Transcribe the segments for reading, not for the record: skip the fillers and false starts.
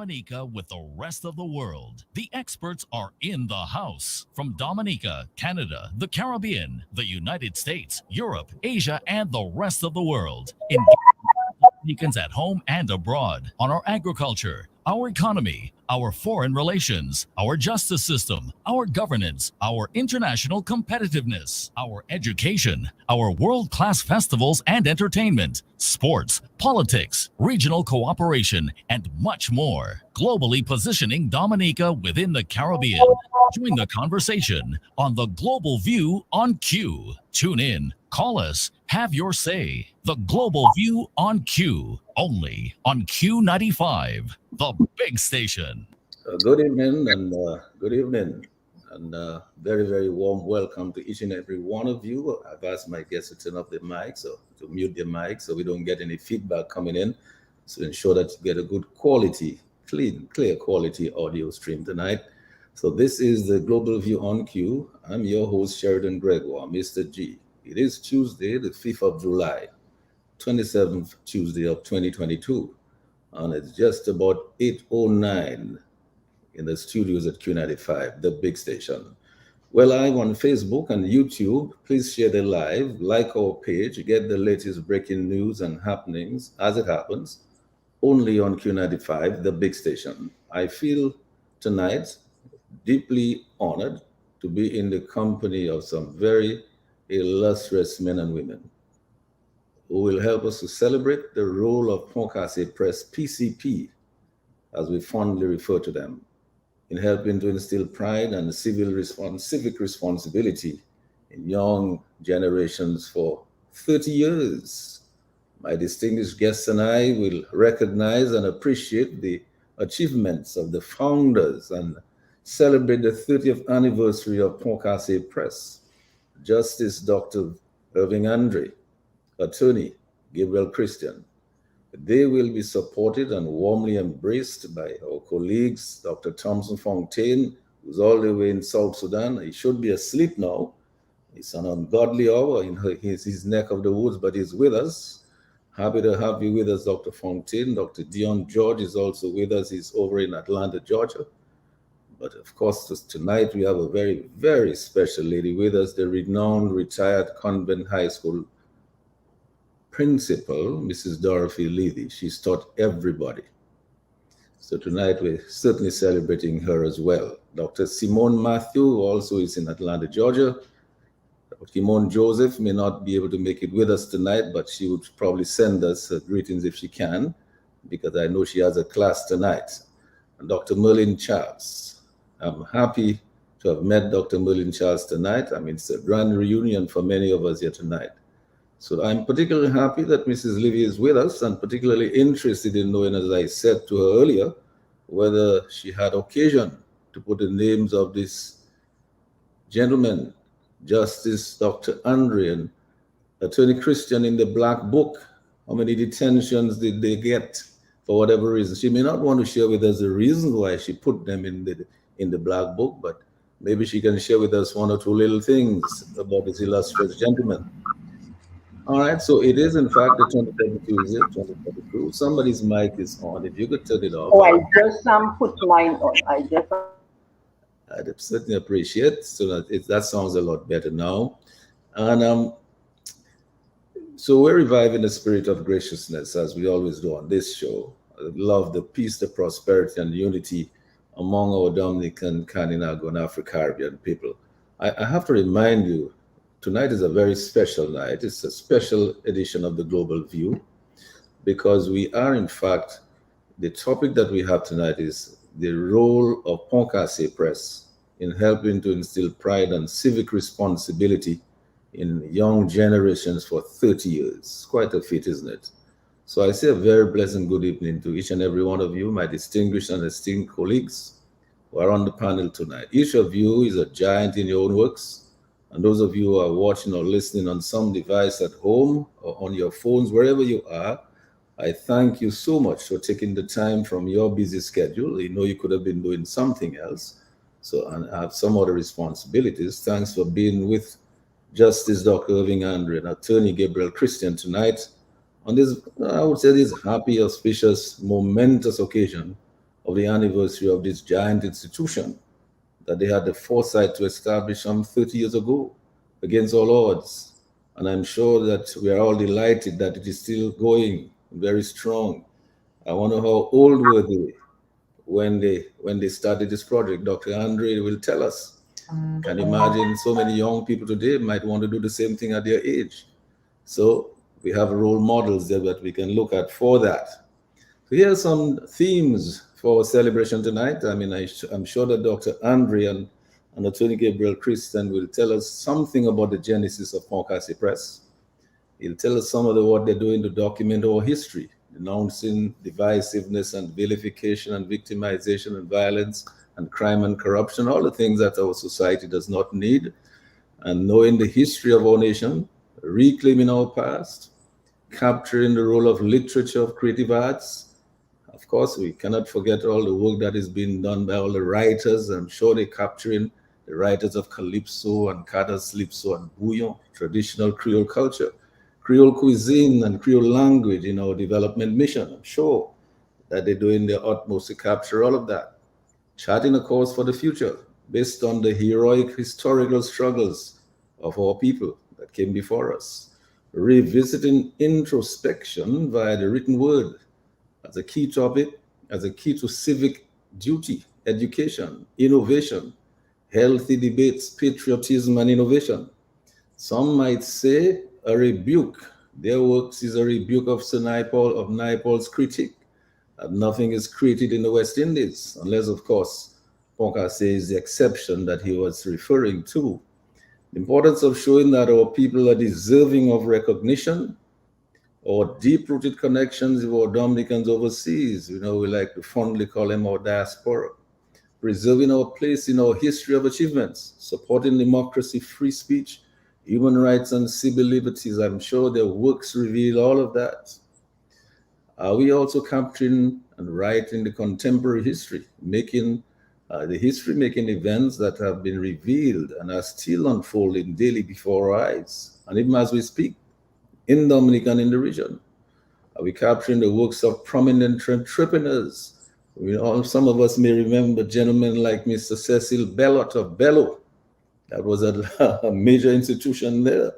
Dominica with the rest of the world. The experts are in the house. From Dominica, Canada, the Caribbean, the United States, Europe, Asia, and the rest of the world. Dominicans at home and abroad on our agriculture, our economy, our foreign relations, our justice system, our governance, our international competitiveness, our education, our world class festivals and entertainment, sports, politics, regional cooperation, and much more. Globally positioning Dominica within the Caribbean. Join the conversation on the Global View on Q. Tune in, call us, have your say. The Global View on Q, only on Q95, the big station. Good evening good evening and very, very warm welcome to each and every one of you. I've asked my guests to turn off their mics or to mute their mics so we don't get any feedback coming in. So ensure that you get a good quality, clear quality audio stream tonight. So this is the Global View on Q. I'm your host, Sheridan Gregoire, Mr. G. It is Tuesday, the 5th of July, 27th Tuesday of 2022. And it's just about 8:09 in the studios at Q95, the big station. We're live on Facebook and YouTube. Please share the live, like our page, get the latest breaking news and happenings as it happens, only on Q95, the big station. I feel tonight deeply honored to be in the company of some very illustrious men and women who will help us to celebrate the role of Casse Press, PCP, as we fondly refer to them, in helping to instill pride and civic responsibility in young generations for 30 years. My distinguished guests and I will recognize and appreciate the achievements of the founders and celebrate the 30th anniversary of Casse Press. Justice Dr. Irving Andre, Attorney Gabriel Christian. They will be supported and warmly embraced by our colleagues, Dr. Thompson Fontaine, who's all the way in South Sudan. He should be asleep now. It's an ungodly hour in his neck of the woods, but he's with us. Happy to have you with us, Dr. Fontaine. Dr. Dion George is also with us. He's over in Atlanta, Georgia. But of course, tonight we have a very, very special lady with us, the renowned retired Convent High School principal, Mrs. Dorothy Levy. She's taught everybody. So tonight we're certainly celebrating her as well. Dr. Simone Matthew also is in Atlanta, Georgia. Dr. Kimon Joseph may not be able to make it with us tonight, but she would probably send us greetings if she can, because I know she has a class tonight. And Dr. Merlin Charles. I'm happy to have met Dr. Merlin Charles tonight. I mean, it's a grand reunion for many of us here tonight. So I'm particularly happy that Mrs. Levy is with us and particularly interested in knowing, as I said to her earlier, whether she had occasion to put the names of this gentleman, Justice Dr. Andre and Attorney Christian, in the Black Book. How many detentions did they get for whatever reason? She may not want to share with us the reason why she put them in the Black Book, but maybe she can share with us one or two little things about this illustrious gentleman. All right, so it is in fact the 27th Tuesday, 2022. Somebody's mic is on. If you could turn it off. Oh, I just put mine on. I'd certainly appreciate so that sounds a lot better now. And so we're reviving the spirit of graciousness as we always do on this show. I love the peace, the prosperity, and unity among our Dominican, Caninago, and Afro-Caribbean people. I have to remind you, tonight is a very special night. It's a special edition of the Global View because we are, in fact, the topic that we have tonight is the role of Casse Press in helping to instill pride and civic responsibility in young generations for 30 years. Quite a feat, isn't it? So I say a very pleasant good evening to each and every one of you, my distinguished and esteemed colleagues who are on the panel tonight. Each of you is a giant in your own works. And those of you who are watching or listening on some device at home or on your phones, wherever you are, I thank you so much for taking the time from your busy schedule. You know you could have been doing something else, so and have some other responsibilities. Thanks for being with Justice Dr. Irving Andre and Attorney Gabriel Christian tonight on this, I would say, this happy, auspicious, momentous occasion of the anniversary of this giant institution that they had the foresight to establish some 30 years ago against all odds. And I'm sure that we are all delighted that it is still going very strong. I wonder how old were they when they started this project. Dr. Andre will tell us. Can you imagine so many young people today might want to do the same thing at their age? So we have role models there that we can look at for that. So here are some themes for our celebration tonight. I mean, I'm sure that Dr. Andre and Attorney Gabriel Christian will tell us something about the genesis of Casse Press. He'll tell us some of what they're doing to document our history, denouncing divisiveness and vilification and victimization and violence and crime and corruption, all the things that our society does not need, and knowing the history of our nation, reclaiming our past, capturing the role of literature, of creative arts. Of course, we cannot forget all the work that is being done by all the writers. I'm sure they're capturing the writers of Calypso and Calypso and Bouillon, traditional Creole culture, Creole cuisine and Creole language in our development mission. I'm sure that they're doing their utmost to capture all of that. Charting a course for the future based on the heroic historical struggles of our people that came before us. Revisiting introspection via the written word as a key topic, as a key to civic duty, education, innovation, healthy debates, patriotism, and innovation. Some might say a rebuke. Their works is a rebuke of Sir Naipaul, of Naipaul's critique, that nothing is created in the West Indies, unless, of course, Casse is the exception that he was referring to. The importance of showing that our people are deserving of recognition or deep-rooted connections with our Dominicans overseas. You know, we like to fondly call them our diaspora. Preserving our place in our history of achievements, supporting democracy, free speech, human rights, and civil liberties. I'm sure their works reveal all of that. Are we also capturing and writing the contemporary history, making making events that have been revealed and are still unfolding daily before our eyes, and even as we speak, in Dominica and in the region? Are we capturing the works of prominent entrepreneurs? Some of us may remember gentlemen like Mr. Cecil Bellot of Bello. That was a major institution there.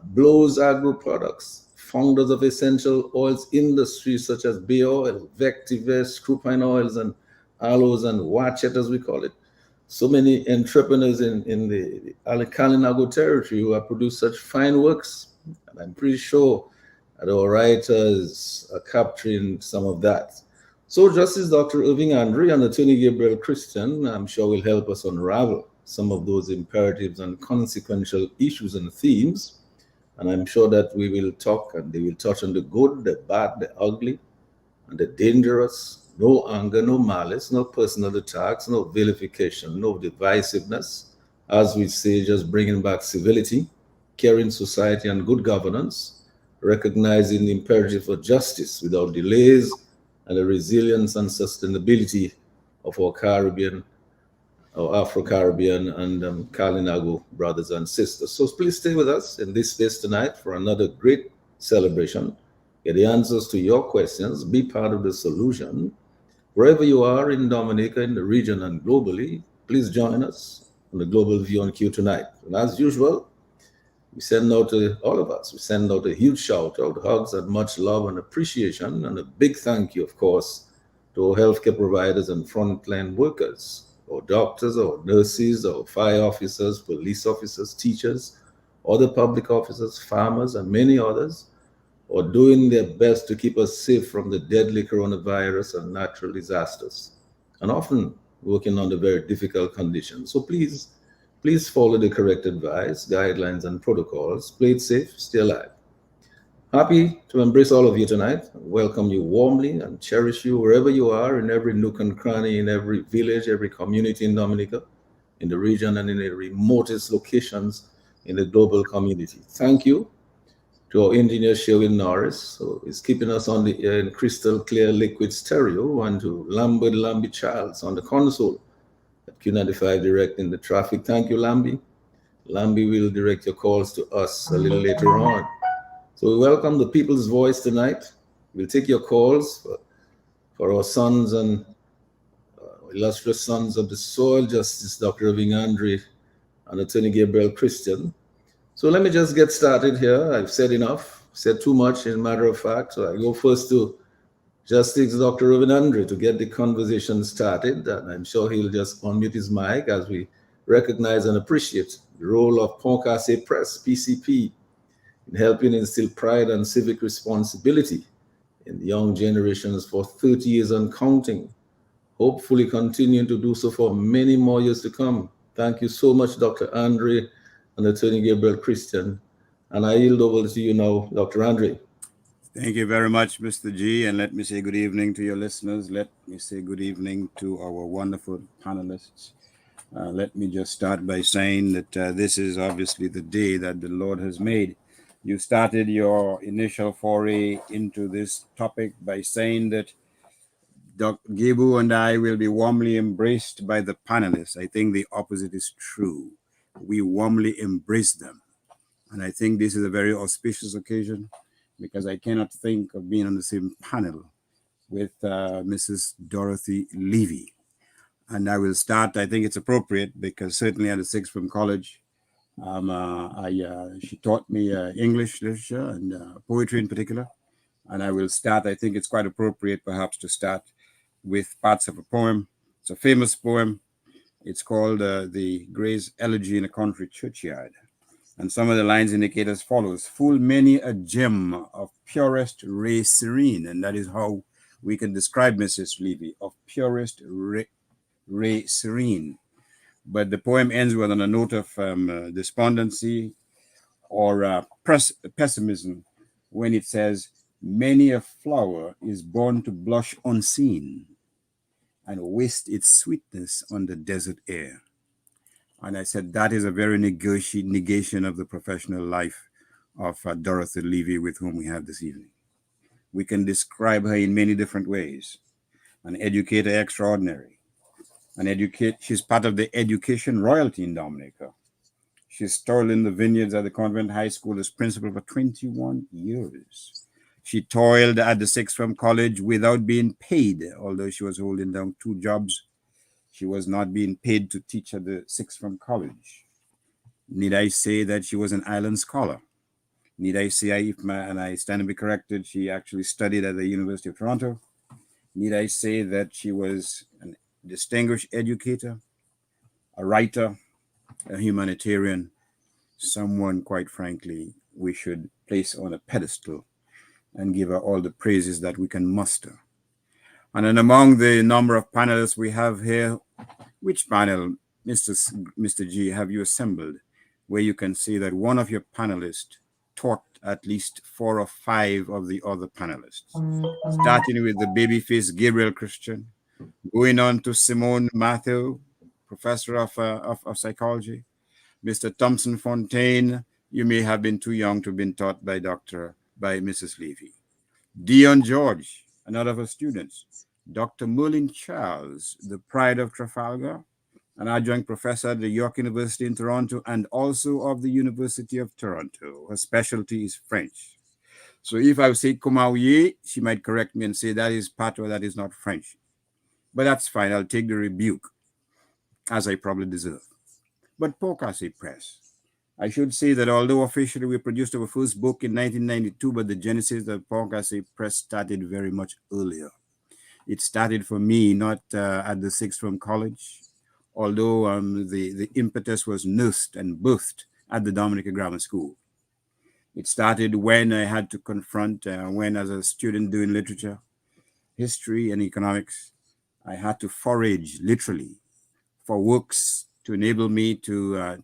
Blows Agro Products, founders of essential oils industries such as Bay Oil, Vectivest, Scrupine Oils, and Aloes and Watchet, as we call it. So many entrepreneurs in the Kalinago territory who have produced such fine works. And I'm pretty sure that our writers are capturing some of that. So Justice Dr. Irving Andre and Attorney Gabriel Christian, I'm sure, will help us unravel some of those imperatives and consequential issues and themes. And I'm sure that we will talk and they will touch on the good, the bad, the ugly, and the dangerous. No anger, no malice, no personal attacks, no vilification, no divisiveness. As we say, just bringing back civility, caring society, and good governance, recognizing the imperative for justice without delays, and the resilience and sustainability of our Caribbean, our Afro-Caribbean and Kalinago brothers and sisters. So please stay with us in this space tonight for another great celebration. Get the answers to your questions, be part of the solution. Wherever you are in Dominica, in the region, and globally, please join us on the Global View on Q tonight. And as usual, we send out to all of us, we send out a huge shout out, hugs, and much love and appreciation, and a big thank you, of course, to our healthcare providers and frontline workers, our doctors, our nurses, our fire officers, police officers, teachers, other public officers, farmers, and many others, are doing their best to keep us safe from the deadly coronavirus and natural disasters, and often working under very difficult conditions. So please follow the correct advice, guidelines, and protocols. Play it safe, stay alive. Happy to embrace all of you tonight, welcome you warmly, and cherish you wherever you are, in every nook and cranny, in every village, every community in Dominica, in the region, and in the remotest locations in the global community. Thank you to our engineer Sherwin Norris, who is keeping us on the air in crystal clear liquid stereo, and to Lambert Lambie Charles on the console at Q95 directing the traffic. Thank you, Lambie. Lambie will direct your calls to us a little later on. So we welcome the people's voice tonight. We'll take your calls for our sons and illustrious sons of the soil, Justice Dr. Irving Andre and Attorney Gabriel Christian. So let me just get started here. I've said enough, said too much, in matter of fact. So I go first to Justice Dr. Irving Andre to get the conversation started. And I'm sure he'll just unmute his mic as we recognize and appreciate the role of Casse Press, PCP, in helping instill pride and civic responsibility in the young generations for 30 years and counting, hopefully continuing to do so for many more years to come. Thank you so much, Dr. Andre and Attorney Gabriel Christian. And I yield over to you now, Dr. Andre. Thank you very much, Mr. G. And let me say good evening to your listeners. Let me say good evening to our wonderful panelists. Let me just start by saying that this is obviously the day that the Lord has made. You started your initial foray into this topic by saying that Dr. Gebu and I will be warmly embraced by the panelists. I think the opposite is true. We warmly embrace them. And I think this is a very auspicious occasion because I cannot think of being on the same panel with Mrs. Dorothy Levy. And I will start, I think it's appropriate because certainly at the Sixth Form College, she taught me English literature and poetry in particular. And I will start, I think it's quite appropriate perhaps to start with parts of a poem. It's a famous poem. It's called The Gray's Elegy in a Country Churchyard. And some of the lines indicate as follows: full many a gem of purest ray serene. And that is how we can describe Mrs. Levy, of purest ray serene. But the poem ends with on a note of despondency or pessimism when it says, many a flower is born to blush unseen and waste its sweetness on the desert air. And I said, that is a very negation of the professional life of Dorothy Levy, with whom we have this evening. We can describe her in many different ways. An educator extraordinary. She's part of the education royalty in Dominica. She's toiled in the vineyards at the convent high school as principal for 21 years. She toiled at the Sixth Form College without being paid, although she was holding down 2 jobs. She was not being paid to teach at the Sixth Form College. Need I say that she was an island scholar? Need I say, and I stand to be corrected, she actually studied at the University of Toronto? Need I say that she was a distinguished educator, a writer, a humanitarian, someone, quite frankly, we should place on a pedestal and give her all the praises that we can muster. And then among the number of panelists we have here, which panel, Mr. G, have you assembled where you can see that one of your panelists taught at least 4 or 5 of the other panelists? Starting with the babyface Gabriel Christian, going on to Simone Matthew, professor of psychology. Mr. Thompson Fontaine, you may have been too young to have been taught by Mrs. Levy. Dion George, another of her students. Dr. Merlin Charles, the pride of Trafalgar, an adjunct professor at the York University in Toronto and also of the University of Toronto. Her specialty is French. So if I say Comauye, she might correct me and say that is patois, that is not French. But that's fine, I'll take the rebuke, as I probably deserve. But Casse Press, I should say that although officially we produced our first book in 1992, but the genesis of Casse Press started very much earlier. It started for me not at the Sixth Form College, although the impetus was nursed and birthed at the Dominica Grammar School. It started when I had to confront, when as a student doing literature, history, and economics, I had to forage literally for works to enable me to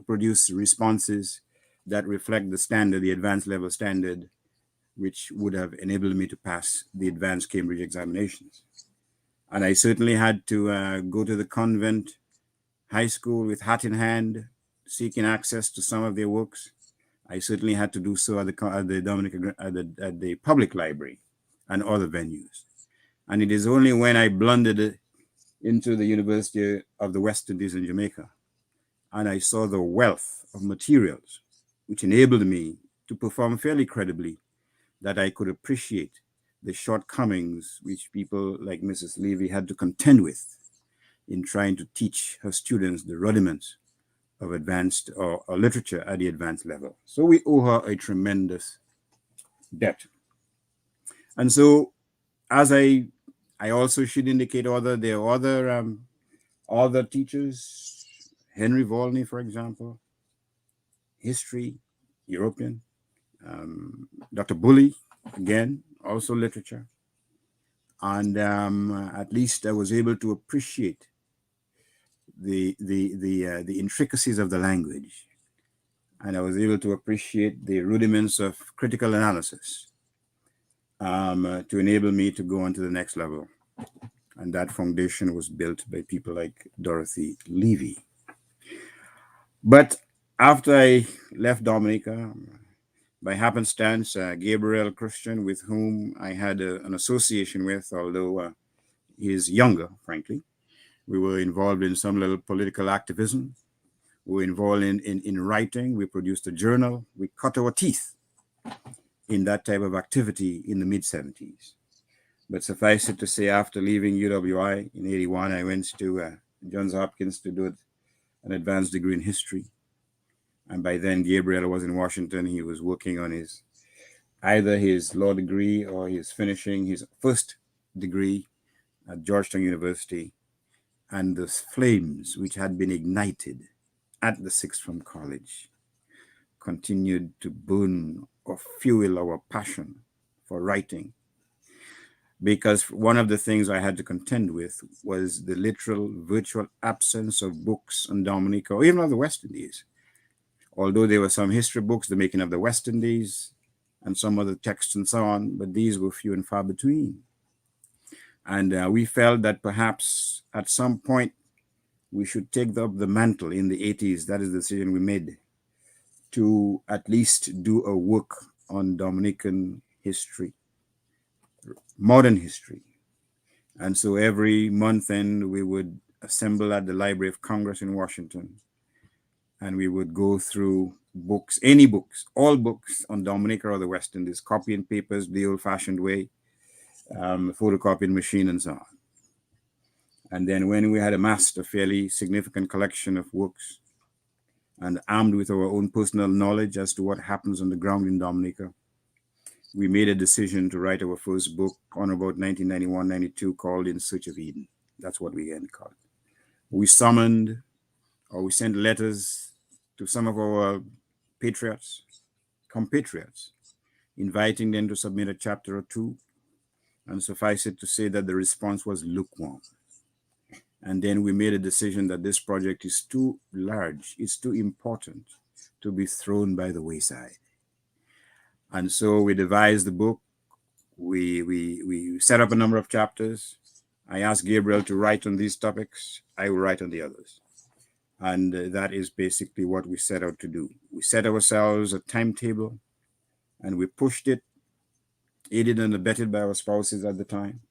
produce responses that reflect the standard, the advanced level standard, which would have enabled me to pass the advanced Cambridge examinations. And I certainly had to go to the convent high school with hat in hand, seeking access to some of their works. I certainly had to do so at the public library and other venues. And it is only when I blundered into the University of the West Indies in Jamaica and I saw the wealth of materials which enabled me to perform fairly credibly that I could appreciate the shortcomings which people like Mrs. Levy had to contend with. in trying to teach her students the rudiments of advanced or literature at the advanced level. So we owe her a tremendous debt. And so, as I also should indicate, there are other teachers, Henry Volney, for example, history, European, Dr. Bully, again, also literature. And at least I was able to appreciate the intricacies of the language, and I was able to appreciate the rudiments of critical analysis to enable me to go on to the next level. And that foundation was built by people like Dorothy Levy. But after I left Dominica, by happenstance, Gabriel Christian, with whom I had an association with, although he's younger, frankly, we were involved in some little political activism. We were involved in writing. We produced a journal. We cut our teeth in that type of activity in the mid-70s. But suffice it to say, after leaving UWI in 81, I went to Johns Hopkins to do an advanced degree in history. And by then, Gabriel was in Washington. He was working on either his law degree or he's finishing his first degree at Georgetown University. And the flames which had been ignited at the Sixth Form College continued to burn or fuel our passion for writing. Because one of the things I had to contend with was the literal, virtual absence of books on Dominica or even on the West Indies. Although there were some history books, the making of the West Indies, and some other texts and so on, but these were few and far between. And we felt that perhaps at some point we should take up the mantle in the 80s. That is the decision we made, to at least do a work on Dominican history, modern history. And so every month end we would assemble at the Library of Congress in Washington, and we would go through books, any books, all books on Dominica or the West Indies, copying papers the old-fashioned way, photocopying machine and so on. And then when we had amassed a fairly significant collection of works and armed with our own personal knowledge as to what happens on the ground in Dominica, we made a decision to write our first book on about 1991-92 called In Search of Eden. That's what we then called it. We summoned or we sent letters to some of our compatriots, inviting them to submit a chapter or two. And suffice it to say that the response was lukewarm. And then we made a decision that this project is too large, it's too important to be thrown by the wayside. And so we devised the book. We set up a number of chapters. I asked Gabriel to write on these topics. I will write on the others. And that is basically what we set out to do. We set ourselves a timetable and we pushed it, aided and abetted by our spouses at the time.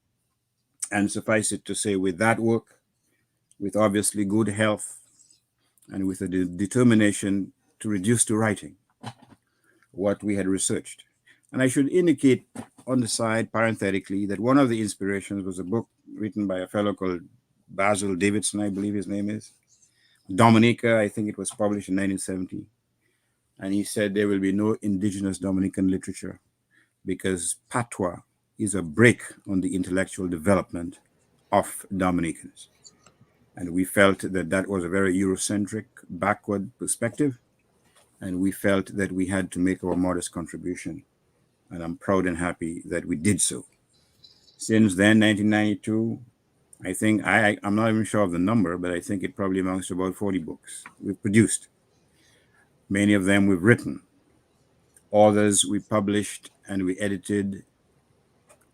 And suffice it to say, with that work, with obviously good health, and with a determination to reduce to writing what we had researched. And I should indicate on the side, parenthetically, that one of the inspirations was a book written by a fellow called Basil Davidson, I believe his name is. Dominica, I think it was published in 1970. And he said there will be no indigenous Dominican literature because patois is a brake on the intellectual development of Dominicans. And we felt that that was a very Eurocentric, backward perspective. And we felt that we had to make our modest contribution. And I'm proud and happy that we did so. Since then, 1992, I think, I'm not even sure of the number, but I think it probably amounts to about 40 books we've produced. Many of them we've written. Others we published and we edited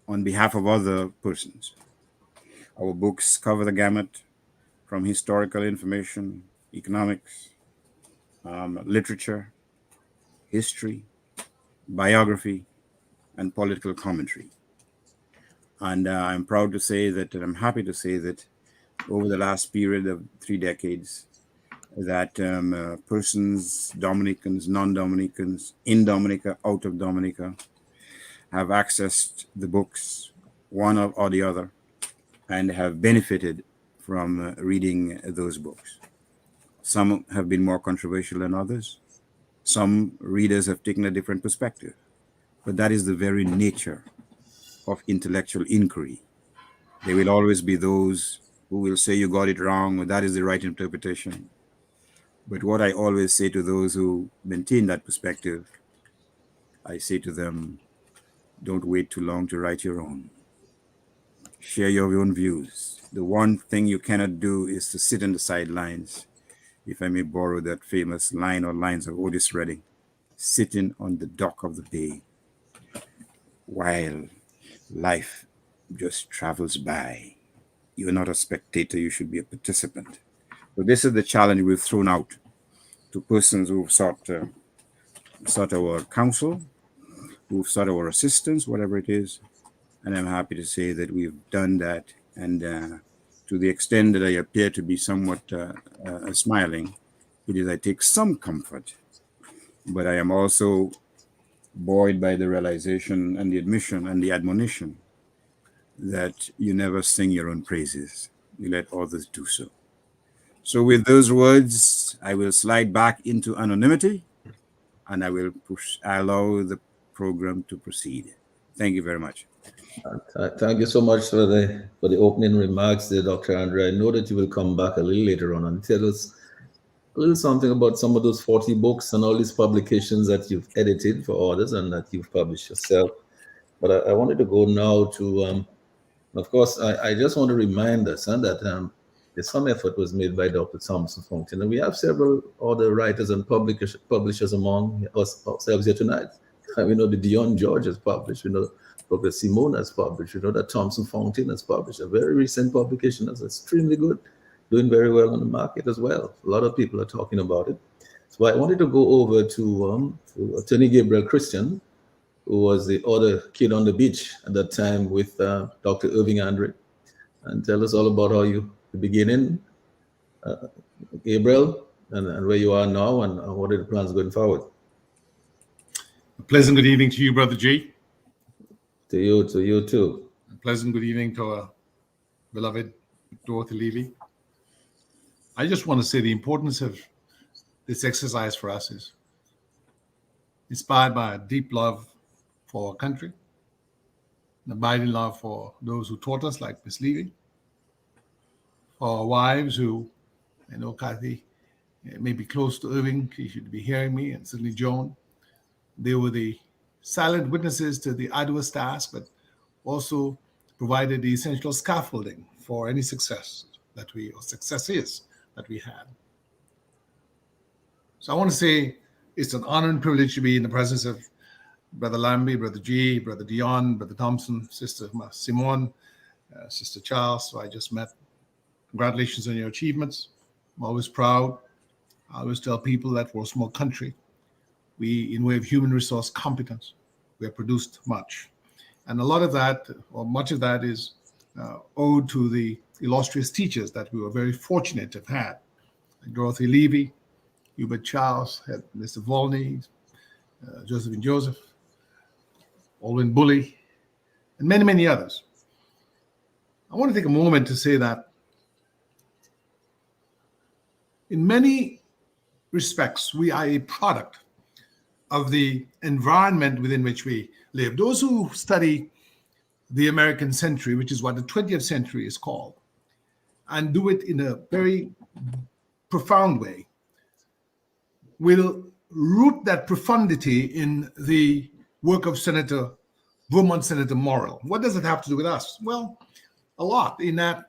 on behalf of other persons. Our books cover the gamut from historical information, economics, literature, history, biography, and political commentary. And I'm proud to say that, and I'm happy to say that over the last period of 3 decades, that persons, Dominicans, non-Dominicans, in Dominica, out of Dominica, have accessed the books, one or the other, and have benefited from reading those books. Some have been more controversial than others. Some readers have taken a different perspective. But that is the very nature of intellectual inquiry. There will always be those who will say you got it wrong, or that is the right interpretation. But what I always say to those who maintain that perspective, I say to them, don't wait too long to write your own. Share your own views. The one thing you cannot do is to sit on the sidelines, if I may borrow that famous line or lines of Otis Redding, sitting on the dock of the bay while life just travels by. You're not a spectator, you should be a participant. So this is the challenge we've thrown out to persons who've sought our counsel, who've sought our assistance, whatever it is. And I'm happy to say that we've done that. And to the extent that I appear to be somewhat smiling, it is I take some comfort. But I am also buoyed by the realization and the admission and the admonition that you never sing your own praises. You let others do so. So with those words, I will slide back into anonymity and I will allow the program to proceed. Thank you very much. Thank you so much for the opening remarks there, Dr. Andre. I know that you will come back a little later on and tell us a little something about some of those 40 books and all these publications that you've edited for others and that you've published yourself. But I wanted to go now to, of course, I just want to remind us that some effort was made by Dr. Thompson Fountain, and we have several other writers and publishers among ourselves here tonight. We know that Dion George has published, we know Dr. Simone has published, we know that Thompson Fountain has published a very recent publication that's extremely good, doing very well on the market as well. A lot of people are talking about it. So I wanted to go over to Attorney Gabriel Christian, who was the other kid on the beach at that time with Dr. Irving Andre, and tell us all about how the beginning, Gabriel, and where you are now, and what are the plans going forward. A pleasant good evening to you, Brother G. To you too. A pleasant good evening to our beloved Dorothy Levy. I just want to say the importance of this exercise for us is inspired by a deep love for our country, an abiding love for those who taught us, like Miss Levy, for our wives who, I know Kathy may be close to Irving, she should be hearing me, and certainly Joan. They were the silent witnesses to the arduous task, but also provided the essential scaffolding for any successes that we had. So I want to say it's an honor and privilege to be in the presence of Brother Lambie, Brother G, Brother Dion, Brother Thompson, Sister Simone, Sister Charles, who I just met. Congratulations on your achievements. I'm always proud. I always tell people that for a small country, we, in way of human resource competence, we have produced much. And a lot of that, or much of that, is owed to the illustrious teachers that we were very fortunate to have had. Like Dorothy Levy, Hubert Charles, had Mr. Volney, Josephine Joseph, Alwyn Bully, and many, many others. I want to take a moment to say that in many respects, we are a product of the environment within which we live. Those who study the American century, which is what the 20th century is called, and do it in a very profound way, will root that profundity in the work of Vermont Senator Morrill. What does it have to do with us? Well, a lot, in that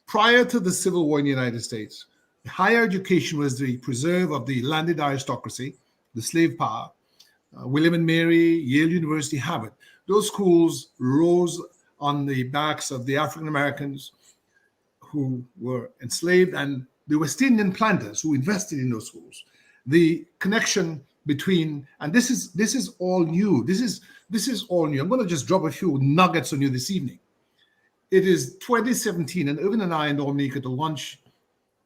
prior to the Civil War in the United States, higher education was the preserve of the landed aristocracy, the slave power. William and Mary, Yale University, Harvard. Those schools rose on the backs of the African Americans who were enslaved and the West Indian planters who invested in those schools. The connection between, and this is all new. This is all new. I'm going to just drop a few nuggets on you this evening. It is 2017, and Irvin and I and Dominica to launch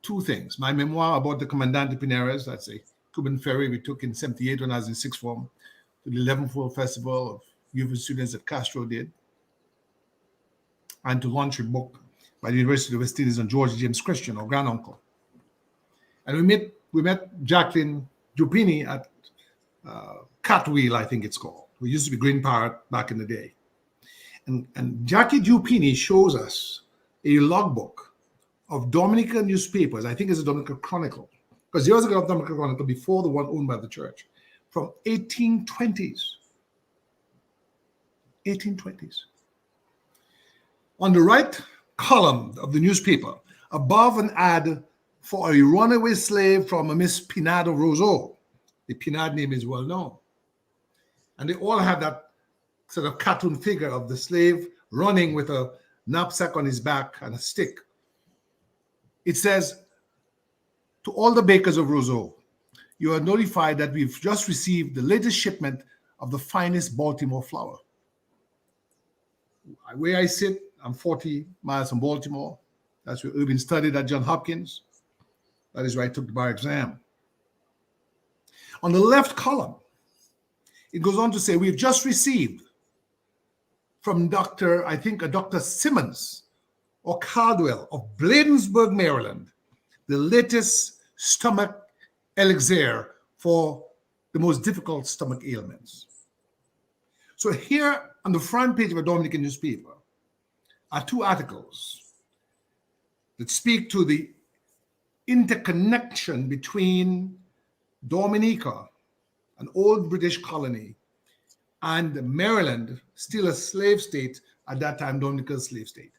two things. My memoir about the Comandante Pineras, that's a Cuban ferry we took in 78 when I was in sixth form, to the 11th World Festival of youth students that Castro did, and to launch a book by the University of West Indies and George James Christian, or granduncle. And we met Jacqueline Dupini at Catwheel, I think it's called. We used to be Green Parrot back in the day. And Jackie Dupini shows us a logbook of Dominican newspapers. I think it's a Dominican Chronicle, because there was a Dominican Chronicle before the one owned by the church, from 1820s. 1820s. On the right column of the newspaper, above an ad for a runaway slave from a Miss Pinard of Roseau. The Pinard name is well known. And they all have that sort of cartoon figure of the slave running with a knapsack on his back and a stick. It says, to all the bakers of Roseau, you are notified that we've just received the latest shipment of the finest Baltimore flour. Where I sit, I'm 40 miles from Baltimore. That's where Irving studied at Johns Hopkins. That is where I took the bar exam. On the left column, it goes on to say, we've just received from Dr. Simmons or Caldwell of Bladensburg, Maryland, the latest stomach elixir for the most difficult stomach ailments. So here on the front page of a Dominican newspaper are two articles that speak to the interconnection between Dominica, an old British colony, and Maryland, still a slave state at that time, Dominica's slave state.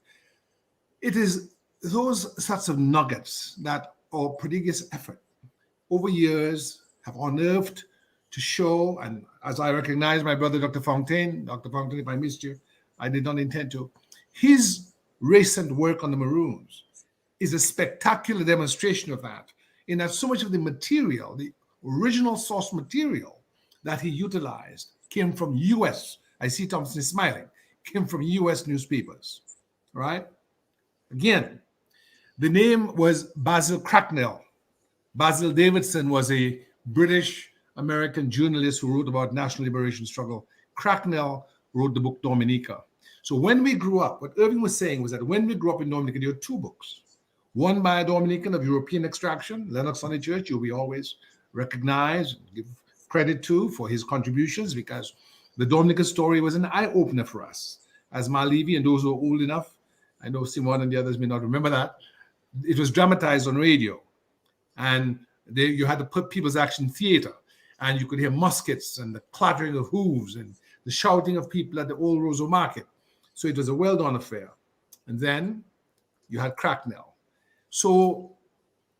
It is those sorts of nuggets that our prodigious effort over years have unearthed to show, and as I recognize my brother, Dr. Fontaine, if I missed you, I did not intend to, his recent work on the Maroons is a spectacular demonstration of that, in that so much of the material, the original source material that he utilized came from U.S., I see Thompson is smiling, came from U.S. newspapers, right? Again, the name was Basil Cracknell. Basil Davidson was a British-American journalist who wrote about national liberation struggle. Cracknell wrote the book Dominica. So when we grew up, what Irving was saying was that when we grew up in Dominica, there were two books. One by a Dominican of European extraction, Lennox Honeychurch, who we always recognize and give credit to for his contributions, because the Dominica story was an eye-opener for us. As Malivi and those who are old enough, I know Simon and the others may not remember that, it was dramatized on radio. And you had to put People's Action Theater, and you could hear muskets and the clattering of hooves and the shouting of people at the old Roseau Market. So it was a well-done affair. And then you had Cracknell. So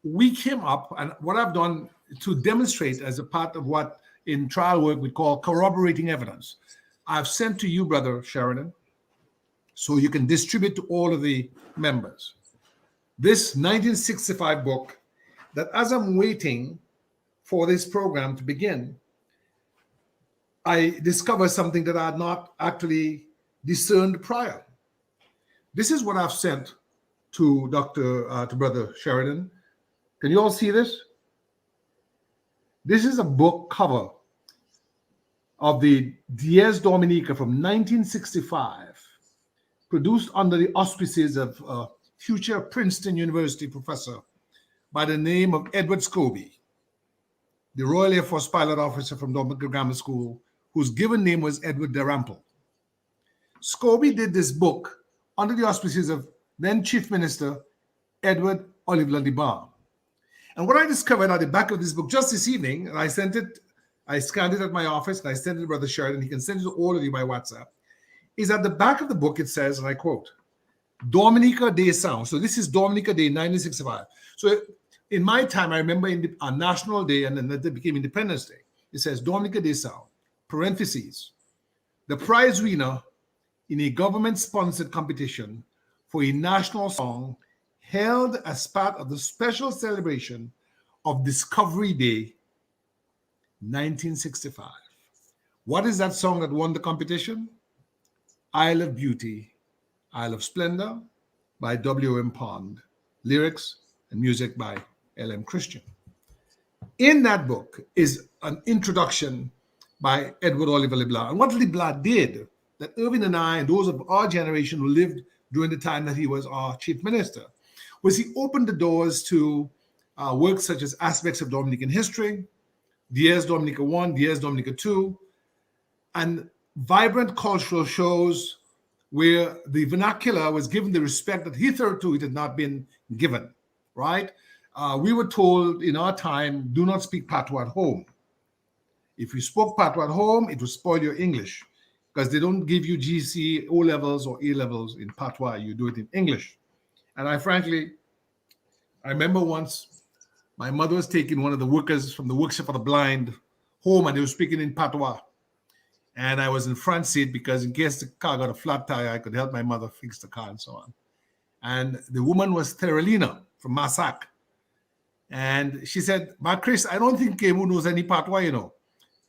we came up, and what I've done to demonstrate as a part of what in trial work we call corroborating evidence, I've sent to you, Brother Sheridan, so you can distribute to all of the members, this 1965 book that, as I'm waiting for this program to begin, I discovered something that I had not actually discerned prior. This is what I've sent to to Brother Sheridan. Can you all see this? This is a book cover of the Dies Dominica from 1965, produced under the auspices of a future Princeton University professor by the name of Edward Scobie, the Royal Air Force pilot officer from Dominica Grammar School, whose given name was Edward Dalrymple. Scobie did this book under the auspices of then Chief Minister Edward Oliver DeBarr. And what I discovered at the back of this book just this evening, and I scanned it at my office, and I sent it to Brother Sheridan, he can send it to all of you by WhatsApp, is at the back of the book it says, and I quote, Dominica Day Sound. So this is Dominica Day 1965. So in my time, I remember on National Day, and then it became Independence Day, it says Dominica Day Sound, parentheses, the prize winner in a government-sponsored competition for a national song held as part of the special celebration of Discovery Day 1965. What is that song that won the competition? Isle of Beauty, Isle of Splendor by W.M. Pond, lyrics and music by L.M. Christian. In that book is an introduction by Edward Oliver LeBlanc. And what LeBlanc did, that Irving and I and those of our generation who lived during the time that he was our chief minister, was he opened the doors to works such as Aspects of Dominican History, Dies Dominica 1, Dies Dominica 2, and vibrant cultural shows where the vernacular was given the respect that hitherto it had not been given, right? We were told in our time, do not speak Patois at home. If you spoke Patois at home, it would spoil your English because they don't give you GC, O levels or A levels in Patois. You do it in English. And I remember once my mother was taking one of the workers from the workshop for the blind home and they were speaking in Patois. And I was in front seat because in case the car got a flat tire, I could help my mother fix the car and so on. And the woman was Terelina from Massac. And she said, "Ma Chris, I don't think Kemu knows any Patois, you know."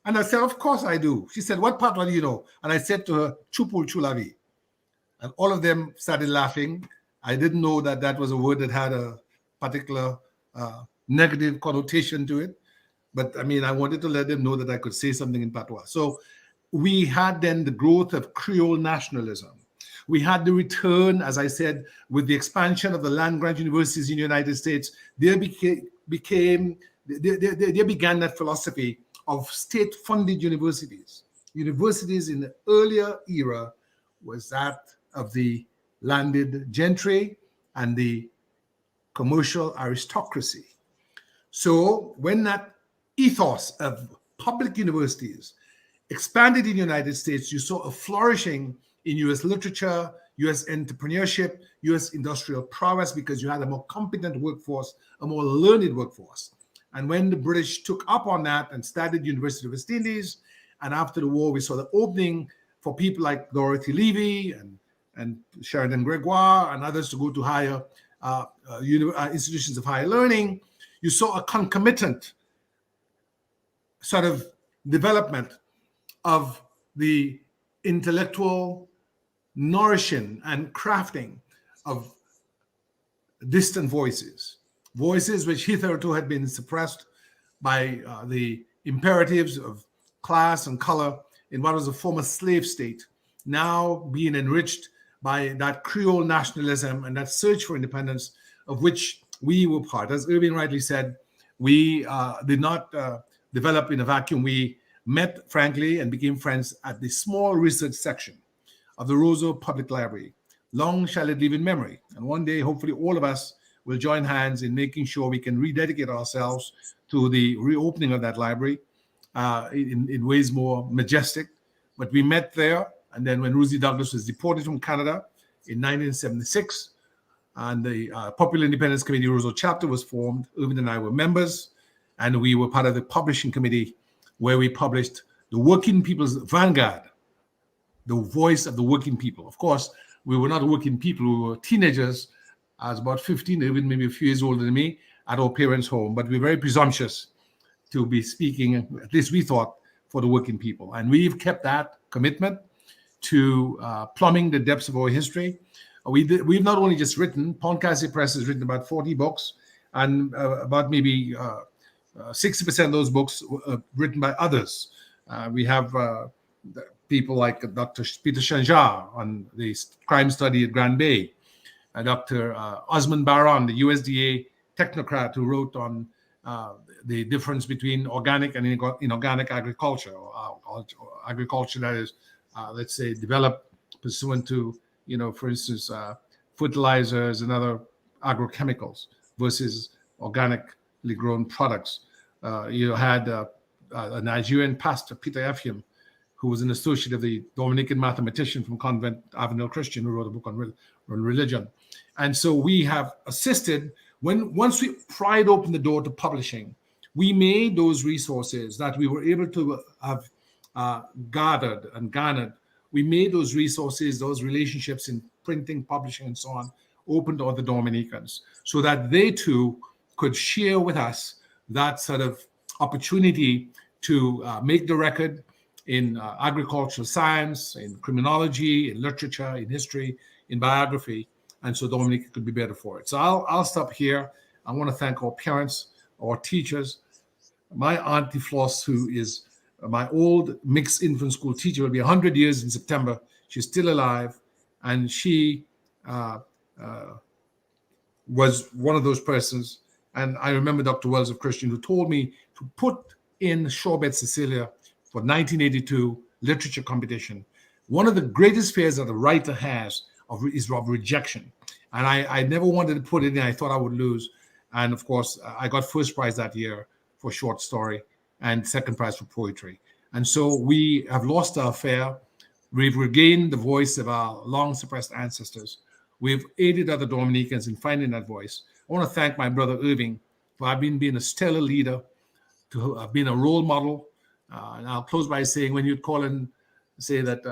And I said, "Of course I do." She said, "What Patois do you know?" And I said to her, "Chupul Chulavi." And all of them started laughing. I didn't know that that was a word that had a particular negative connotation to it. But I mean, I wanted to let them know that I could say something in Patois. So we had then the growth of Creole nationalism. We had the return, as I said, with the expansion of the land-grant universities in the United States. There began that philosophy of state-funded universities. Universities in the earlier era was that of the landed gentry and the commercial aristocracy. So when that ethos of public universities expanded in the United States, you saw a flourishing in U.S. literature, U.S. entrepreneurship, U.S. industrial prowess, because you had a more competent workforce, a more learned workforce. And when the British took up on that and started University of West Indies, and after the war, we saw the opening for people like Dorothy Levy and Sheridan Gregoire and others to go to higher institutions of higher learning. You saw a concomitant sort of development of the intellectual nourishing and crafting of distant voices which hitherto had been suppressed by the imperatives of class and color in what was a former slave state, now being enriched by that Creole nationalism and that search for independence of which we were part. As Irving rightly said, we did not develop in a vacuum. We met, frankly, and became friends at the small research section of the Roseau Public Library. Long shall it live in memory. And one day, hopefully, all of us will join hands in making sure we can rededicate ourselves to the reopening of that library in ways more majestic. But we met there, and then when Rosie Douglas was deported from Canada in 1976, and the Popular Independence Committee Roseau chapter was formed, Irvin and I were members, and we were part of the publishing committee where we published The Working People's Vanguard, the voice of the working people. Of course, we were not working people. We were teenagers. I was about 15, even maybe a few years older than me, at our parents' home. But we were very presumptuous to be speaking, at least we thought, for the working people. And we've kept that commitment to plumbing the depths of our history. We've not only just written, Casse Press has written about 40 books, and about maybe 60% of those books written by others. We have people like Dr. Peter Shanjar on the crime study at Grand Bay, Dr. Osmond Baron, the USDA technocrat who wrote on the difference between organic and inorganic agriculture, or agriculture that is, let's say, developed pursuant to, for instance, fertilizers and other agrochemicals versus organically grown products. You had a Nigerian pastor, Peter Ephraim, who was an associate of the Dominican mathematician from Convent Avenel Christian, who wrote a book on religion. And so we have assisted, once we pried open the door to publishing, we made those resources that we were able to have gathered and garnered. We made those resources, those relationships in printing, publishing, and so on, open to other Dominicans so that they too could share with us that sort of opportunity to make the record in agricultural science, in criminology, in literature, in history, in biography, and so Dominica could be better for it. So I'll stop here. I want to thank our parents, our teachers. My Auntie Floss, who is my old mixed infant school teacher, will be 100 years in September. She's still alive, and she uh, was one of those persons. And I remember Dr. Wells of Christian, who told me to put in Shorebed Cecilia for 1982 literature competition. One of the greatest fears that a writer has is of rejection. And I never wanted to put it in. I thought I would lose. And of course, I got first prize that year for short story and second prize for poetry. And so we have lost our fair. We've regained the voice of our long suppressed ancestors. We've aided other Dominicans in finding that voice. I want to thank my brother Irving for being a stellar leader, to being a role model. And I'll close by saying, when you'd call and say that,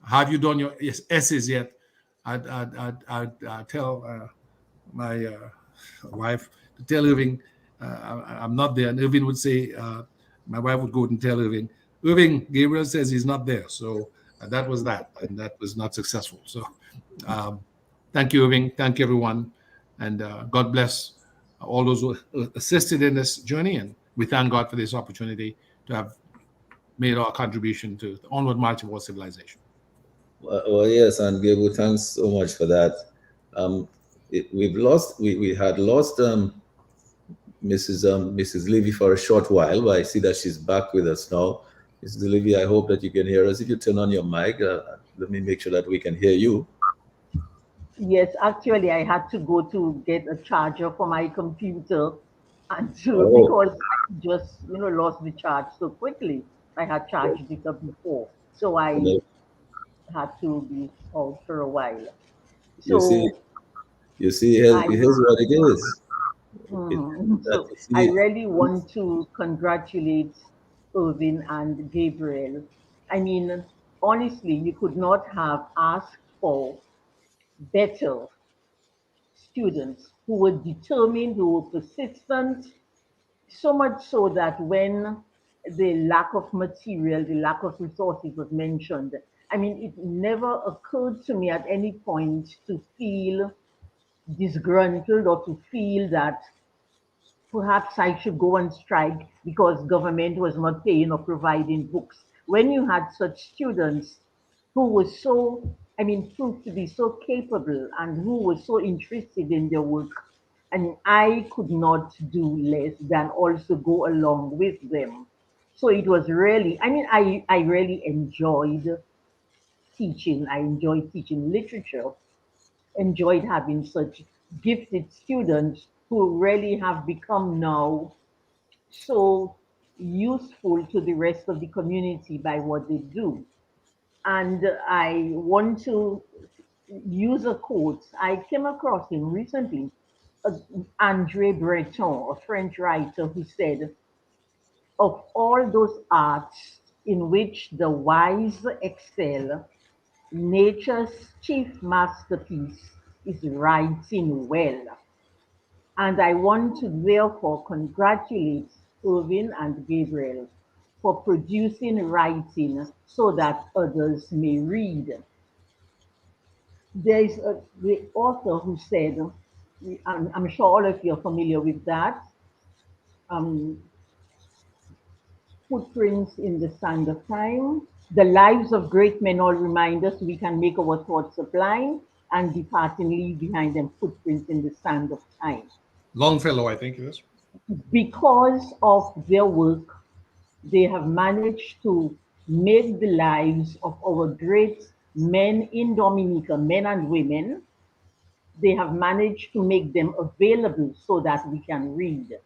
have you done your essays yet? I'd tell my wife to tell Irving I'm not there. And Irving would say, my wife would go and tell Irving, Gabriel says he's not there. So that was that. And that was not successful. So thank you, Irving. Thank you, everyone. And God bless all those who assisted in this journey. And we thank God for this opportunity to have made our contribution to the onward march of our civilization. Well, yes, and Gabriel, thanks so much for that. We had lost Mrs. Levy for a short while, but I see that she's back with us now. Mrs. Levy, I hope that you can hear us. If you turn on your mic, let me make sure that we can hear you. Yes, actually, I had to go to get a charger for my computer, and Oh. because I just lost the charge so quickly. I had charged it up before, so I had to be out for a while. You see, So I here's what it is. So I really want to congratulate Irvin and Gabriel. I mean, honestly, you could not have asked for better students who were determined, who were persistent, so much so that when the lack of material, the lack of resources was mentioned, I mean, it never occurred to me at any point to feel disgruntled or to feel that perhaps I should go on strike because government was not paying or providing books. When you had such students who were so, I mean, proved to be so capable and who were so interested in their work, and I could not do less than also go along with them. So it was really, I mean, I really enjoyed teaching. I enjoyed teaching literature, enjoyed having such gifted students who really have become now so useful to the rest of the community by what they do. And I want to use a quote. I came across him recently, uh, Andre Breton, a French writer, who said, of all those arts in which the wise excel, nature's chief masterpiece is writing well. And I want to therefore congratulate Irvin and Gabriel for producing writing so that others may read. There's the author who said, I'm sure all of you are familiar with that, um, footprints in the sand of time. The lives of great men all remind us we can make our thoughts sublime and depart and leave behind them footprints in the sand of time. Longfellow, I think it is. Because of their work, they have managed to make the lives of our great men in Dominica, men and women, they have managed to make them available so that we can read.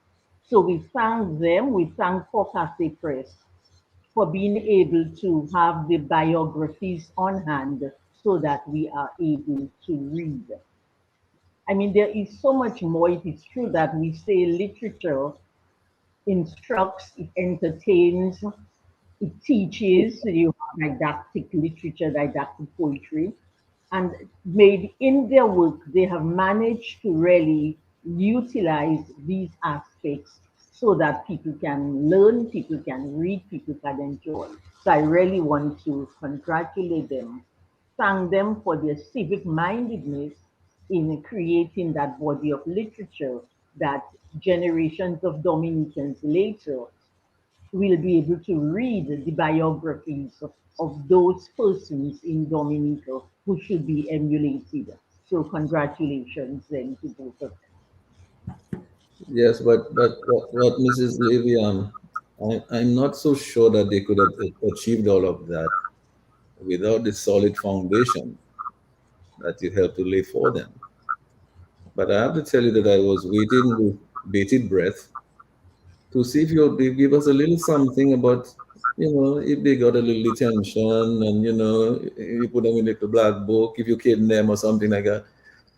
So we thank them, we thank Casse Press for being able to have the biographies on hand so that we are able to read. I mean, there is so much more. It is true that we say literature instructs, it entertains, it teaches. So you have didactic literature, didactic poetry, and made in their work, they have managed to really utilize these aspects so that people can learn, people can read, people can enjoy. So I really want to congratulate them, thank them for their civic mindedness in creating that body of literature that generations of Dominicans later will be able to read the biographies of those persons in Dominica who should be emulated. So congratulations then to both of Yes, but Mrs. Levy, I'm not so sure that they could have achieved all of that without the solid foundation that you helped to lay for them. But I have to tell you that I was waiting with bated breath to see if you'll give us a little something about, if they got a little detention and, you put them in the black book, if you kidnap them or something like that.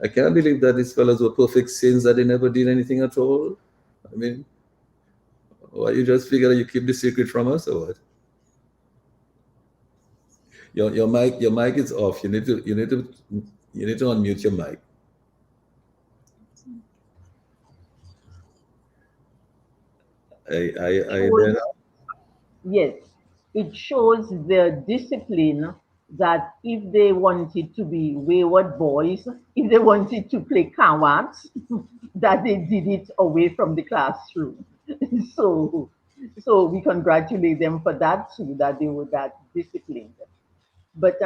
I can't believe that these fellows were perfect saints that they never did anything at all. I mean, why you just figure that you keep the secret from us or what? Your mic is off. You need to unmute your mic. I shows, then yes, it shows the discipline that if they wanted to be wayward boys, if they wanted to play cowards, that they did it away from the classroom. so so we congratulate them for that too, that they were that disciplined. But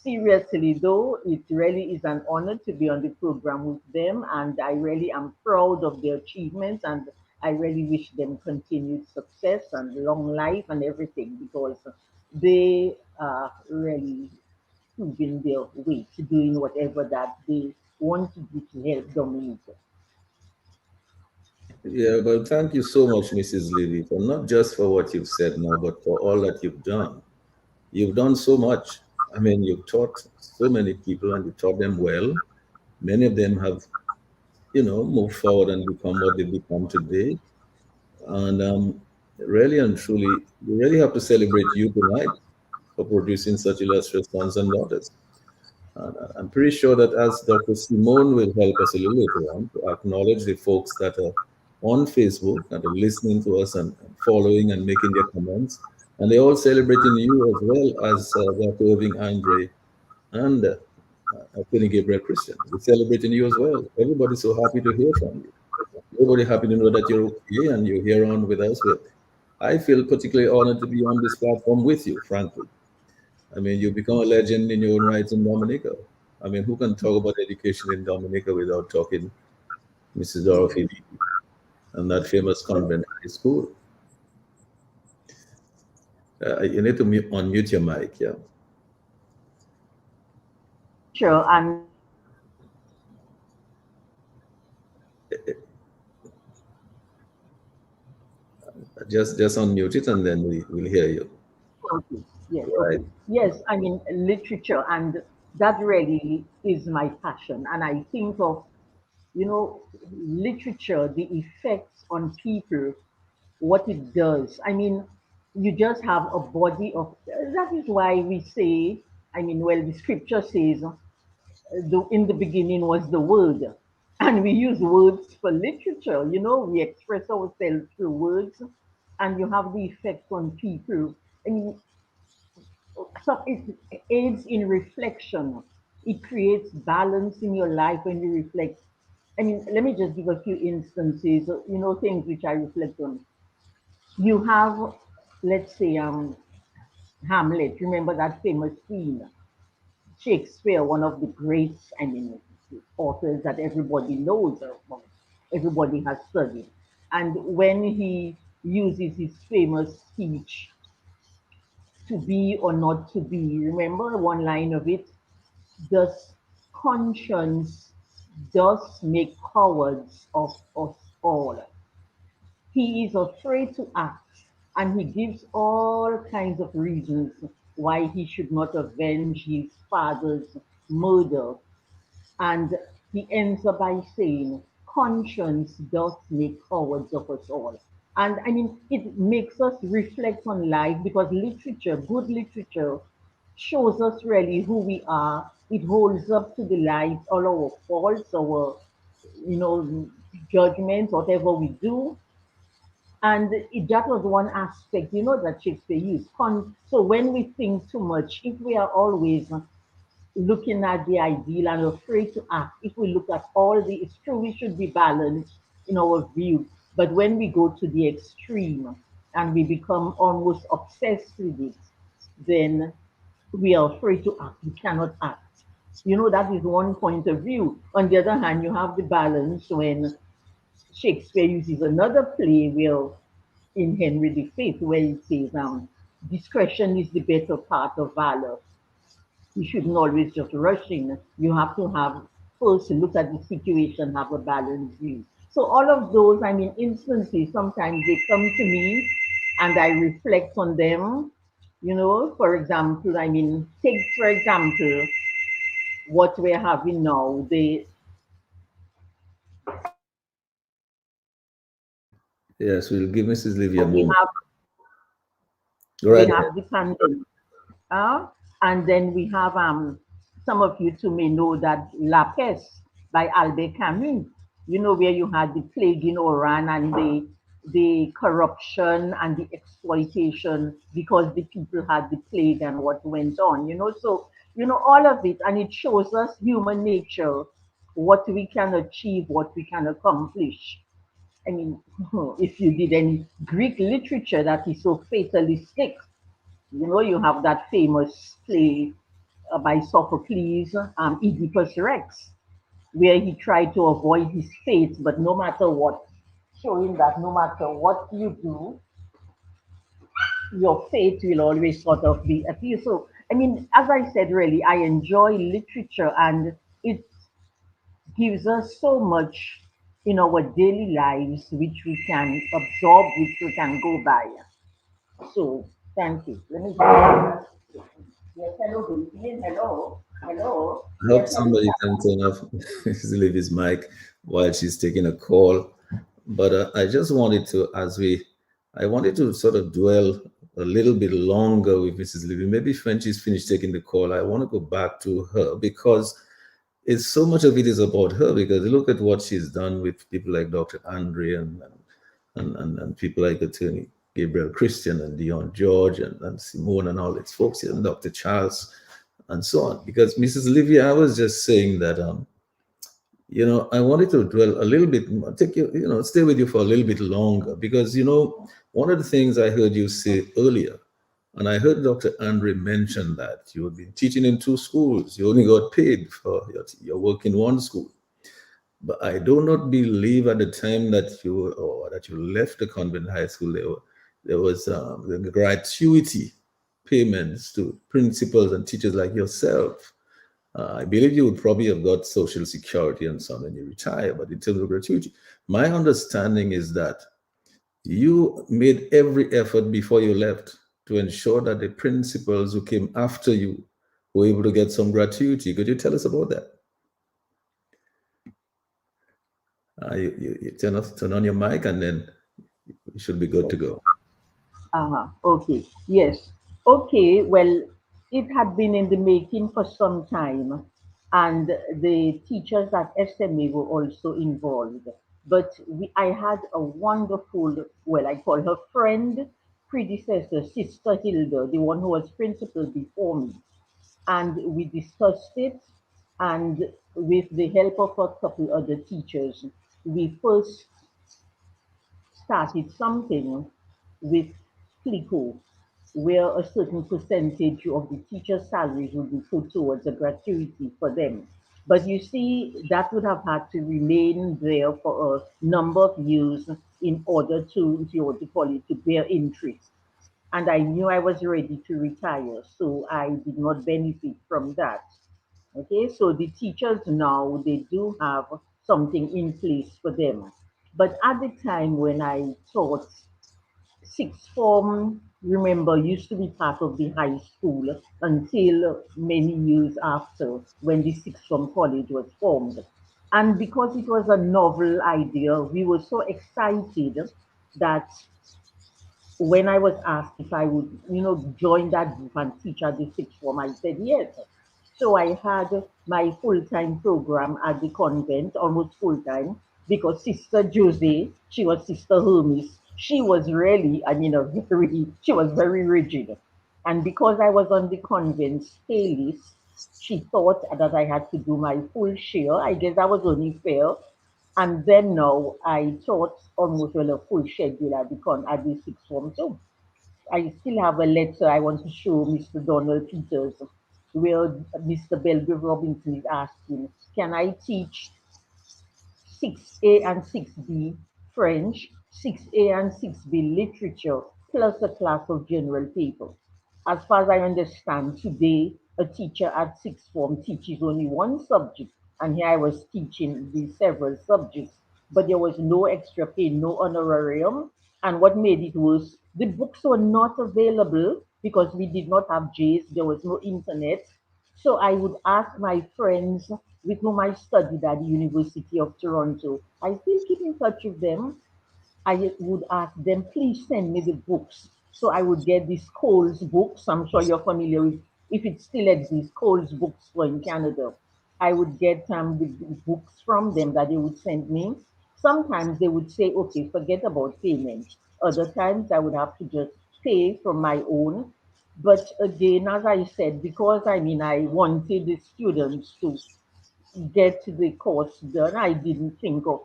seriously, though, it really is an honor to be on the program with them, and I really am proud of their achievements, and I really wish them continued success and long life and everything because they are really proving their weight, doing whatever that they want to do to help Dominica. Yeah, but thank you so much, Mrs. Levy, for not just for what you've said now, but for all that you've done. You've done so much. I mean, you've taught so many people and you taught them well. Many of them have, moved forward and become what they've become today. And really and truly, we really have to celebrate you tonight for producing such illustrious sons and daughters. And I'm pretty sure that as Dr. Simone will help us a little later on to acknowledge the folks that are on Facebook and are listening to us and following and making their comments. And they're all celebrating you as well as Dr. Irving Andre and Penny Gabriel Christian. We're celebrating you as well. Everybody's so happy to hear from you. Everybody happy to know that you're okay and you're here on with us. But I feel particularly honored to be on this platform with you, frankly. I mean, you become a legend in your own right in Dominica. I mean, who can talk about education in Dominica without talking Mrs. Dorothy Lee and that famous convent high school? You need to unmute your mic, yeah. Sure, and Just unmute it and then we'll hear you. okay, yes, Right. okay. Yes, I mean, literature, and that really is my passion. And I think of, literature, the effects on people, what it does. I mean, you just have a body of, that is why we say, I mean, well, the scripture says, in the beginning was the word. And we use words for literature, we express ourselves through words, and you have the effect on people. I mean, so it aids in reflection. It creates balance in your life when you reflect. I mean, let me just give a few instances, things which I reflect on. You have, let's say, Hamlet. Remember that famous scene? Shakespeare, one of the great, I mean, authors that everybody knows, well, everybody has studied. And when he uses his famous speech, to be or not to be, remember one line of it? Does conscience does make cowards of us all. He is afraid to act, and he gives all kinds of reasons why he should not avenge his father's murder. And he ends up by saying, conscience does make cowards of us all. And I mean, it makes us reflect on life because literature, good literature, shows us really who we are. It holds up to the light all our faults, our, you know, judgments, whatever we do. And that was one aspect, that Shakespeare used. So when we think too much, if we are always looking at the ideal and afraid to act, if we look at it's true, we should be balanced in our view. But when we go to the extreme and we become almost obsessed with it, then we are afraid to act. We cannot act. That is one point of view. On the other hand, you have the balance when Shakespeare uses another play where in Henry V, where it says, discretion is the better part of valor. You shouldn't always just rush in. You have to have first look at the situation, have a balanced view. So all of those, instances, sometimes they come to me and I reflect on them. For example, take for example what we're having now. Yes, we'll give Mrs. Livy a We moment. have Go we right ahead. have the pandemic. Uh, and then we have some of you too may know that La Peste by Albert Camus, where you had the plague in Oran and the corruption and the exploitation because the people had the plague and what went on, so all of it, and it shows us human nature, what we can achieve, what we can accomplish. I mean, if you did any Greek literature that is so fatalistic, you have that famous play by Sophocles, Oedipus Rex, where he tried to avoid his fate, but no matter what, showing that no matter what you do, your fate will always sort of be at you. So, as I said, really, I enjoy literature and it gives us so much in our daily lives which we can absorb, which we can go by. So, thank you. Let me just. Yes, hello, good evening. Hello, hello. I hope Yes, hello. somebody can turn off Mrs. Livy's mic while she's taking a call. But I just wanted to, I wanted to sort of dwell a little bit longer with Mrs. Livy. Maybe when she's finished taking the call, I want to go back to her because it's so much of it is about her. Because look at what she's done with people like Dr. Andre and people like Attorney Gabriel Christian and Dion George and Simone and all its folks here, and Dr. Charles and so on. Because Mrs. Livy, I was just saying that I wanted to dwell a little bit, take you, stay with you for a little bit longer because one of the things I heard you say earlier, and I heard Dr. Andre mention that you had been teaching in two schools. You only got paid for your work in one school. But I do not believe at the time that you left the convent high school there was the gratuity payments to principals and teachers like yourself. I believe you would probably have got Social Security and some when you retire, but in terms of gratuity, my understanding is that you made every effort before you left to ensure that the principals who came after you were able to get some gratuity. Could you tell us about that? You turn on your mic and then you should be good to go. Okay. Yes. Okay. Well, it had been in the making for some time, and the teachers at SMA were also involved. But I had a wonderful, well, I call her friend, predecessor, Sister Hilda, the one who was principal before me. And we discussed it, and with the help of a couple other teachers, we first started something with FLICO, where a certain percentage of the teacher's salaries would be put towards a gratuity for them. But you see, that would have had to remain there for a number of years in order to, if you want to call it, to bear interest. And I knew I was ready to retire, so I did not benefit from that. Okay, so the teachers now, they do have something in place for them. But at the time when I taught, sixth form, remember, used to be part of the high school until many years after when the sixth form college was formed. And because it was a novel idea, we were so excited that when I was asked if I would, join that group and teach at the sixth form, I said yes. So I had my full-time program at the convent, almost full-time, because Sister Jose, she was Sister Hermes. She was really, she was very rigid. And because I was on the convent's pay list, she thought that I had to do my full share. I guess that was only fair. And then now I taught almost well a full schedule at the sixth form too. I still have a letter I want to show Mr. Donald Peters where Mr. Belgrave Robinson is asking, can I teach 6A and 6B French, 6A and 6B Literature, plus a class of general paper? As far as I understand, today a teacher at sixth form teaches only one subject, and here I was teaching the several subjects, but there was no extra pay, no honorarium. And what made it worse, the books were not available because we did not have J's, there was no internet. So I would ask my friends with whom I studied at the University of Toronto. I still keep in touch with them. I would ask them, please send me the books. So I would get these Coles books. I'm sure you're familiar with, if it still exists, Coles books were in Canada. I would get the books from them that they would send me. Sometimes they would say, okay, forget about payment. Other times I would have to just pay from my own. But again, as I said, because I wanted the students to get the course done. I didn't think of,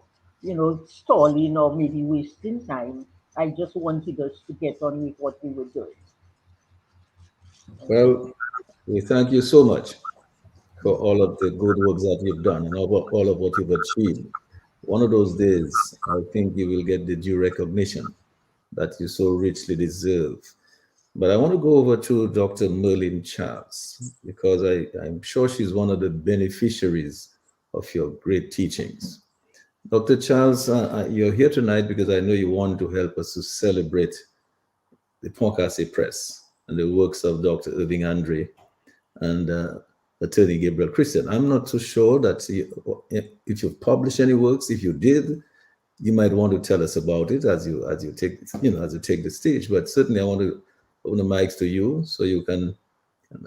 stalling or maybe wasting time. I just wanted us to get on with what we were doing. Well, we thank you so much for all of the good works that you've done and all of what you've achieved. One of those days, I think you will get the due recognition that you so richly deserve. But I want to go over to Dr. Merlin Charles because I'm sure she's one of the beneficiaries of your great teachings. Dr. Charles, you're here tonight because I know you want to help us to celebrate the Casse Press and the works of Dr. Irving Andre and Attorney Gabriel Christian. I'm not too sure that if you've published any works. If you did, you might want to tell us about it as you take the stage. But certainly, I want to open the mics to you so you can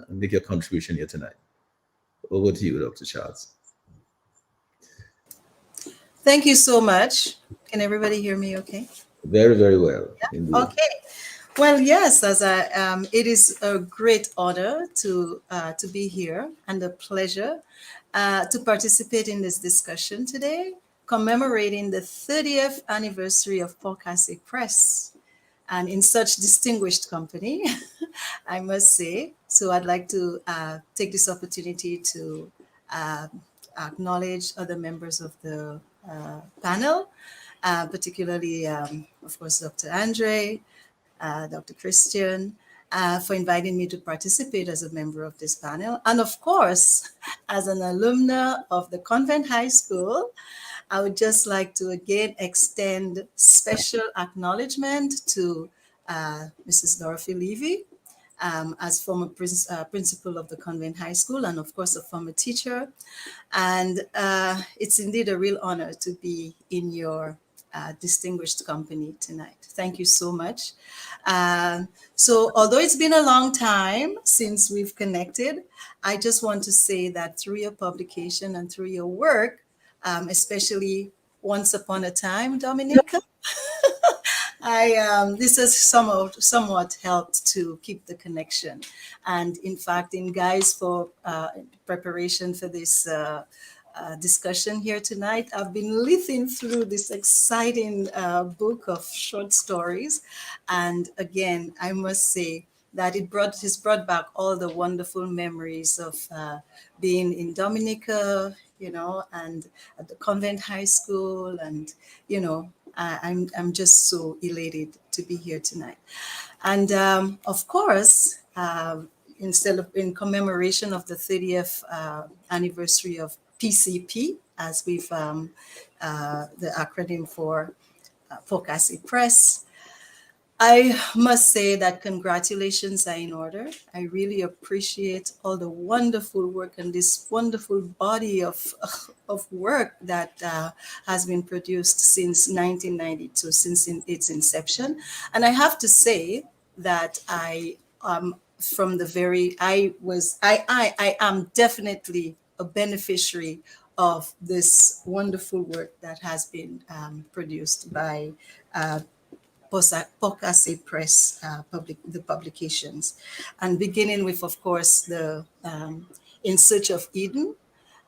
make your contribution here tonight. Over to you, Dr. Charles. Thank you so much. Can everybody hear me okay? Very, very well. Yeah? Okay. Well, yes, it is a great honor to be here and a pleasure to participate in this discussion today, commemorating the 30th anniversary of Casse Press, and in such distinguished company, I must say. So I'd like to take this opportunity to acknowledge other members of the panel, particularly, of course, Dr. Andre, Dr. Christian, for inviting me to participate as a member of this panel. And of course, as an alumna of the Convent High School, I would just like to again extend special acknowledgement to Mrs. Dorothy Levy, as former principal of the Convent High School, and of course a former teacher. And it's indeed a real honor to be in your distinguished company tonight. Thank you so much. So although it's been a long time since we've connected, I just want to say that through your publication and through your work, especially Once Upon a Time, Dominica, this has somewhat helped to keep the connection. And in fact, in guise for preparation for this discussion here tonight, I've been leafing through this exciting book of short stories. And again, I must say that it has brought back all the wonderful memories of being in Dominica, and at the Convent High School. And, I'm just so elated to be here tonight. And of course, in commemoration of the 30th anniversary of PCP, as we've the acronym for Casse Press, I must say that congratulations are in order. I really appreciate all the wonderful work and this wonderful body of work that has been produced since 1992, since its inception. And I have to say that I am definitely a beneficiary of this wonderful work that has been produced by Casse Press, the publications, and beginning with, of course, the In Search of Eden.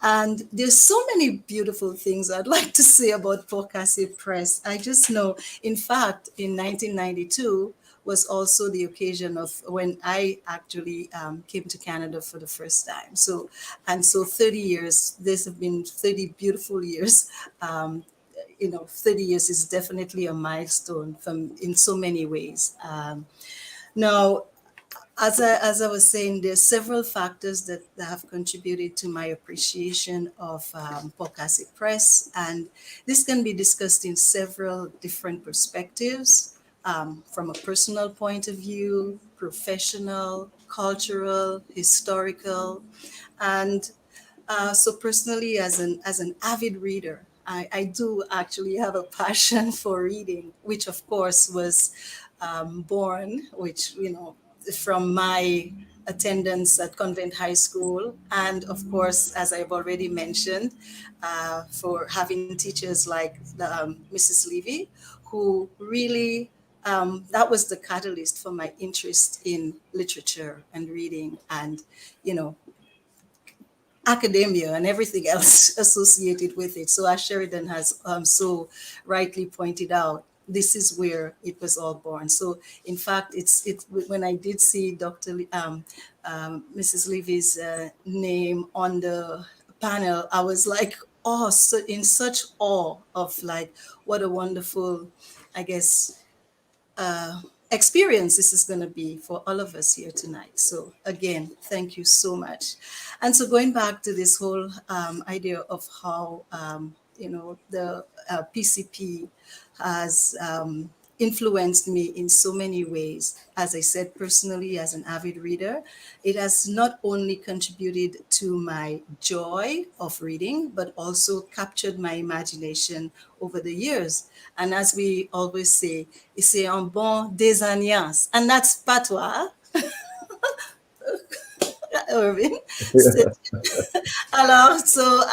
And there's so many beautiful things I'd like to say about Casse Press. I just know, in fact, in 1992, was also the occasion of when I actually came to Canada for the first time. So 30 years, these have been 30 beautiful years. 30 years is definitely a milestone from in so many ways. Now, as I was saying, there's several factors that have contributed to my appreciation of Casse Press, and this can be discussed in several different perspectives, from a personal point of view, professional, cultural, historical, and so personally, as an avid reader, I do actually have a passion for reading, which of course was born, which from my attendance at Convent High School, and of course, as I've already mentioned, for having teachers like Mrs. Levy, who really that was the catalyst for my interest in literature and reading, and you know academia and everything else associated with it. So as Sheridan has so rightly pointed out, this is where it was all born. So in fact, it's when I did see Mrs. Levy's name on the panel, I was like, oh, so in such awe of like what a wonderful, I guess, uh, experience this is going to be for all of us here tonight. So again, thank you so much. And so going back to this whole idea of how the PCP has influenced me in so many ways. As I said, personally, as an avid reader, it has not only contributed to my joy of reading, but also captured my imagination over the years. And as we always say, c'est un bon désagnance. And that's patois, Irvin. Alors, so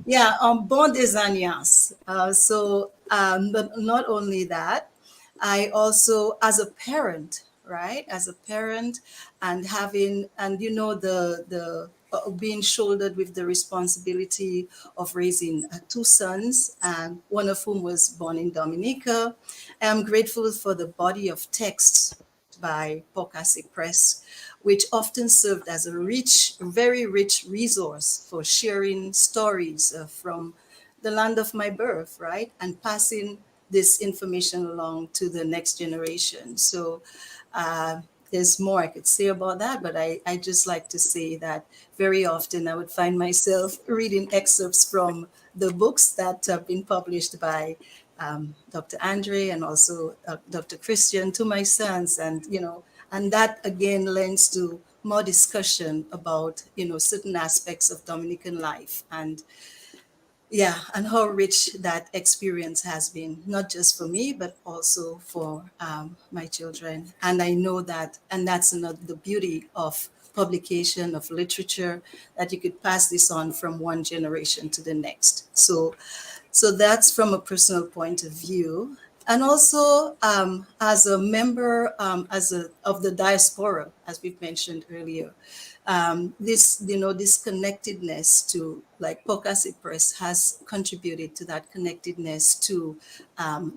yeah, un bon désagnance. But not only that, I also, as a parent, right, as a parent, and having, and the being shouldered with the responsibility of raising two sons, and one of whom was born in Dominica. I'm grateful for the body of texts by Casse Press, which often served as a rich, very rich resource for sharing stories from the land of my birth, right? And passing this information along to the next generation. So there's more I could say about that, but I just like to say that very often I would find myself reading excerpts from the books that have been published by Dr. Andre and also Dr. Christian to my sons, and that again lends to more discussion about certain aspects of Dominican life, and yeah, and how rich that experience has been, not just for me, but also for my children. And I know that, and that's another the beauty of publication of literature, that you could pass this on from one generation to the next. So that's from a personal point of view. And also as a member of the diaspora, as we've mentioned earlier, this connectedness to, like, Casse Press has contributed to that connectedness to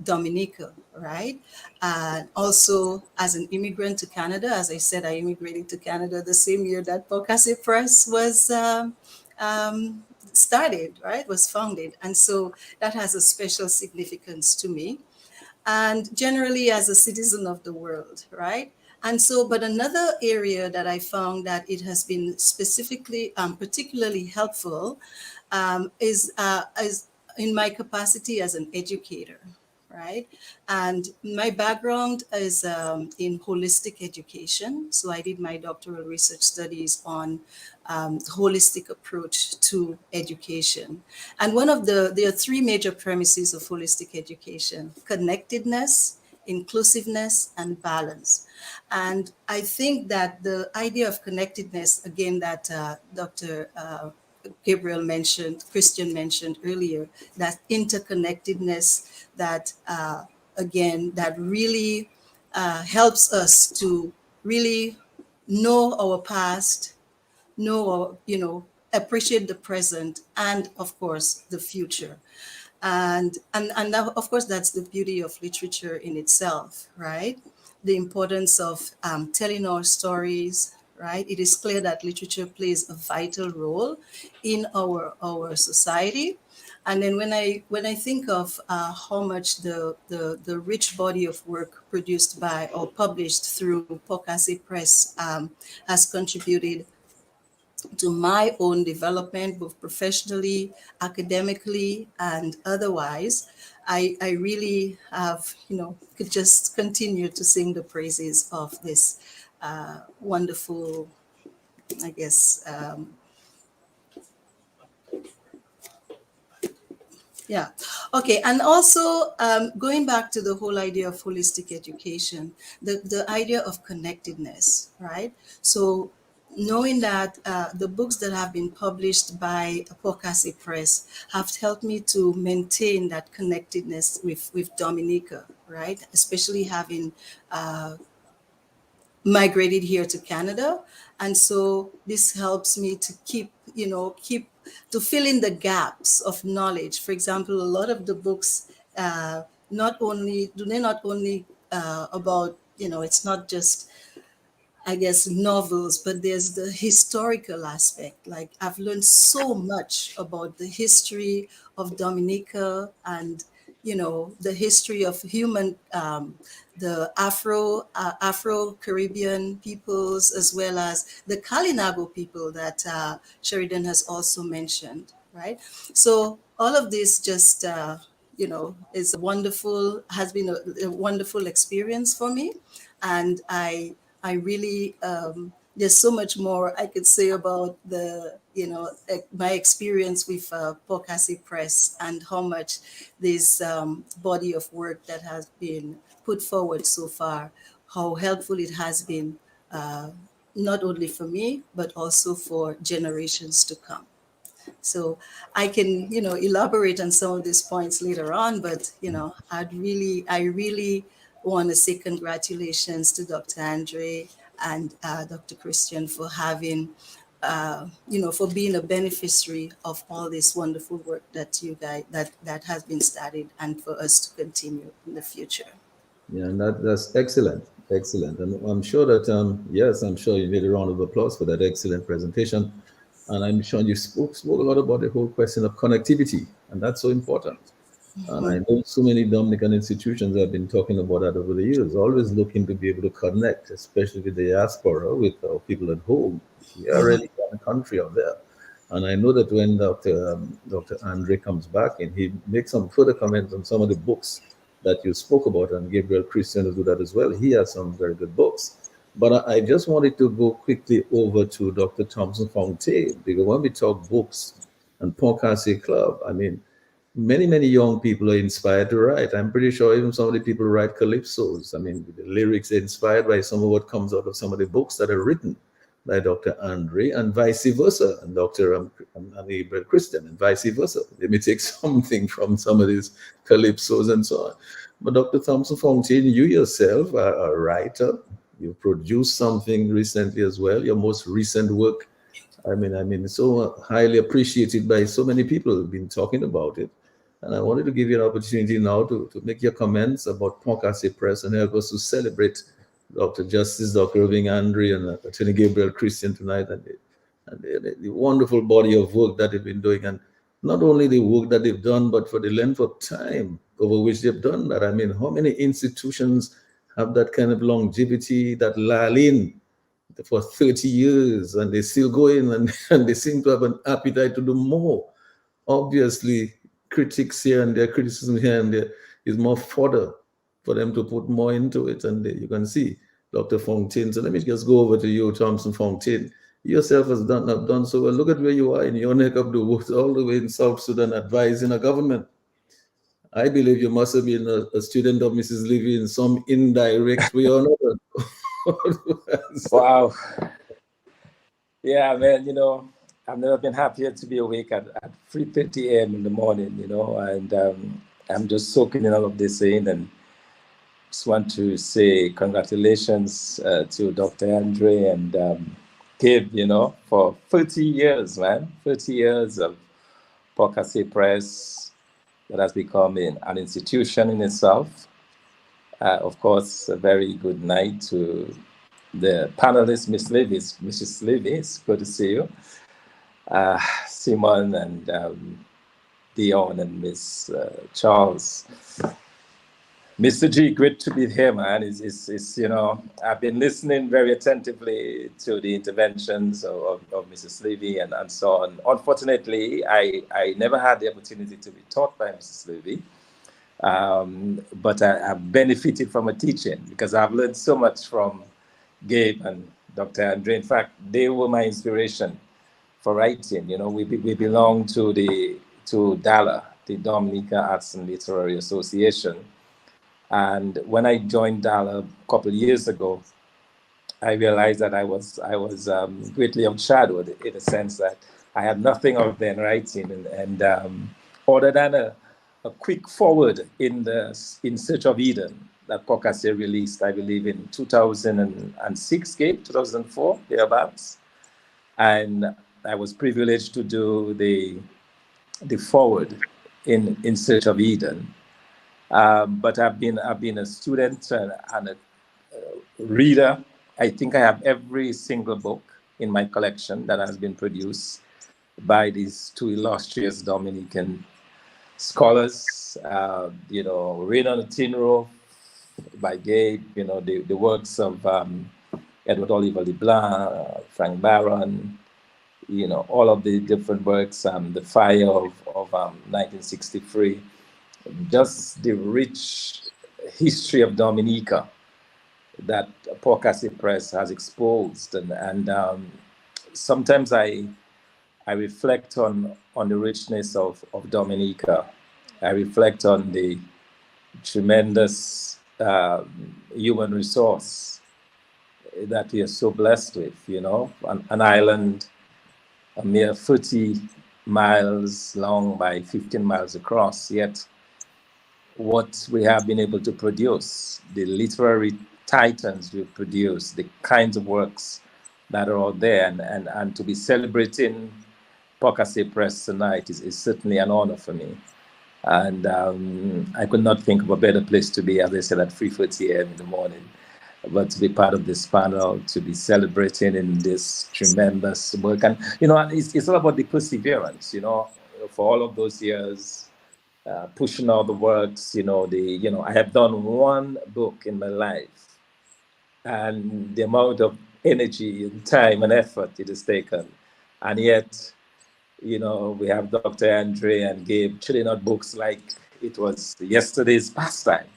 Dominica, right? Also, as an immigrant to Canada, as I said, I immigrated to Canada the same year that Casse Press was started, right? Was founded, and so that has a special significance to me, and generally as a citizen of the world, right? And so, but another area that I found that it has been specifically, particularly helpful, is in my capacity as an educator, right? And my background is in holistic education. So I did my doctoral research studies on holistic approach to education. And there are three major premises of holistic education: connectedness, inclusiveness, and balance. And I think that the idea of connectedness, again, that Dr. Christian mentioned earlier, that interconnectedness, that again, that really helps us to really know our past, appreciate the present, and of course the future. And that, of course, that's the beauty of literature in itself, right? the importance of telling our stories, right? It is clear that literature plays a vital role in our society. And then when I think of how much the rich body of work produced by or published through Casse Press has contributed to my own development, both professionally, academically, and otherwise, I really have, could just continue to sing the praises of this wonderful, I guess, yeah. Okay. And also going back to the whole idea of holistic education, the idea of connectedness, right? So knowing that the books that have been published by Casse Press have helped me to maintain that connectedness with Dominica, right? Especially having migrated here to Canada. And so this helps me to keep to fill in the gaps of knowledge. For example, a lot of the books not only about, it's not just, I guess, novels, but there's the historical aspect. Like, I've learned so much about the history of Dominica and, the history of the Afro-Caribbean peoples, as well as the Kalinago people that Sheridan has also mentioned, right? So all of this just, has been a wonderful experience for me. And I really, there's so much more I could say about my experience with Casse Press and how much this body of work that has been put forward so far, how helpful it has been, not only for me, but also for generations to come. So I can, elaborate on some of these points later on, but, I really want to say congratulations to Dr. Andre and Dr. Christian for having, for being a beneficiary of all this wonderful work that you guys, that has been started, and for us to continue in the future. Yeah, and that's excellent, excellent. And I'm sure that, yes, I'm sure you made a round of applause for that excellent presentation. And I'm sure you spoke a lot about the whole question of connectivity, and that's so important. And I know so many Dominican institutions have been talking about that over the years, always looking to be able to connect, especially with the diaspora, with our people at home. We are really in the country out there. And I know that when Dr. Andre comes back and he makes some further comments on some of the books that you spoke about, and Gabriel Christian will do that as well. He has some very good books. But I just wanted to go quickly over to Dr. Thompson Fontaine, because when we talk books and Casse Club, I mean, many young people are inspired to write. I'm pretty sure even some of the people who write calypsos, I mean, the lyrics are inspired by some of what comes out of some of the books that are written by Dr. Andre, and vice versa, and Dr. Gabriel Christian, and vice versa. They may take something from some of these calypsos and so on. But Dr. Thompson Fontaine, you yourself are a writer. You produced something recently as well. Your most recent work, I mean, so highly appreciated by so many people who've been talking about it. And I wanted to give you an opportunity now to make your comments about Casse Press and help us to celebrate Dr. Justice, Dr. Irving Andre, and Attorney Gabriel Christian tonight, and the wonderful body of work that they've been doing. And not only the work that they've done, but for the length of time over which they've done that. I mean, how many institutions have that kind of longevity, that lalin for 30 years, and they still go in and they seem to have an appetite to do more. Obviously, critics here and there, criticism here and there is more fodder for them to put more into it. And you can see Dr. Fontaine. So let me just go over to you, Thompson Fontaine. You yourself have done so well. Look at where you are in your neck of the woods, all the way in South Sudan, advising a government. I believe you must have been a student of Mrs. Levy in some indirect way or another. Wow. Yeah, man, I've never been happier to be awake at 3:30 a.m. in the morning, and I'm just soaking in all of this in, and just want to say congratulations to Dr. Andre and Gabe, for 30 years, man. 30 years of Casse Press that has become an institution in itself. Of course, a very good night to the panelists, Mrs. Levy. It's good to see you. Simon and Dion and Miss Charles. Mr. G, great to be here, man. It's you know, I've been listening very attentively to the interventions of Mrs. Levy and so on. Unfortunately, I never had the opportunity to be taught by Mrs. Levy, but I've benefited from her teaching because I've learned so much from Gabe and Dr. Andre. In fact, they were my inspiration for writing. You know, we belong to DALA, the Dominica Arts and Literary Association. And when I joined DALA a couple of years ago, I realized that I was greatly outshadowed in the sense that I had nothing other than writing, and other than a quick forward in Search of Eden that Casse released, I believe in 2006, 2004, thereabouts, and I was privileged to do the forward in Search of Eden. But I've been a student and a reader. I think I have every single book in my collection that has been produced by these two illustrious Dominican scholars. You know, Rain on the Tin Roof by Gabe. You know, the works of Edward Oliver LeBlanc, Frank Barron. You know, all of the different works. The Fire of 1963. Just the rich history of Dominica that Casse Press has exposed, and sometimes I reflect on the richness of Dominica. I reflect on the tremendous human resource that we are so blessed with. You know, an island a mere 30 miles long by 15 miles across, yet what we have been able to produce, the literary titans we produce, the kinds of works that are out there, and to be celebrating Casse Press tonight is certainly an honor for me. And I could not think of a better place to be, as I said, at 3:30 a.m. in the morning, but to be part of this panel, to be celebrating in this tremendous work. And, you know, it's all about the perseverance, you know, for all of those years, pushing all the works, I have done one book in my life, and the amount of energy and time and effort it has taken. And yet, you know, we have Dr. Andre and Gabe chilling out books like it was yesterday's pastime.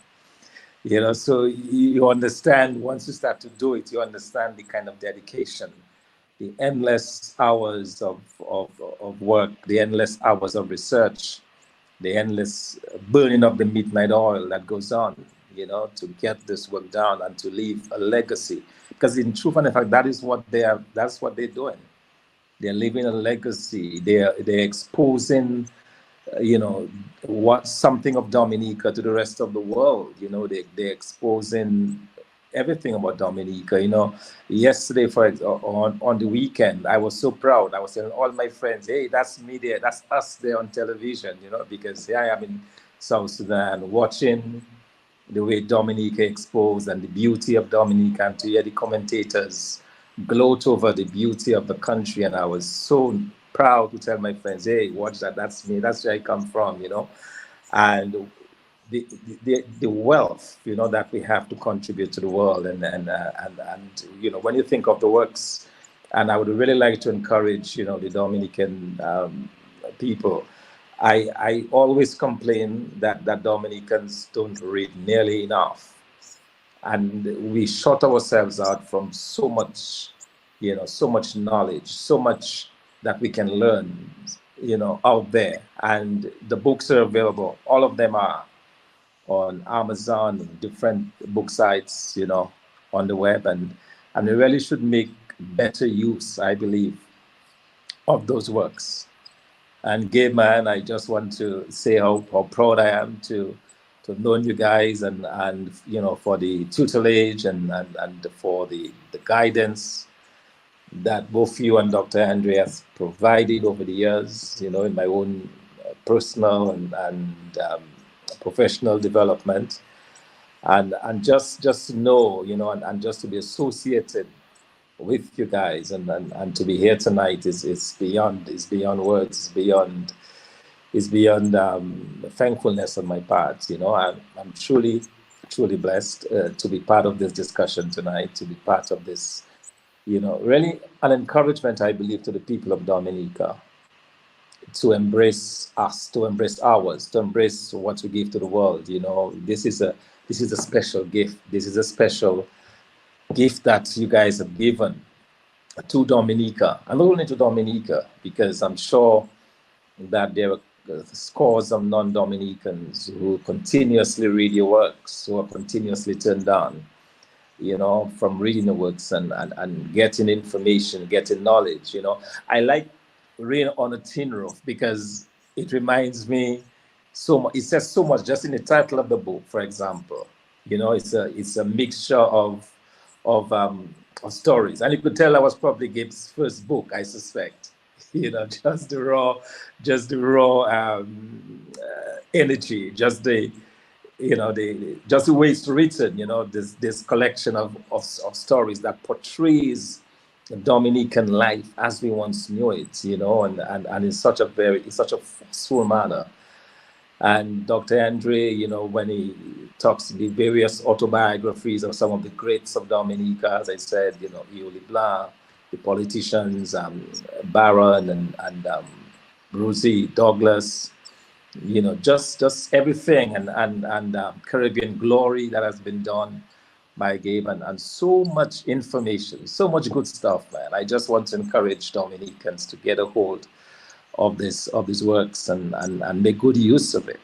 You know, so you understand, once you start to do it, you understand the kind of dedication, the endless hours of work, the endless hours of research, the endless burning of the midnight oil that goes on, you know, to get this work done and to leave a legacy. Because in truth and in fact, that's what they're doing. They're leaving a legacy. They're exposing, something of Dominica to the rest of the world. You know, they're exposing everything about Dominica. You know, yesterday, on the weekend, I was so proud. I was telling all my friends, hey, that's me there, that's us there on television, you know, because here I am in South Sudan watching the way Dominica exposed and the beauty of Dominica, and to hear the commentators gloat over the beauty of the country. And I was so proud to tell my friends, hey, watch that, that's me, that's where I come from, you know. And the wealth, you know, that we have to contribute to the world, and you know, when you think of the works, and I would really like to encourage, you know, the Dominican people. I always complain that Dominicans don't read nearly enough, and we shut ourselves out from so much, you know, so much knowledge, so much that we can learn, you know, out there. And the books are available, all of them are on Amazon and different book sites, you know, on the web, and we really should make better use, I believe, of those works. And Gabe, man, I just want to say how proud I am to have known you guys, and you know, for the tutelage and for the guidance that both you and Dr. Andre has provided over the years, you know, in my own personal and professional development. and just to know, and just to be associated with you guys, and to be here tonight is beyond words, is beyond thankfulness on my part. I'm truly blessed to be part of this discussion tonight, to be part of this, really an encouragement, I believe, to the people of Dominica to embrace us, to embrace ours, to embrace what we give to the world. This is a special gift. This is a special gift that you guys have given to Dominica, and not only to Dominica, because I'm sure that there are scores of non-Dominicans who continuously read your works, who are continuously turned on, from reading the works and getting information, getting knowledge. I like Rain on a Tin Roof because it reminds me so much. It says so much just in the title of the book, for example. It's a mixture of stories, and you could tell that was probably Gabe's first book, I suspect. Just the raw energy, just the just the way it's written. This collection of stories that portrays Dominican life as we once knew it, and in such a full manner. And Dr. Andre, when he talks the various autobiographies of some of the greats of Dominica, as I said, Ioli Blanc, the politicians, Barron and Rosie Douglas, just everything, and Caribbean glory that has been done by Gabe, and so much information, so much good stuff, man. I just want to encourage Dominicans to get a hold of these works and make good use of it,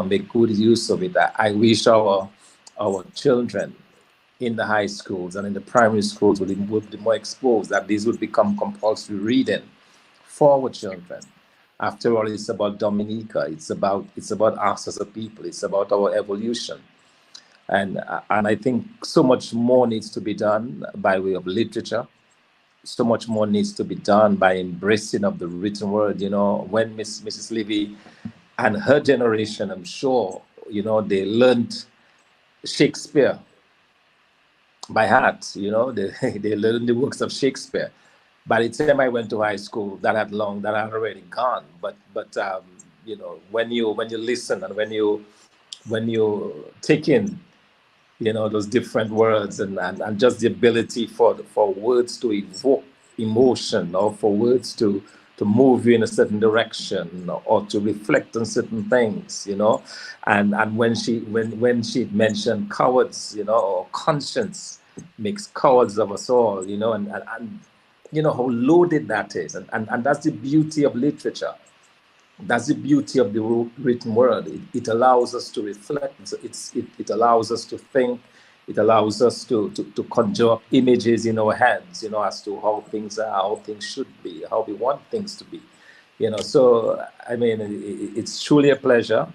make good use of it. I wish our children in the high schools and in the primary schools would be more exposed, that these would become compulsory reading for our children. After all, it's about Dominica. It's about us as a people. It's about our evolution. And I think so much more needs to be done by way of literature. So much more needs to be done by embracing of the written word. When Mrs. Levy and her generation, I'm sure, they learned Shakespeare by heart. They learned the works of Shakespeare. By the time I went to high school, that had already gone. But when you listen and when you take in, those different words and just the ability for words to evoke emotion, or for words to move you in a certain direction, or to reflect on certain things, and when she mentioned cowards, or conscience makes cowards of us all, and how loaded that is, and that's the beauty of literature. That's the beauty of the written word. It allows us to reflect. It allows us to think. It allows us to conjure up images in our heads, as to how things are, how things should be, how we want things to be. So, I mean, it's truly a pleasure.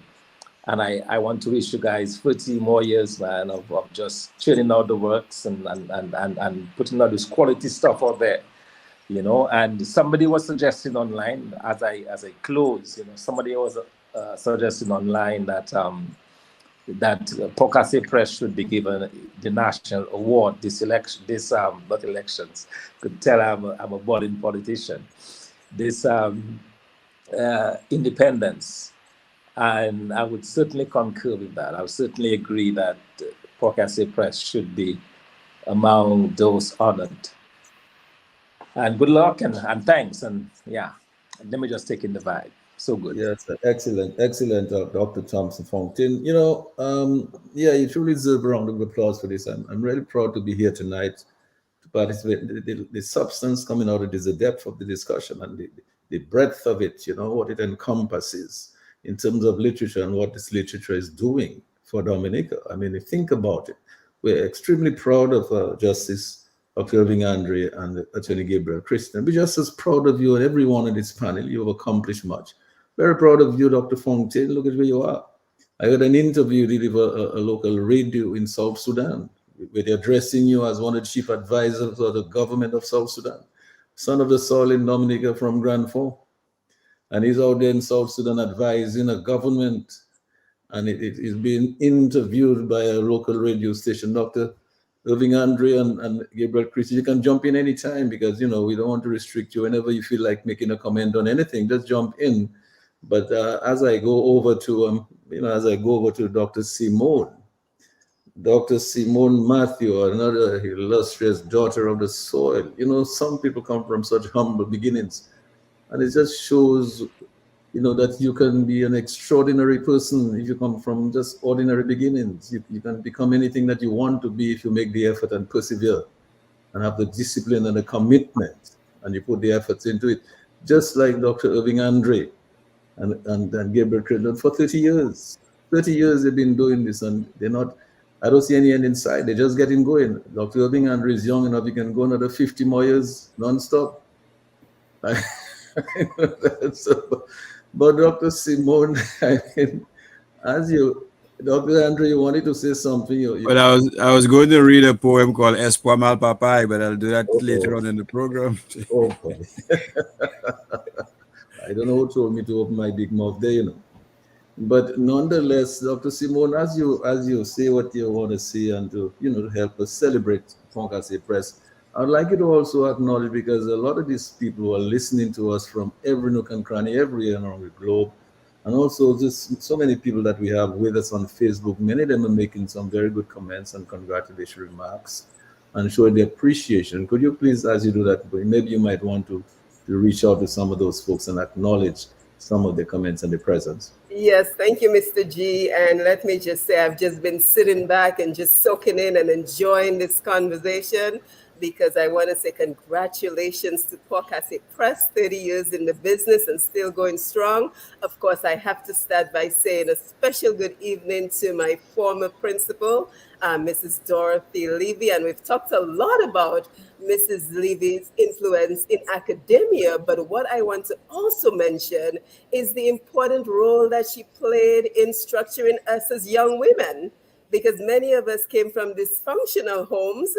And I want to wish you guys 30 more years, man, of just churning out the works and putting out this quality stuff out there. And somebody was suggesting online as I close, somebody was suggesting online that Casse Press should be given the national award this election, not elections. Could tell I'm a budding politician. This independence, and I would certainly concur with that. I would certainly agree that Casse Press should be among those honored. And good luck and thanks. And yeah, let me just take in the vibe. So good. Yes, excellent, Dr. Thompson Fontaine. You truly deserve a round of applause for this. I'm really proud to be here tonight to participate. The substance coming out of this, the depth of the discussion and the breadth of it, what it encompasses in terms of literature and what this literature is doing for Dominica. I mean, think about it. We're extremely proud of Justice Dr. Irving Andre and Attorney Gabriel Christian. We're just as proud of you and everyone on this panel. You have accomplished much. Very proud of you, Dr. Fontaine. Look at where you are. I heard an interview you did with a local radio in South Sudan, where they're addressing you as one of the chief advisors of the government of South Sudan, son of the soil in Dominica from Grand Fort. And he's out there in South Sudan advising a government and it is being interviewed by a local radio station. Dr. Irving Andre and Gabriel Christie, you can jump in anytime because, you know, we don't want to restrict you. Whenever you feel like making a comment on anything, just jump in. But as I go over to, as I go over to Dr. Simone Matthew, another illustrious daughter of the soil. You know, some people come from such humble beginnings, and it just shows, that you can be an extraordinary person if you come from just ordinary beginnings. You can become anything that you want to be if you make the effort and persevere and have the discipline and the commitment and you put the efforts into it. Just like Dr. Irving Andre and Gabriel Creighton for 30 years. 30 years they've been doing this and they're not, I don't see any end in sight. They're just getting going. Dr. Irving Andre is young enough, he can go another 50 more years non-stop. So, but Dr. Simone, I mean, Dr. Andre, you wanted to say something. But I was going to read a poem called Espoir Mal Papai, but I'll do that later on in the program. Oh, boy. I don't know who told me to open my big mouth there. But nonetheless, Dr. Simone, as you say what you want to say and to help us celebrate Casse Press, I'd like you to also acknowledge, because a lot of these people who are listening to us from every nook and cranny, everywhere around the globe, and also just so many people that we have with us on Facebook, many of them are making some very good comments and congratulatory remarks and showing their appreciation. Could you please, as you do that, maybe you might want to reach out to some of those folks and acknowledge some of the comments and the presence. Yes, thank you, Mr. G. And let me just say, I've just been sitting back and just soaking in and enjoying this conversation, because I want to say congratulations to Casse Press, 30 years in the business and still going strong. Of course, I have to start by saying a special good evening to my former principal, Mrs. Dorothy Levy. And we've talked a lot about Mrs. Levy's influence in academia, but what I want to also mention is the important role that she played in structuring us as young women, because many of us came from dysfunctional homes.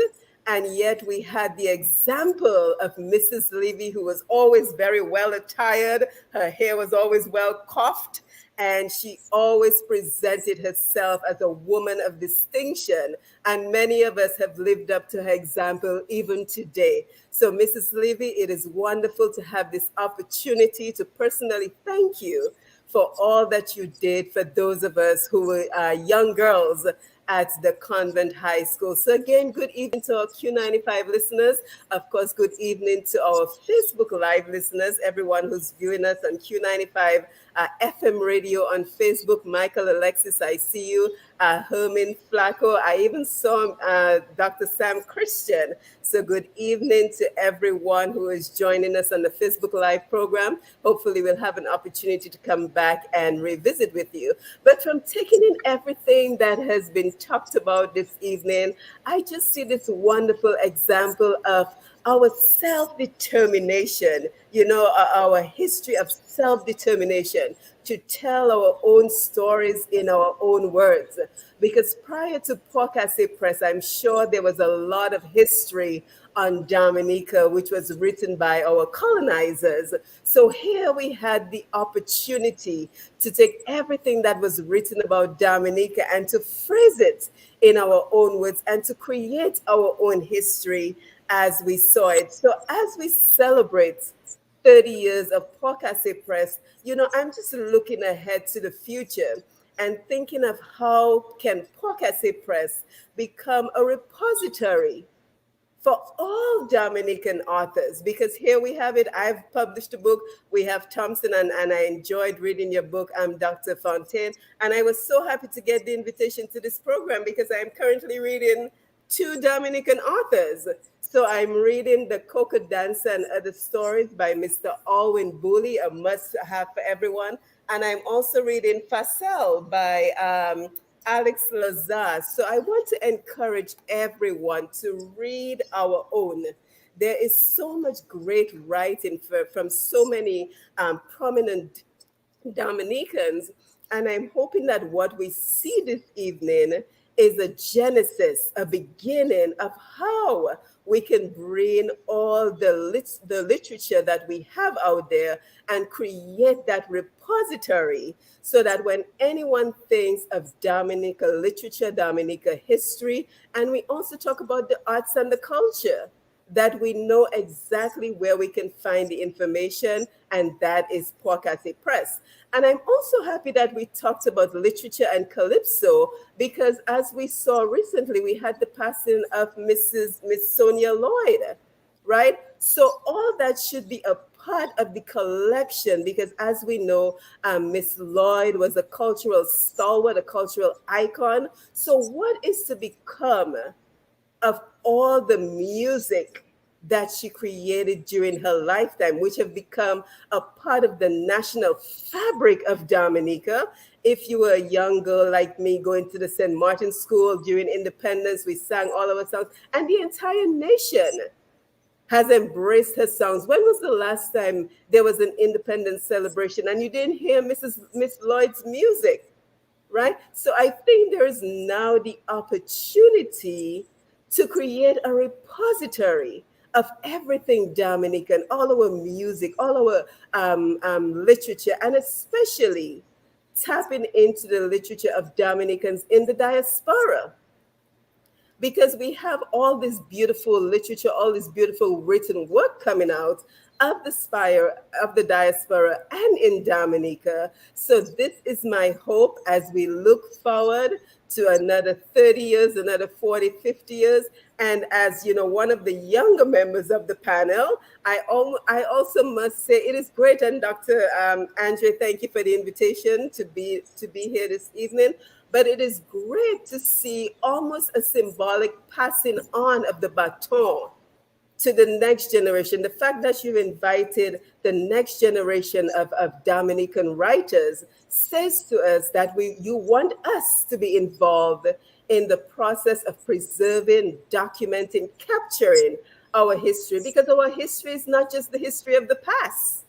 And yet we had the example of Mrs. Levy, who was always very well attired. Her hair was always well coiffed. And she always presented herself as a woman of distinction. And many of us have lived up to her example even today. So, Mrs. Levy, it is wonderful to have this opportunity to personally thank you for all that you did for those of us who were young girls at the convent high school. So again, good evening to our Q95 listeners. Of course, good evening to our Facebook Live listeners, everyone who's viewing us on Q95 FM radio on Facebook. Michael Alexis, I see you. Herman Flacco. I even saw Dr. Sam Christian. So good evening to everyone who is joining us on the Facebook Live program. Hopefully we'll have an opportunity to come back and revisit with you. But from taking in everything that has been talked about this evening, I just see this wonderful example of our self-determination, our history of self-determination to tell our own stories in our own words. Because prior to Casse Press, I'm sure there was a lot of history on Dominica, which was written by our colonizers. So here we had the opportunity to take everything that was written about Dominica and to phrase it in our own words and to create our own history as we saw it. So as we celebrate 30 years of Casse Press, I'm just looking ahead to the future and thinking of how can Casse Press become a repository for all Dominican authors, because here we have it. I've published a book. We have Thompson, and I enjoyed reading your book. I'm Dr. Fontaine, and I was so happy to get the invitation to this program because I'm currently reading 2 Dominican authors. So I'm reading The Coca Dancer and Other Stories by Mr. Alwyn Booley, a must-have for everyone. And I'm also reading Facel by Alex Lazar. So I want to encourage everyone to read our own. There is so much great writing from so many prominent Dominicans. And I'm hoping that what we see this evening is a genesis, a beginning of how we can bring all the literature that we have out there and create that repository so that when anyone thinks of Dominica literature, Dominica history, and we also talk about the arts and the culture, that we know exactly where we can find the information, and that is Casse Press. And I'm also happy that we talked about literature and calypso, because as we saw recently, we had the passing of Miss Sonia Lloyd, right? So all that should be a part of the collection, because as we know, Miss Lloyd was a cultural stalwart, a cultural icon. So what is to become of all the music that she created during her lifetime, which have become a part of the national fabric of Dominica? If you were a young girl like me going to the St. Martin School during independence, we sang all our songs, and the entire nation has embraced her songs. When was the last time there was an independence celebration and you didn't hear Miss Lloyd's music, right? So I think there is now the opportunity to create a repository of everything Dominican, all our music, all our literature, and especially tapping into the literature of Dominicans in the diaspora, because we have all this beautiful literature, all this beautiful written work coming out of the spire of the diaspora and in Dominica. So this is my hope as we look forward to another 30 years, another 40, 50 years. And as you know, one of the younger members of the panel, I also must say it is great. And Dr. Andre, thank you for the invitation to be here this evening. But it is great to see almost a symbolic passing on of the baton to the next generation. The fact that you've invited the next generation of Dominican writers says to us that you want us to be involved in the process of preserving, documenting, capturing our history, because our history is not just the history of the past.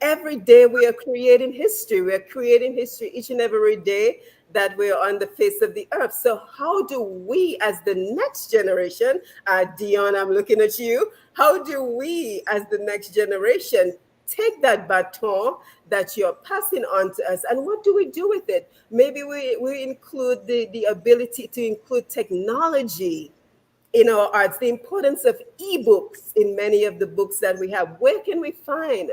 Every day we are creating history. We are creating history each and every day that we're on the face of the earth. So how do we, as the next generation, Dion, I'm looking at you, how do we, as the next generation, take that baton that you're passing on to us, and what do we do with it? Maybe we include the ability to include technology in our arts, the importance of ebooks in many of the books that we have. Where can we find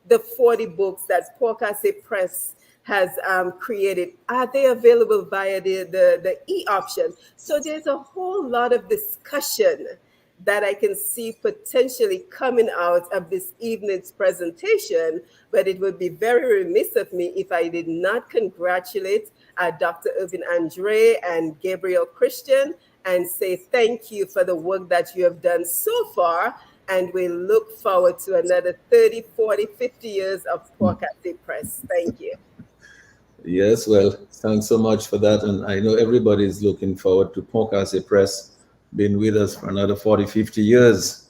the 40 books that Casse Press has created? Are they available via the e-option? So there's a whole lot of discussion that I can see potentially coming out of this evening's presentation, but it would be very remiss of me if I did not congratulate Dr. Irvin Andre and Gabriel Christian and say thank you for the work that you have done so far. And we look forward to another 30, 40, 50 years of Casse Press. Thank you. Yes, well, thanks so much for that. And I know everybody is looking forward to Casse Press being with us for another 40, 50 years.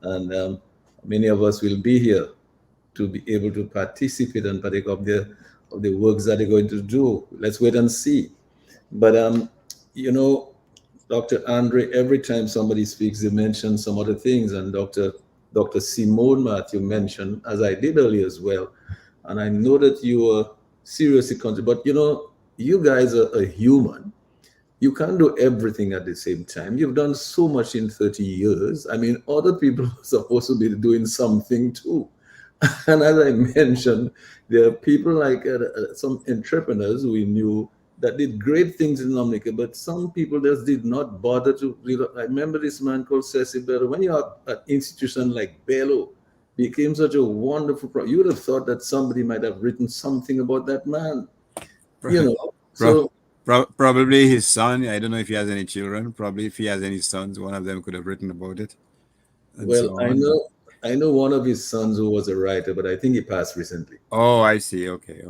And many of us will be here to be able to participate and partake of the works that they're going to do. Let's wait and see. But, you know, Dr. Andre, every time somebody speaks, they mention some other things. And Dr. Simone Matthew mentioned, as I did earlier as well. And I know that you are seriously contributing, but you know, you guys are a human. You can't do everything at the same time. You've done so much in 30 years. I mean, other people are supposed to be doing something too. And as I mentioned, there are people like some entrepreneurs we knew that did great things in Dominica, but some people just did not bother to. I remember this man called Ceci Bello. When you have an institution like Bello, became such a wonderful you would have thought that somebody might have written something about that man. You know, so probably his son. I don't know if he has any children. Probably if he has any sons, one of them could have written about it. Well, so I know one of his sons who was a writer, but I think he passed recently. Oh, I see. Okay.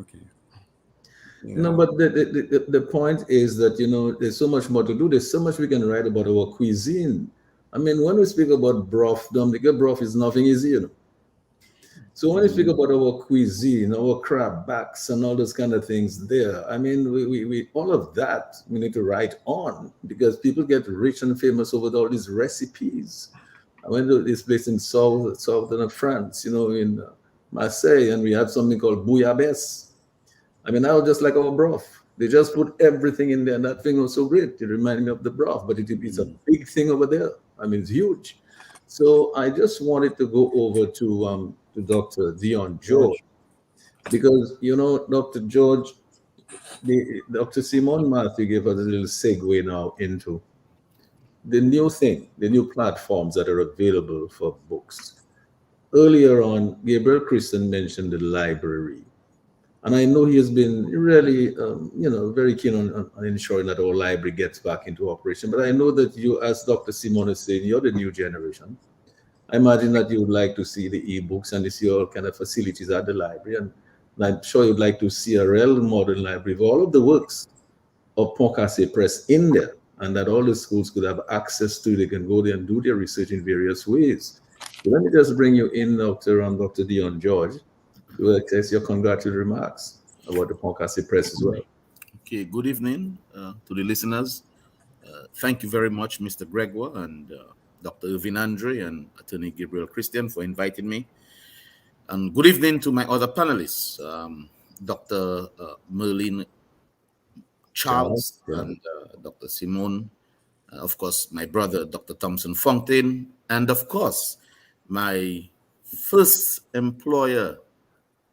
Yeah. No, but the point is that, you know, there's so much more to do. There's so much we can write about our cuisine. I mean, when we speak about broth, Dominica broth is nothing easy, you know. So when you speak about our cuisine, our crab backs and all those kind of things there, I mean, we all of that we need to write on because people get rich and famous over all these recipes. I went to this place in southern France, in Marseille, and we had something called bouillabaisse. I mean, I was just like our broth. They just put everything in there, and that thing was so great. It reminded me of the broth, but it's a big thing over there. I mean, it's huge. So I just wanted to go over to Dr. Dion George because Dr. George, Dr. Simon Matthew gave us a little segue now into the new thing, the new platforms that are available for books. Earlier on, Gabriel Christian mentioned the library. And I know he has been really, very keen on ensuring that our library gets back into operation. But I know that you, as Dr. Simon is saying, you're the new generation. I imagine that you would like to see the e-books and see all kind of facilities at the library. And I'm sure you'd like to see a real modern library with all of the works of Pont Casse Press in there, and that all the schools could have access to. They can go there and do their research in various ways. So let me just bring you in, Dr. Dion George, to express your congratulatory remarks about the Pont Casse Press as well. Okay, good evening to the listeners. Thank you very much, Mr. Gregoire and Dr. Irvin Andre and Attorney Gabriel Christian for inviting me. And good evening to my other panelists, Dr. Merlin Charles and Dr. Simone, of course, my brother, Dr. Thompson Fontaine, and of course, my first employer,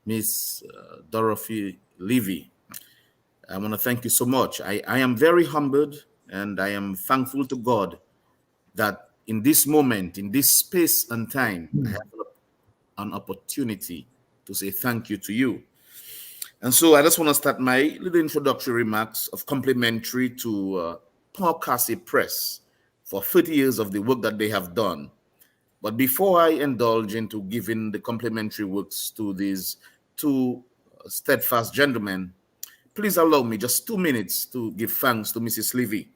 Miss Dorothy Levy. I want to thank you so much. I am very humbled and I am thankful to God that in this moment, in this space and time, I have an opportunity to say thank you to you. And so I just want to start my little introductory remarks of complimentary to Pont Casse Press for 30 years of the work that they have done. But before I indulge into giving the complimentary works to these two steadfast gentlemen, please allow me just 2 minutes to give thanks to Mrs. Levy.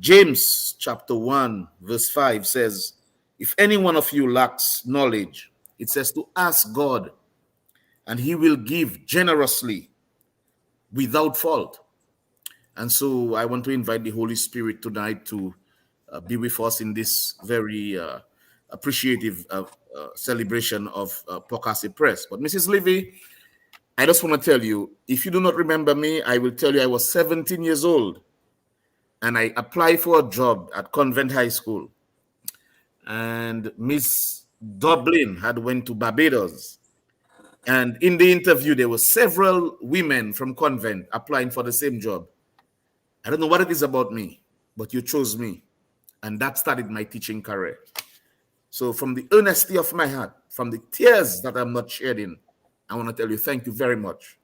James chapter 1, verse 5 says, if any one of you lacks knowledge, it says to ask God, and he will give generously without fault. And so I want to invite the Holy Spirit tonight to be with us in this very appreciative celebration of Pont Casse Press. But Mrs. Levy, I just want to tell you, if you do not remember me, I will tell you I was 17 years old and I applied for a job at Convent High School. And Miss Dublin had went to Barbados. And in the interview, there were several women from Convent applying for the same job. I don't know what it is about me, but you chose me. And that started my teaching career. So from the earnesty of my heart, from the tears that I'm not shedding, I want to tell you thank you very much.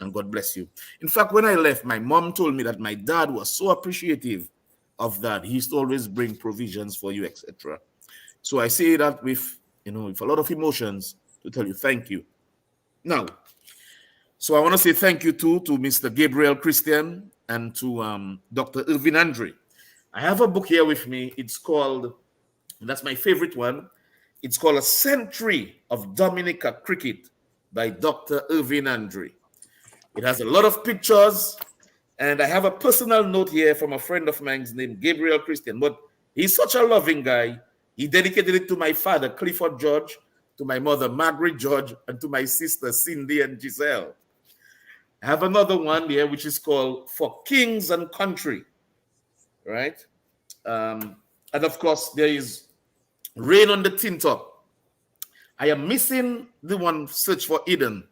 And God bless you. In fact, when I left, my mom told me that my dad was so appreciative of that. He used to always bring provisions for you, etc. So I say that with a lot of emotions to tell you thank you. Now, so I want to say thank you too to Mr. Gabriel Christian and to Dr. Irvin Andre. I have a book here with me. It's called, that's my favorite one. It's called A Century of Dominica Cricket by Dr. Irvin Andre. It has a lot of pictures, and I have a personal note here from a friend of mine named Gabriel Christian, but he's such a loving guy. He dedicated it to my father, Clifford George, to my mother, Margaret George, and to my sister, Cindy and Giselle. I have another one here, which is called For Kings and Country, right? And of course, there is Rain on the Tin Top. I am missing the one, Search for Eden.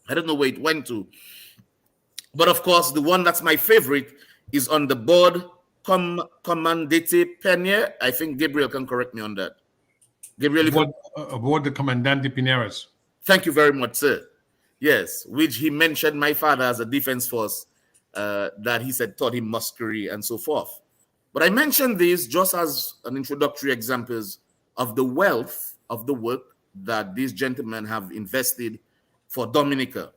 I don't know where it went to. But of course, the one that's my favorite is On the Board Commandante Penier. I think Gabriel can correct me on that. Gabriel, aboard the Commandante Pineras. Thank you very much, sir. Yes, which he mentioned my father as a defense force that he said taught him muskery and so forth. But I mentioned these just as an introductory examples of the wealth of the work that these gentlemen have invested for Dominica.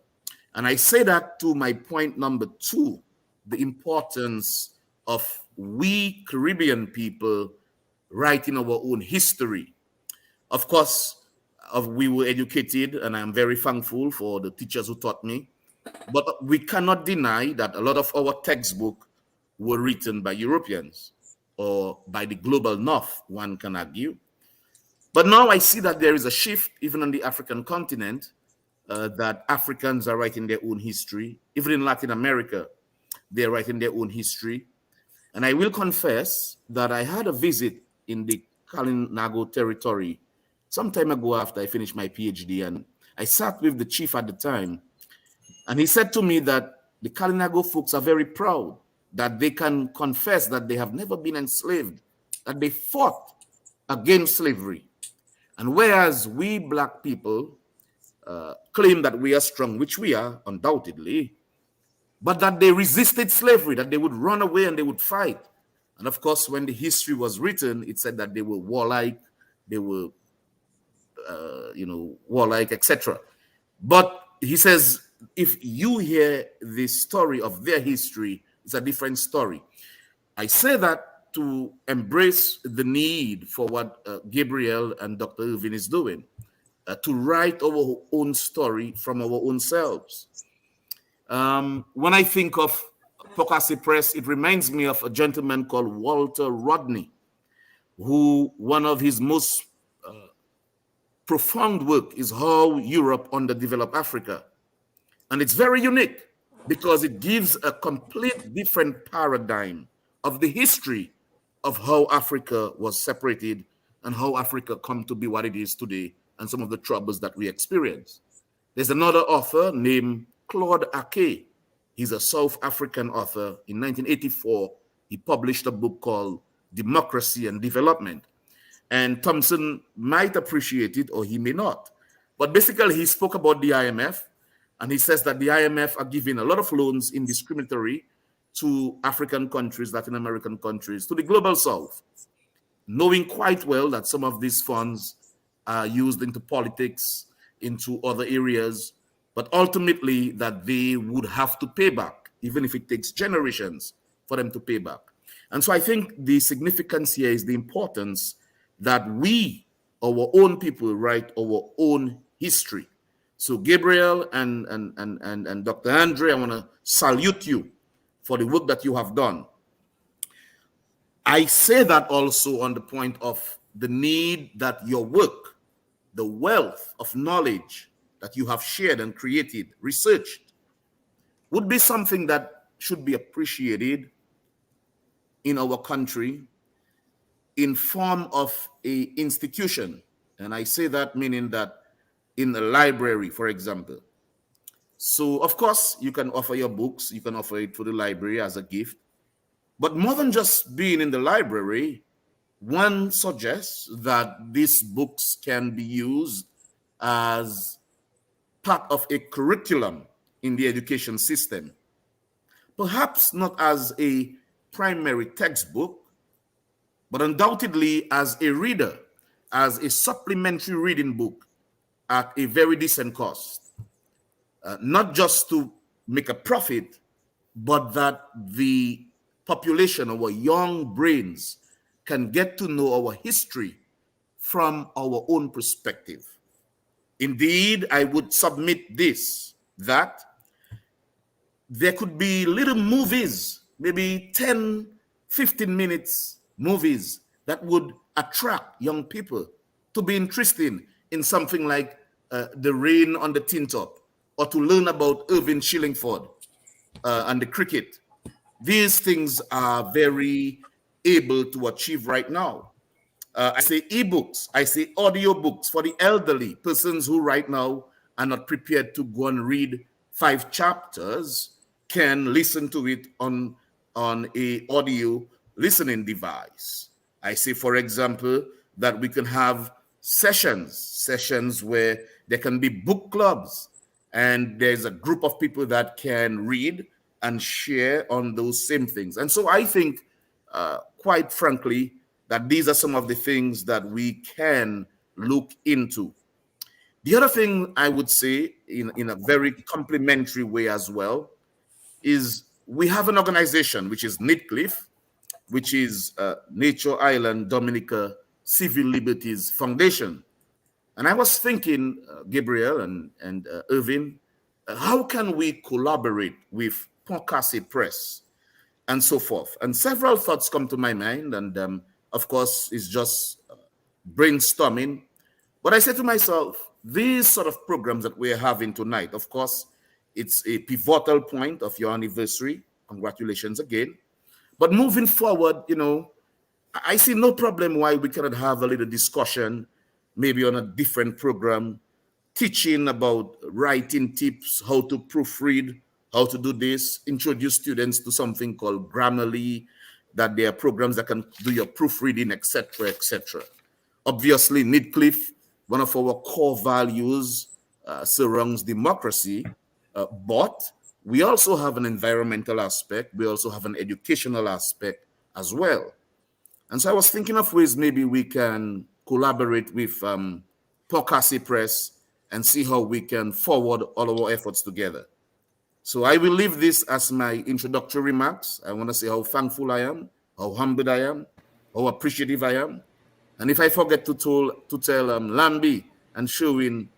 And I say that to my point number 2, the importance of we Caribbean people writing our own history. Of course, we were educated, and I'm very thankful for the teachers who taught me. But we cannot deny that a lot of our textbooks were written by Europeans or by the global north, one can argue. But now I see that there is a shift even on the African continent, that Africans are writing their own history. Even in Latin America, they're writing their own history. And I will confess that I had a visit in the Kalinago territory some time ago after I finished my PhD, and I sat with the chief at the time, and he said to me that the Kalinago folks are very proud that they can confess that they have never been enslaved, that they fought against slavery. And whereas we Black people claim that we are strong, which we are undoubtedly, but that they resisted slavery, that they would run away and they would fight. And of course, when the history was written, it said that they were warlike, they were, warlike, etc. But he says, if you hear the story of their history, it's a different story. I say that to embrace the need for what Gabriel and Dr. Irvin is doing, to write our own story from our own selves. When I think of Casse Press, it reminds me of a gentleman called Walter Rodney, who one of his most profound work is How Europe Underdeveloped Africa. And it's very unique because it gives a complete different paradigm of the history of how Africa was separated and how Africa come to be what it is today and some of the troubles that we experience. There's another author named Claude Ake. He's a South African author. In 1984, he published a book called Democracy and Development. And Thompson might appreciate it or he may not. But basically, he spoke about the IMF, and he says that the IMF are giving a lot of loans indiscriminately to African countries, Latin American countries, to the global South, knowing quite well that some of these funds are used into politics, into other areas, but ultimately that they would have to pay back, even if it takes generations for them to pay back. And so I think the significance here is the importance that we, our own people, write our own history. So Gabriel and Dr. Andre, I want to salute you for the work that you have done. I say that also on the point of the need that your work, the wealth of knowledge that you have shared and created, researched, would be something that should be appreciated in our country in form of a institution. And I say that meaning that in a library, for example. So, of course, you can offer your books, you can offer it to the library as a gift. But more than just being in the library, one suggests that these books can be used as part of a curriculum in the education system. Perhaps not as a primary textbook, but undoubtedly as a reader, as a supplementary reading book at a very decent cost. Not just to make a profit, but that the population, our young brains, can get to know our history from our own perspective. Indeed, I would submit this, that there could be little movies, maybe 10, 15 minutes movies that would attract young people to be interested in something like The Rain on the Tin Top, or to learn about Irving Shillingford and the cricket. These things are very able to achieve right now. I say ebooks, I say audiobooks for the elderly, persons who right now are not prepared to go and read 5 chapters, can listen to it on a audio listening device. I say, for example, that we can have sessions where there can be book clubs, and there's a group of people that can read and share on those same things. And so I think, quite frankly, that these are some of the things that we can look into. The other thing I would say in a very complimentary way as well is we have an organization which is NITCLIF, which is Nature Island Dominica Civil Liberties Foundation. And I was thinking, Gabriel and Irvin, how can we collaborate with Casse Press and so forth? And several thoughts come to my mind, and of course, it's just brainstorming. But I said to myself, these sort of programs that we're having tonight, of course, it's a pivotal point of your anniversary. Congratulations again. But moving forward, I see no problem why we cannot have a little discussion, maybe on a different program, teaching about writing tips, how to proofread, how to do this, introduce students to something called Grammarly, that there are programs that can do your proofreading, etc., etc. Obviously, Midcliffe, one of our core values, surrounds democracy, but we also have an environmental aspect. We also have an educational aspect as well. And so I was thinking of ways maybe we can collaborate with Casse Press and see how we can forward all our efforts together. So I will leave this as my introductory remarks. I want to say how thankful I am, how humbled I am, how appreciative I am. And if I forget to tell Lambi and Sherwin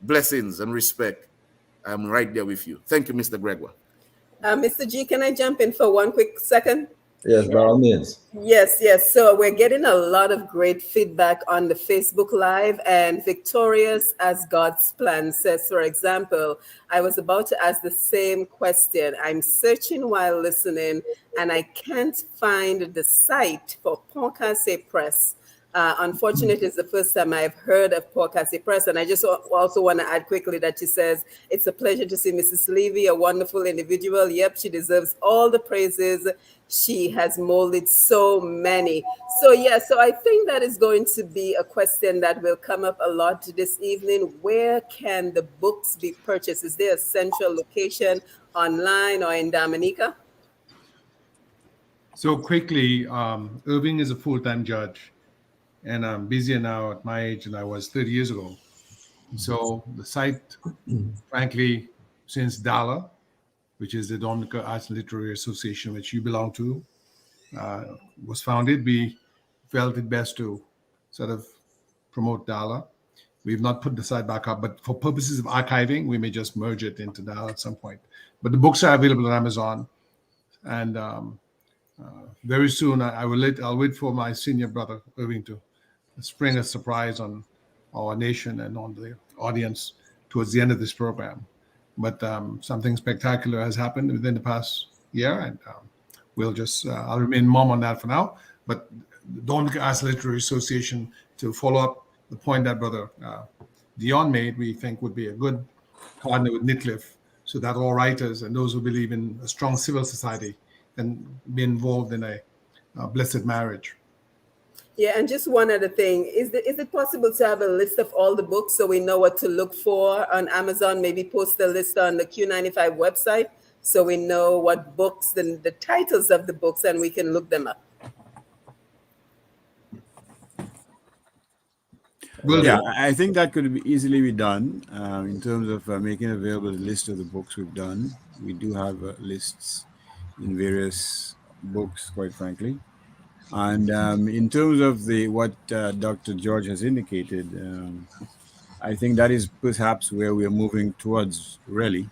blessings and respect, I'm right there with you. Thank you, Mr. Gregoire. Mr. G, can I jump in for one quick second? Yes, by all means. Yes. So we're getting a lot of great feedback on the Facebook Live, and Victorious as God's Plan says, for example, I was about to ask the same question. I'm searching while listening, and I can't find the site for Casse Press. Unfortunately, it's the first time I've heard of Casse Press. And I just also want to add quickly that she says, it's a pleasure to see Mrs. Levy, a wonderful individual. Yep, she deserves all the praises. She has molded so many. So I think that is going to be a question that will come up a lot this evening. Where can the books be purchased? Is there a central location online or in Dominica? So quickly, Irving is a full-time judge, and I'm busier now at my age than I was 30 years ago. So the site, frankly, since DALA, which is the Dominica Arts and Literary Association, which you belong to, was founded, we felt it best to sort of promote DALA. We've not put the site back up, but for purposes of archiving, we may just merge it into DALA at some point. But the books are available on Amazon, and very soon I'll wait for my senior brother Irving to spring a surprise on our nation and on the audience towards the end of this program. But something spectacular has happened within the past year, and I'll remain mum on that for now. But the Dominica Arts Literary Association, to follow up the point that Brother Dion made, we think would be a good partner with Midcliffe, so that all writers and those who believe in a strong civil society can be involved in a blessed marriage. Yeah, and just one other thing. Is it possible to have a list of all the books so we know what to look for on Amazon? Maybe post a list on the Q95 website so we know what books, the titles of the books, and we can look them up. Well, yeah, I think that could easily be done in terms of making available the list of the books we've done. We do have lists in various books, quite frankly. And in terms of what Dr. George has indicated, I think that is perhaps where we are moving towards, really,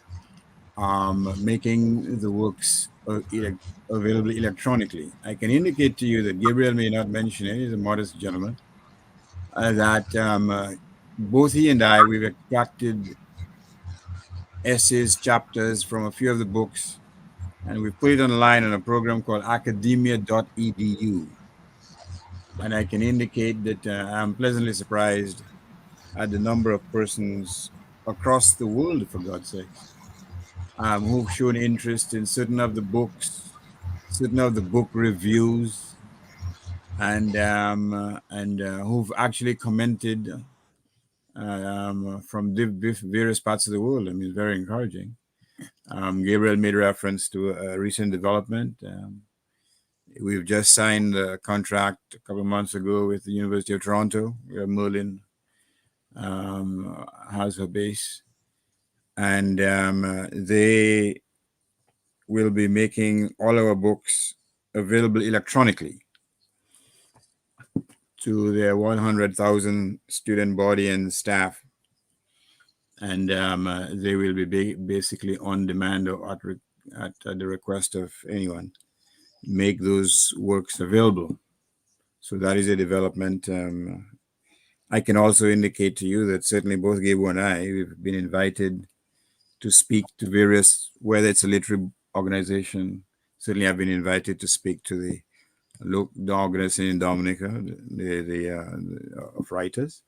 making the works available electronically. I can indicate to you that Gabriel may not mention it, he's a modest gentleman, that both he and I, we've extracted essays, chapters from a few of the books, and we put it online on a program called academia.edu. And I can indicate that I'm pleasantly surprised at the number of persons across the world, for God's sakes, who've shown interest in certain of the books, certain of the book reviews, and who've actually commented from various parts of the world. I mean, it's very encouraging. Gabriel made reference to a recent development. We've just signed a contract a couple of months ago with the University of Toronto, where Merlin has her base. And they will be making all our books available electronically. to their 100,000 student body and staff. And they will be basically on demand or at the request of anyone, make those works available. So that is a development. I can also indicate to you that certainly both Gabo and I, we've been invited to speak to various, whether it's a literary organization. Certainly I've been invited to speak to the organization in Dominica, of writers.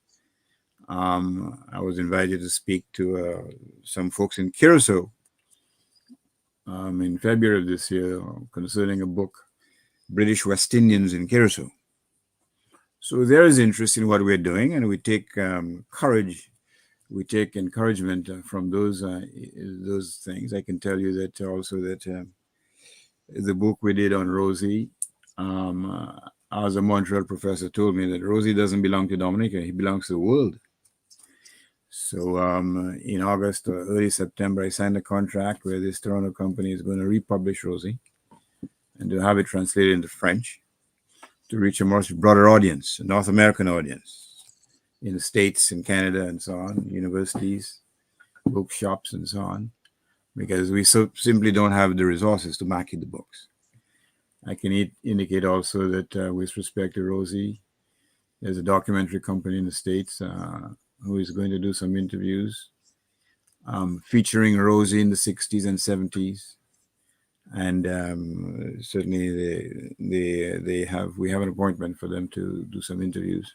I was invited to speak to some folks in Curacao in February of this year concerning a book, British West Indians in Curacao. So there is interest in what we're doing, and we take courage, we take encouragement from those things. I can tell you that also that the book we did on Rosie, as a Montreal professor told me that Rosie doesn't belong to Dominica, he belongs to the world. So in August or early September, I signed a contract where this Toronto company is going to republish Rosie and to have it translated into French to reach a much broader audience, a North American audience, in the States, in Canada, and so on, universities, bookshops, and so on, because we simply don't have the resources to market the books. I can indicate also that with respect to Rosie, there's a documentary company in the States who is going to do some interviews featuring Rosie in the 60s and 70s. And certainly we have an appointment for them to do some interviews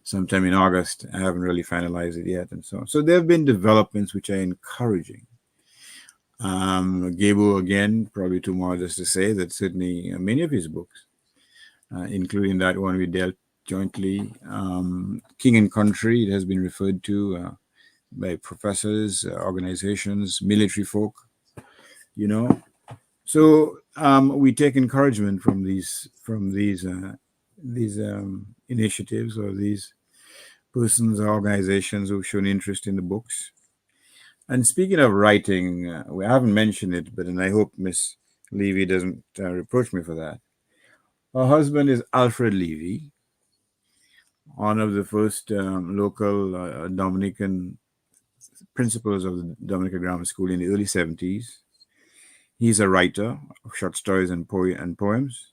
sometime in August. I haven't really finalized it yet, and so on. So there have been developments which are encouraging. Gabo, again, probably too modest to say that certainly many of his books, including that one we dealt jointly, King and Country, it has been referred to by professors, organizations, military folk, you know. So we take encouragement from these initiatives or these persons or organizations who've shown interest in the books. And speaking of writing, we haven't mentioned it, and I hope Miss Levy doesn't reproach me for that. Her husband is Alfred Levy, one of the first local Dominican principals of the Dominica Grammar School in the early 70s. He's a writer of short stories and poems.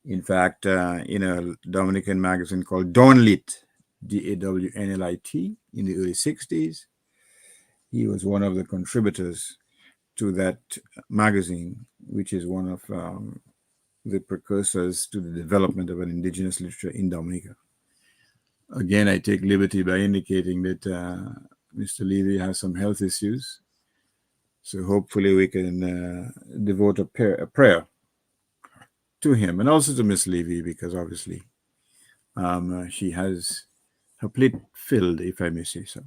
In fact, in a Dominican magazine called Dawnlit, Dawnlit, in the early 60s, he was one of the contributors to that magazine, which is one of the precursors to the development of an indigenous literature in Dominica. Again, I take liberty by indicating that Mr. Levy has some health issues. So hopefully we can devote a prayer to him and also to Miss Levy, because obviously she has her plate filled, if I may say so.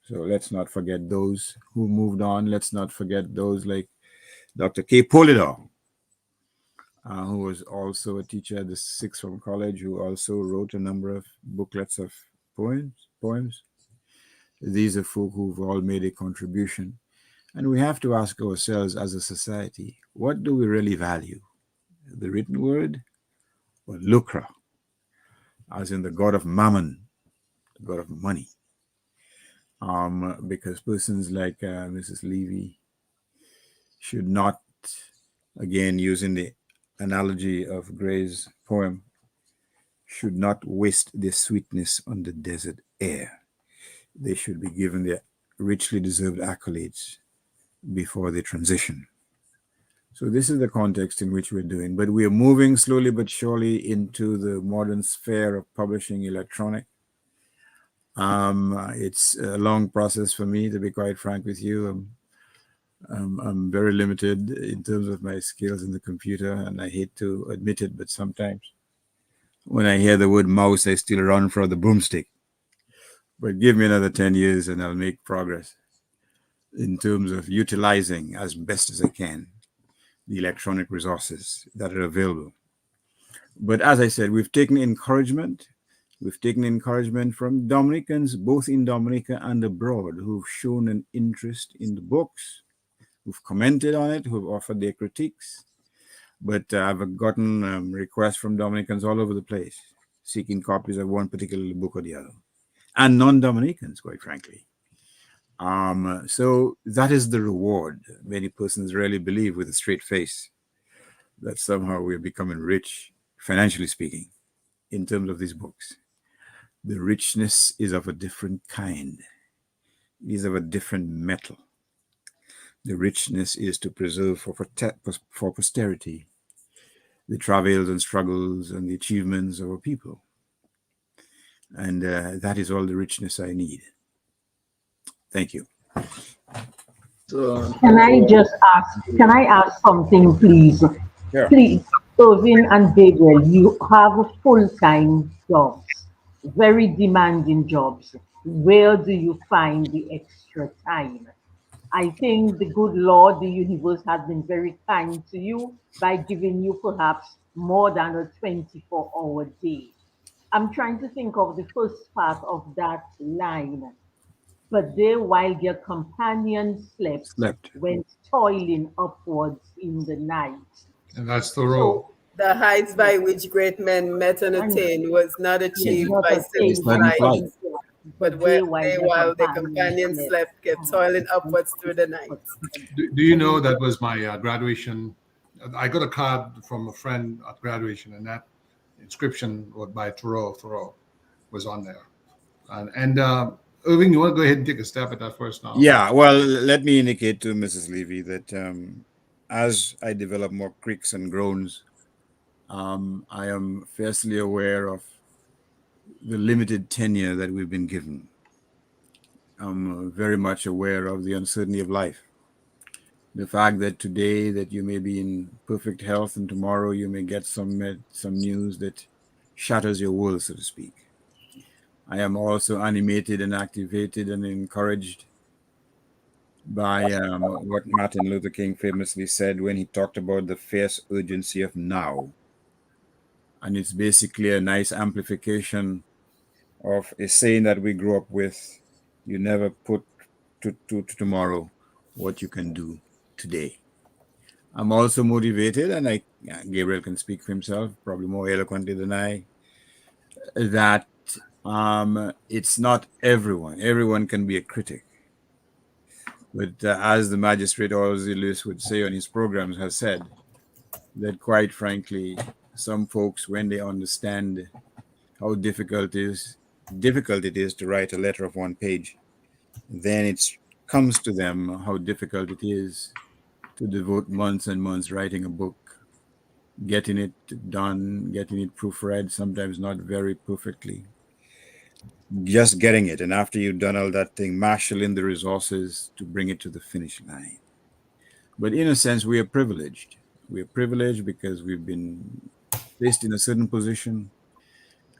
So let's not forget those who moved on. Let's not forget those like Dr. K. Polidor, who was also a teacher at the Sixth Form College, who also wrote a number of booklets of poems. These are folk who've all made a contribution. And we have to ask ourselves as a society, what do we really value? The written word or lucre, as in the god of mammon, the god of money? Because persons like Mrs. Levy should not, again, using the analogy of Gray's poem, should not waste their sweetness on the desert air. They should be given their richly deserved accolades before they transition. So this is the context in which we're doing, but we are moving slowly but surely into the modern sphere of publishing electronic. It's a long process for me, to be quite frank with you. I'm very limited in terms of my skills in the computer, and I hate to admit it, but sometimes when I hear the word mouse, I still run for the broomstick. But give me another 10 years and I'll make progress in terms of utilizing as best as I can the electronic resources that are available. But as I said, we've taken encouragement. We've taken encouragement from Dominicans, both in Dominica and abroad, who've shown an interest in the books, who've commented on it, who've offered their critiques. But I've gotten requests from Dominicans all over the place seeking copies of one particular book or the other, and non-Dominicans, quite frankly. So that is the reward. Many persons really believe with a straight face that somehow we're becoming rich, financially speaking, in terms of these books. The richness is of a different kind. It is of a different metal. The richness is to preserve for posterity the travails and struggles and the achievements of our people. And that is all the richness I need. Thank you. So, Can I just ask, can I ask something, please? Yeah. Please, Irvin and Gabriel, you have full-time jobs, very demanding jobs. Where do you find the extra time? I think the good Lord, the universe, has been very kind to you by giving you perhaps more than a 24-hour day. I'm trying to think of the first part of that line. But they, while their companions slept, Slept. went toiling upwards in the night. And that's Thoreau. So, The heights by yes, which great men met and and attained was not did achieved not by attain sudden by Sudden flight, flight. sudden flight, but but where they, while they, their while their companions companions slept, slept, kept toiling went upwards through the night. upwards in the Do you know night. that was my graduation? I got a card from a friend at graduation, and that inscription was by Thoreau. Thoreau was on there. And Irving, you want to go ahead and take a step at that first now? Yeah, well, let me indicate to Mrs. Levy that as I develop more creaks and groans, I am fiercely aware of the limited tenure that we've been given. I'm very much aware of the uncertainty of life. The fact that today that you may be in perfect health and tomorrow you may get some news that shatters your world, so to speak. I am also animated and activated and encouraged by what Martin Luther King famously said when he talked about the fierce urgency of now. And it's basically a nice amplification of a saying that we grew up with: you never put to tomorrow what you can do today. I'm also motivated, and Gabriel can speak for himself, probably more eloquently than I, that it's not everyone. Everyone can be a critic. But as the magistrate Ozzy Lewis would say on his programs, has said, that quite frankly, some folks, when they understand how difficult it is to write a letter of one page, then it comes to them how difficult it is to devote months and months writing a book, getting it done, getting it proofread, sometimes not very perfectly, just getting it. And after you've done all that thing, marshal in the resources to bring it to the finish line. But in a sense, we are privileged. We are privileged because we've been placed in a certain position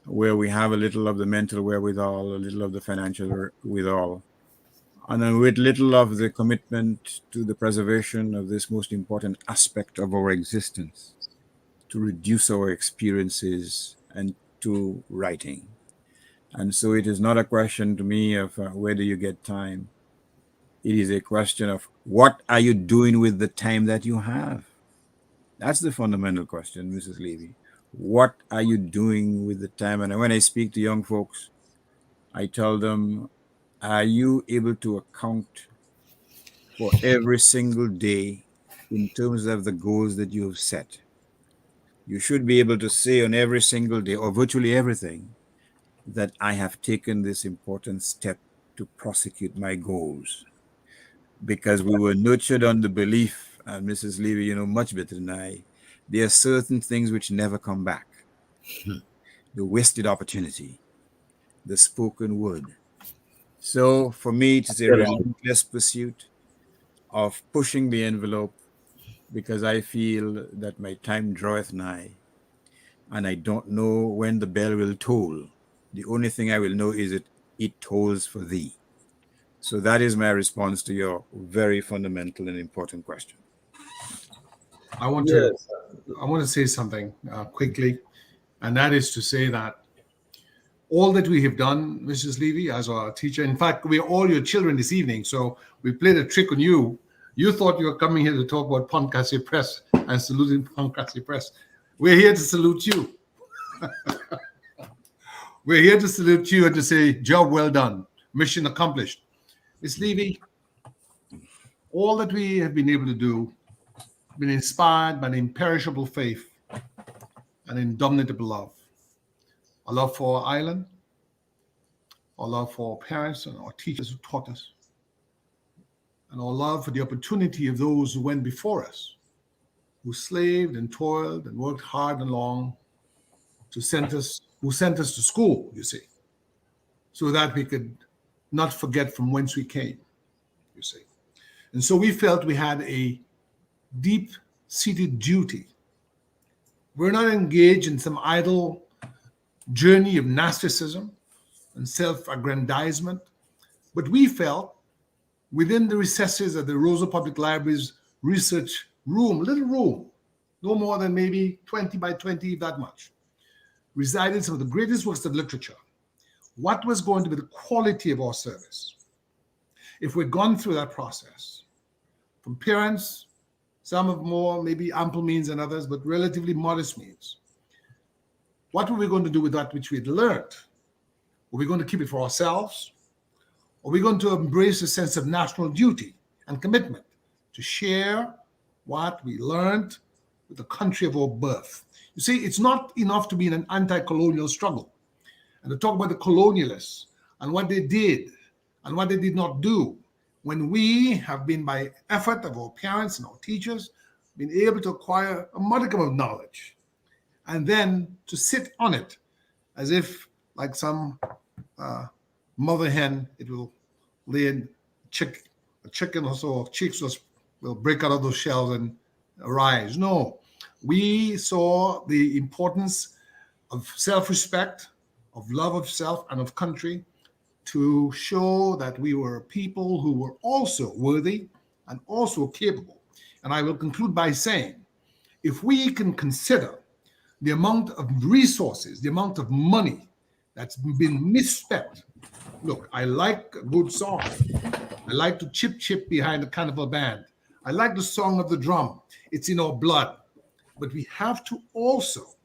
where we have a little of the mental wherewithal, a little of the financial wherewithal, and then with little of the commitment to the preservation of this most important aspect of our existence, to reduce our experiences and to writing. And so it is not a question to me of where do you get time. It is a question of what are you doing with the time that you have? That's the fundamental question, Mrs. Levy. What are you doing with the time? And when I speak to young folks, I tell them, are you able to account for every single day in terms of the goals that you have set? You should be able to say on every single day, or virtually everything, that I have taken this important step to prosecute my goals. Because we were nurtured on the belief, and Mrs. Levy, you know much better than I, there are certain things which never come back. The wasted opportunity, the spoken word. So for me, it is a relentless pursuit of pushing the envelope because I feel that my time draweth nigh and I don't know when the bell will toll. The only thing I will know is that it tolls for thee. So that is my response to your very fundamental and important question. I want yes, to say something quickly, and that is to say that all that we have done, Mrs. Levy, as our teacher. In fact, we're all your children this evening, so we played a trick on you. You thought you were coming here to talk about Casse Press and saluting Casse Press. We're here to salute you. We're here to salute you and to say, job well done, mission accomplished. Miss Levy, all that we have been able to do, been inspired by an imperishable faith, an indomitable love. A love for our island, our love for our parents and our teachers who taught us, and our love for the opportunity of those who went before us, who slaved and toiled and worked hard and long who sent us to school, you see, so that we could not forget from whence we came, you see. And so we felt we had a deep-seated duty. We're not engaged in some idle journey of narcissism and self-aggrandizement, but we felt within the recesses of the Rosa Public Library's research room, little room, no more than maybe 20 by 20, that much, resided some of the greatest works of literature. What was going to be the quality of our service? If we'd gone through that process, from parents, some of more maybe ample means than others, but relatively modest means, what were we going to do with that which we had learned? Were we going to keep it for ourselves? Or were we going to embrace a sense of national duty and commitment to share what we learned with the country of our birth? You see, it's not enough to be in an anti-colonial struggle and to talk about the colonialists and what they did and what they did not do, when we have been, by effort of our parents and our teachers, been able to acquire a modicum of knowledge and then to sit on it as if, like some mother hen, it will lay a chicken or so, chicks will break out of those shells and arise. No, we saw the importance of self-respect, of love of self and of country, to show that we were people who were also worthy and also capable. And I will conclude by saying, if we can consider the amount of resources, the amount of money that's been misspent. Look, I like a good song. I like to chip behind the carnival band. I like the song of the drum. It's in our blood. But we have to also,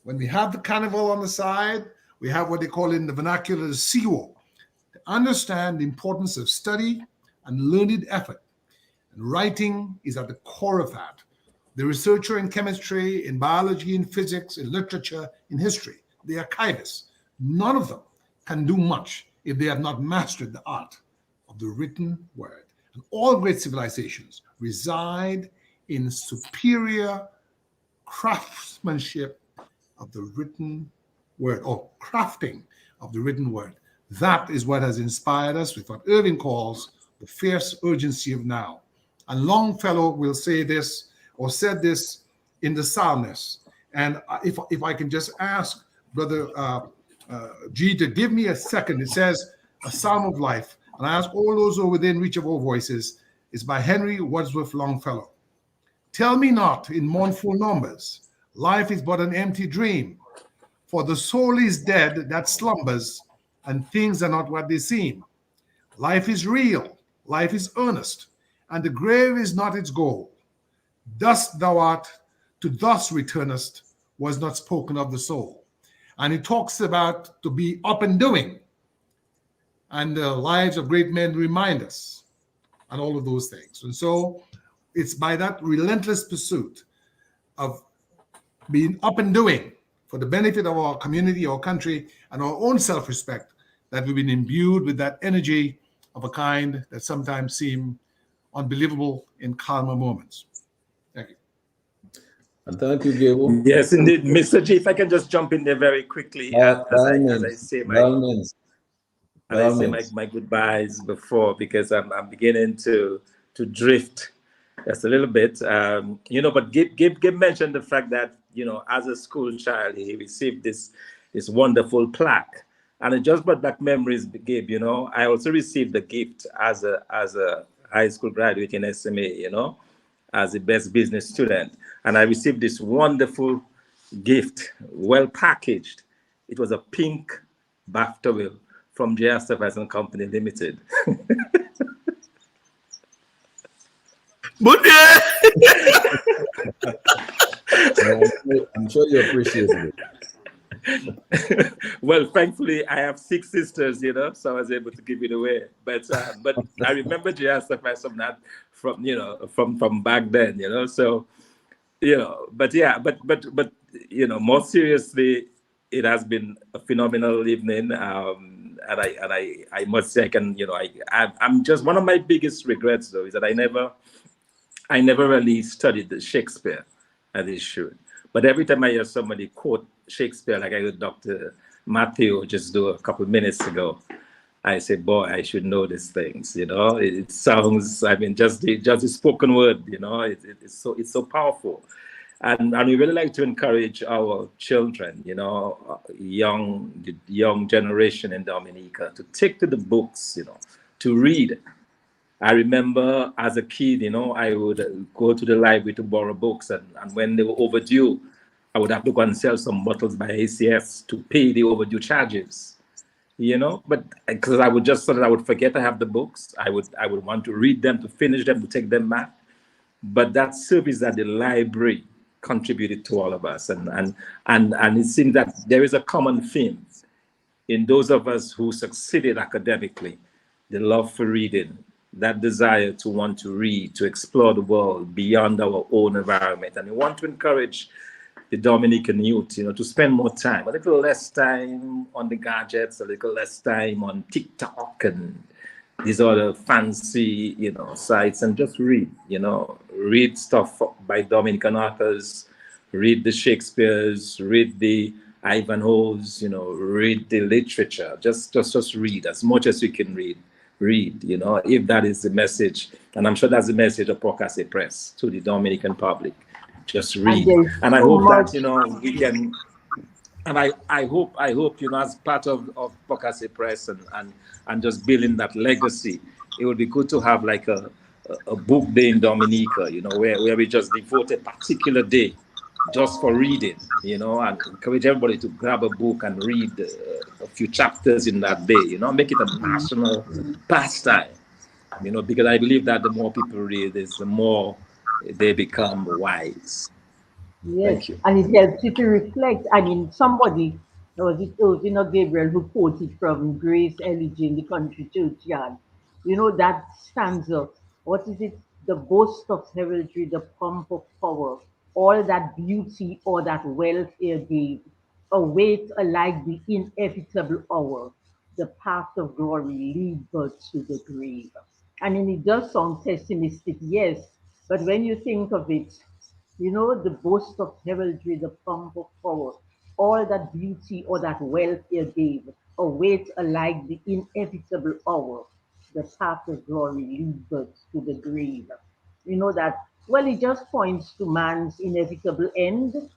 when we have the carnival on the side, we have what they call in the vernacular the SEWO, to understand the importance of study and learned effort. And writing is at the core of that. The researcher in chemistry, in biology, in physics, in literature, in history, the archivists, none of them can do much if they have not mastered the art of the written word. And all great civilizations reside in superior craftsmanship of the written word, or crafting of the written word. That is what has inspired us with what Irving calls the fierce urgency of now. And Longfellow will say this, or said this in the Psalmist. And if I can just ask Brother G to give me a second. It says, A Psalm of Life. And I ask all those who are within reach of our voices, is by Henry Wadsworth Longfellow. Tell me not in mournful numbers, life is but an empty dream, for the soul is dead that slumbers, and things are not what they seem. Life is real, life is earnest, and the grave is not its goal. Dust thou art, to thus returnest, was not spoken of the soul. And he talks about to be up and doing, and the lives of great men remind us, and all of those things. And so it's by that relentless pursuit of being up and doing for the benefit of our community, our country, and our own self-respect that we've been imbued with that energy of a kind that sometimes seem unbelievable in calmer moments. Thank you. And thank you, Gable. Yes, indeed. Mr. G, if I can just jump in there very quickly. As I say my goodbyes before, because I'm beginning to drift just a little bit. But Gib mentioned the fact that, as a school child, he received this wonderful plaque. And it just brought back memories, Gib. I also received the gift as a high school graduate in SMA, as the best business student. And I received this wonderful gift, well packaged. It was a pink bath towel from J.R. Stuyvesant Company Limited. But I'm sure you appreciate it. Well, thankfully, I have 6 sisters, so I was able to give it away. But I remember just some that from from back then, So but yeah, but more seriously, it has been a phenomenal evening. And I must say, I can, I'm just, one of my biggest regrets though is that I never really studied the Shakespeare as it should. But every time I hear somebody quote Shakespeare, like I heard Dr. Matthew just do a couple of minutes ago, I say, boy, I should know these things. It sounds, I mean, just the spoken word, it's so powerful. And we really like to encourage our children, the young generation in Dominica to take to the books, to read. I remember as a kid, I would go to the library to borrow books, and when they were overdue, I would have to go and sell some bottles by ACS to pay the overdue charges. But because I would just so that I would forget I have the books, I would want to read them, to finish them, to take them back. But that service that the library contributed to all of us, and it seems that there is a common theme in those of us who succeeded academically: the love for reading, that desire to want to read, to explore the world beyond our own environment. And we want to encourage the Dominican youth, to spend more time, a little less time on the gadgets, a little less time on TikTok and these other fancy, sites, and just read, read stuff by Dominican authors, read the Shakespeare's, read the Ivanhoe's, read the literature. Just read as much as you can read, if that is the message. And I'm sure that's the message of Casse Press to the Dominican public. Just read. And I hope that, we can, and I hope, as part of Casse Press and just building that legacy, it would be good to have like a book day in Dominica, where we just devote a particular day just for reading, and encourage everybody to grab a book and read a few chapters in that day, make it a national pastime, because I believe that the more people read, the more they become wise. Yes, Thank you. and it helps you to reflect. I mean, somebody, was it Irvin or Gabriel, who quoted from Grace Elegy in the Country Churchyard? That stanza. What is it? The boast of heraldry, the pomp of power, all that beauty or that wealth ere gave, await alike the inevitable hour. The path of glory lead but to the grave. I mean, it does sound pessimistic, yes, but when you think of it, the boast of heraldry, the pomp of power, all that beauty or that wealth ere gave, await alike the inevitable hour. The path of glory leads us to the grave. That, well, it just points to man's inevitable end.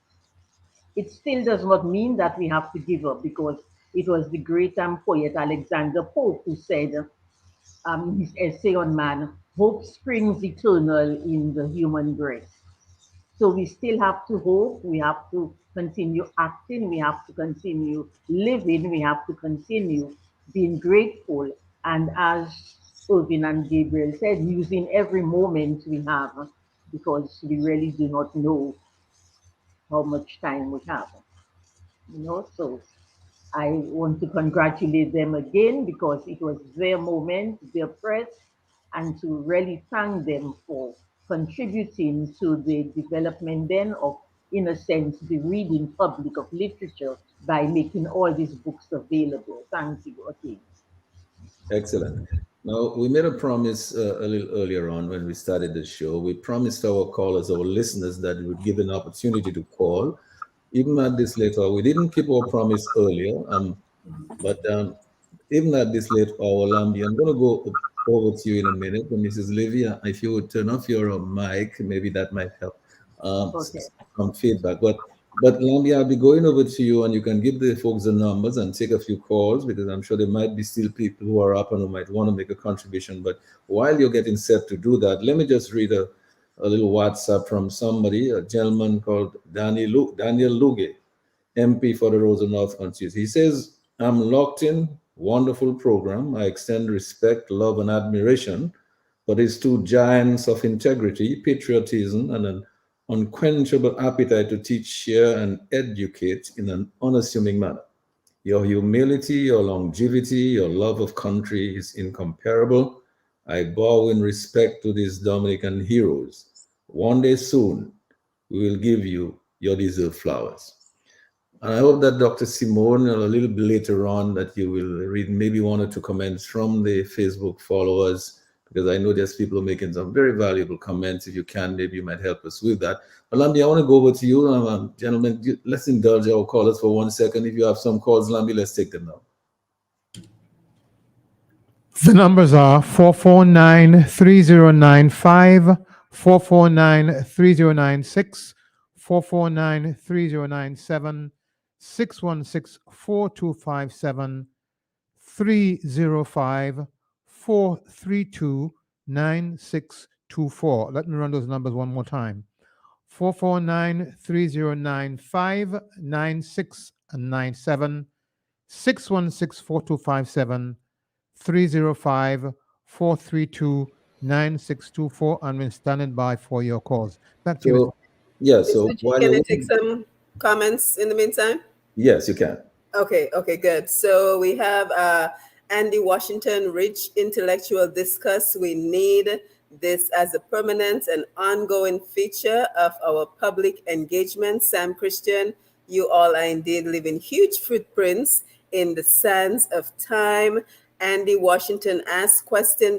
It still does not mean that we have to give up, because it was the great poet Alexander Pope who said, his essay on man, hope springs eternal in the human breast. So we still have to hope, we have to continue acting, we have to continue living, we have to continue being grateful. And as Irvin and Gabriel said, using every moment we have, because we really do not know how much time we have. So I want to congratulate them again, because it was their moment, their press, and to really thank them for contributing to the development then of, in a sense, the reading public of literature by making all these books available. Thank you again. Excellent. Now, we made a promise a little earlier on when we started the show. We promised our callers, our listeners, that we would give an opportunity to call. Even at this late hour, we didn't keep our promise earlier, but even at this late hour, Lambi, I'm going to go over to you in a minute. But Mrs. Livia, if you would turn off your mic, maybe that might help Okay. some feedback. But Lambi, I'll be going over to you, and you can give the folks the numbers and take a few calls, because I'm sure there might be still people who are up and who might want to make a contribution. But while you're getting set to do that, let me just read a little WhatsApp from somebody, a gentleman called Daniel Luge, MP for the Rosa North constituency. He says, I'm locked in, wonderful program. I extend respect, love, and admiration for these two giants of integrity, patriotism, and an unquenchable appetite to teach, share, and educate in an unassuming manner. Your humility, your longevity, your love of country is incomparable. I bow in respect to these Dominican heroes. One day soon, we will give you your deserved flowers. And I hope that Dr. Simone, a little bit later on, that you will read maybe one or two comments from the Facebook followers, because I know there's people making some very valuable comments. If you can, maybe you might help us with that. But Lambi, I want to go over to you. Gentlemen, let's indulge our callers for 1 second. If you have some calls, Lambi, let's take them now. The numbers are 449-3095, 449-3096, 449-3097, 616-4257, 305-432-9624. Let me run those numbers one more time. 449-3095, 9697, 616-4257, 305-432-9624. I'm standing by for your calls. Back to you. So, yeah, so Mr. G, while can I you're take some comments in the meantime? Yes, you can. Okay, good. So we have Andy Washington, rich intellectual discuss. We need this as a permanent and ongoing feature of our public engagement. Sam Christian, you all are indeed leaving huge footprints in the sands of time. Andy Washington asked question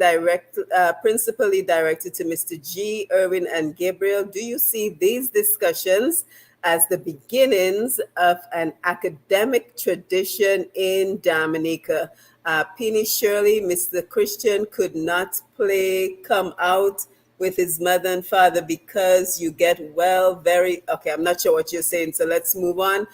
principally directed to Mr. G, Irwin, and Gabriel. Do you see these discussions as the beginnings of an academic tradition in Dominica? Penny Shirley, Mr. Christian could not come out with his mother and father because you get okay, I'm not sure what you're saying, so let's move on.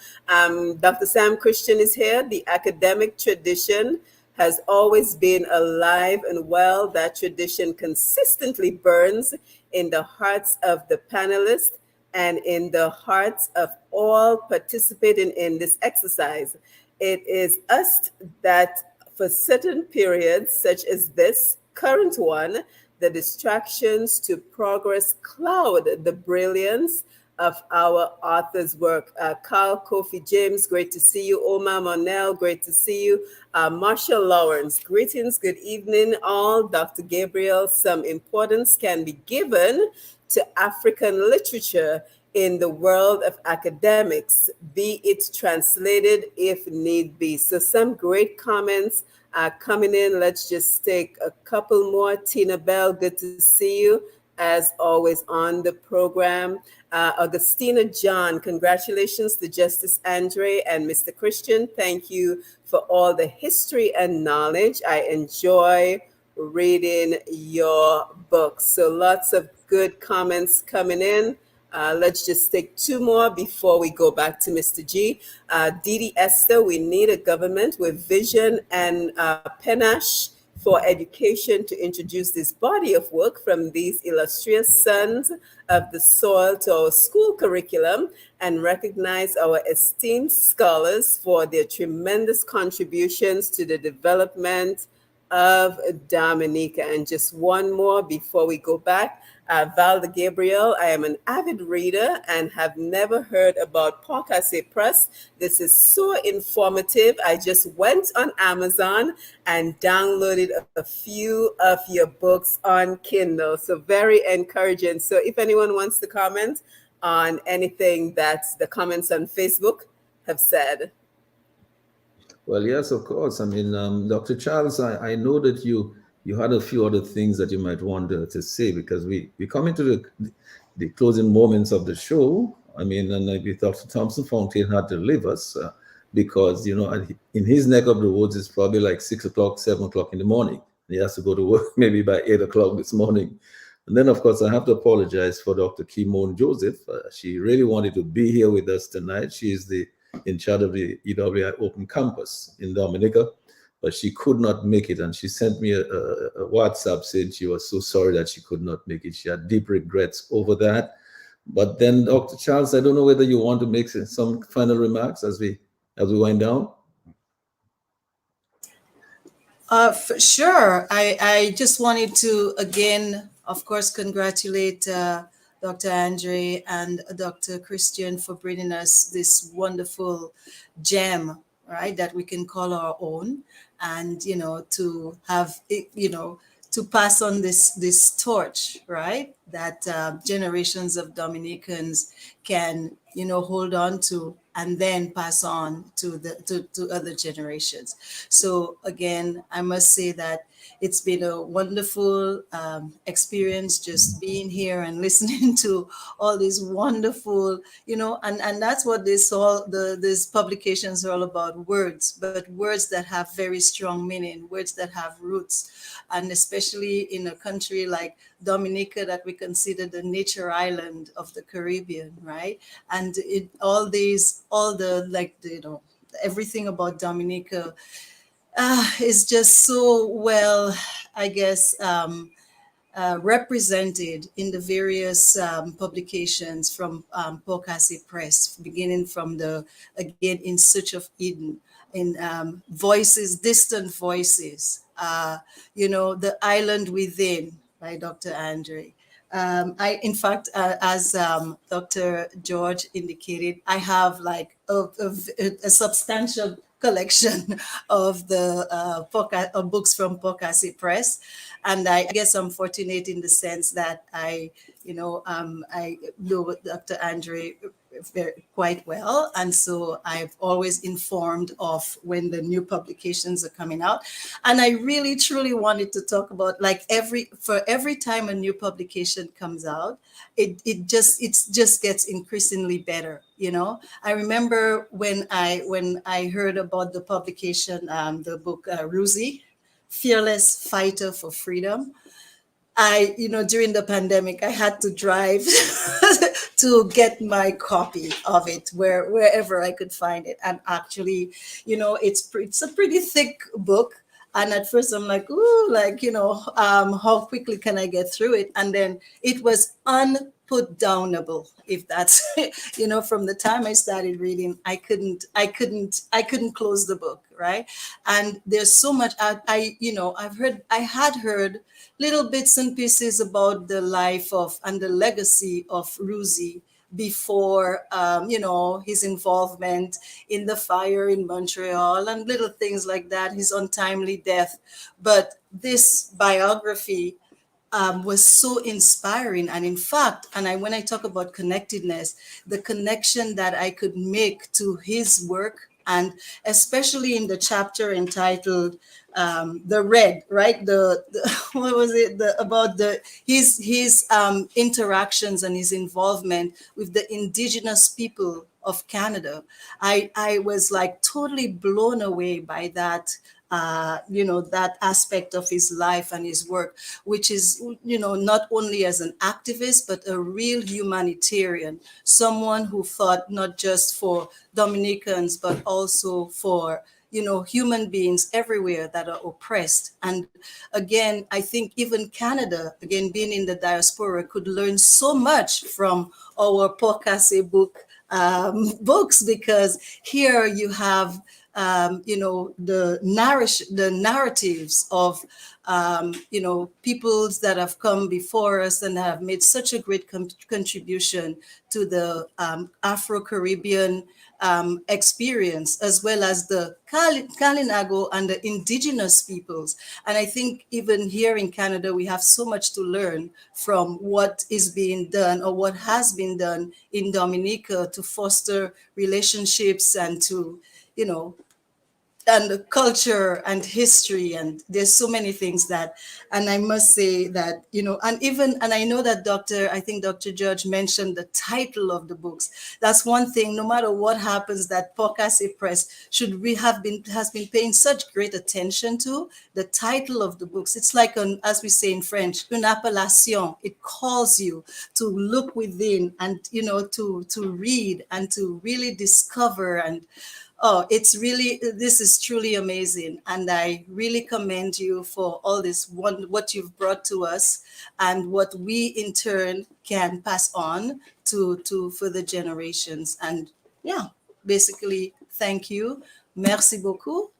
Dr. Sam Christian is here. The academic tradition has always been alive and well. That tradition consistently burns in the hearts of the panelists and in the hearts of all participating in this exercise. It is us that for certain periods, such as this current one, the distractions to progress cloud the brilliance of our author's work. Carl Kofi James, great to see you. Omar Monell, great to see you. Marshall Lawrence, greetings, good evening all. Dr. Gabriel, some importance can be given to African literature in the world of academics, be it translated if need be. So some great comments coming in. Let's just take a couple more. Tina Bell, good to see you as always on the program. Augustina John, congratulations to Justice Andre and Mr. Christian. Thank you for all the history and knowledge. I enjoy reading your books. So lots of good comments coming in. Let's just take two more before we go back to Mr. G. Didi Esther, we need a government with vision and panache for education to introduce this body of work from these illustrious sons of the soil to our school curriculum and recognize our esteemed scholars for their tremendous contributions to the development of Dominica. And just one more before we go back. Valda Gabriel, I am an avid reader and have never heard about Casse Press. This is so informative. I just went on Amazon and downloaded a few of your books on Kindle. So very encouraging. So if anyone wants to comment on anything that the comments on Facebook have said. Well, yes, of course. I mean, Dr. Charles, I know that you had a few other things that you might want to say, because we come into the closing moments of the show. I mean, and Dr. Thompson Fontaine had to leave us because, you know, in his neck of the woods, it's probably like 6 o'clock, 7 o'clock in the morning. He has to go to work maybe by 8 o'clock this morning. And then, of course, I have to apologize for Dr. Kimon Joseph. She really wanted to be here with us tonight. She is in charge of the EWI Open Campus in Dominica, but she could not make it. And she sent me a WhatsApp saying she was so sorry that she could not make it. She had deep regrets over that. But then, Dr. Charles, I don't know whether you want to make some final remarks as we wind down. Sure. I just wanted to, again, of course, congratulate Dr. Andre and Dr. Christian for bringing us this wonderful gem, right, that we can call our own, and to have it, to pass on this torch, right, that generations of Dominicans can hold on to, and then pass on to other generations. So again, I must say that it's been a wonderful experience just being here and listening to all these wonderful, and that's what these publications are all about: words, but words that have very strong meaning, words that have roots, and especially in a country like Dominica, that we consider the nature island of the Caribbean, right? And all the like, everything about Dominica is just so well, I guess, represented in the various publications from Casse Press, beginning from again, In Search of Eden, in Voices, Distant Voices, The Island Within by Dr. Andre. In fact, as Dr. George indicated, I have like a substantial collection of the books from Casse Press, and I guess I'm fortunate in the sense that I know Dr. Andre quite well, and so I've always informed of when the new publications are coming out. And I really truly wanted to talk about, like, every time a new publication comes out, it just gets increasingly better. I remember when I heard about the publication, the book Ruzi, Fearless Fighter for Freedom. During the pandemic, I had to drive to get my copy of it wherever I could find it. And actually, it's a pretty thick book. And at first I'm like, ooh, like, how quickly can I get through it? And then it was unput downable, if that's, from the time I started reading, I couldn't close the book, right? And there's so much, I had heard little bits and pieces about the life of and the legacy of Ruzi before, his involvement in the fire in Montreal and little things like that, his untimely death. But this biography was so inspiring. And in fact, when I talk about connectedness, the connection that I could make to his work, and especially in the chapter entitled "The Red," right? The what was it? About his interactions and his involvement with the Indigenous people of Canada. I was like totally blown away by that. That aspect of his life and his work, which is, not only as an activist, but a real humanitarian, someone who fought not just for Dominicans, but also for, human beings everywhere that are oppressed. And again, I think even Canada, again, being in the diaspora, could learn so much from our Casse book books, because here you have the narratives of peoples that have come before us and have made such a great contribution to the Afro-Caribbean experience, as well as the Kalinago and the indigenous peoples. And I think even here in Canada, we have so much to learn from what is being done, or what has been done in Dominica, to foster relationships and to, and the culture and history, and there's so many things that, and I must say that, and I know that I think Dr. George mentioned the title of the books. That's one thing, no matter what happens, that Casse Press has been paying such great attention to the title of the books. It's like, as we say in French, une appellation. It calls you to look within and, to read and to really discover. And this is truly amazing. And I really commend you for all this, what you've brought to us, and what we in turn can pass on to further generations. And yeah, basically, thank you. Merci beaucoup.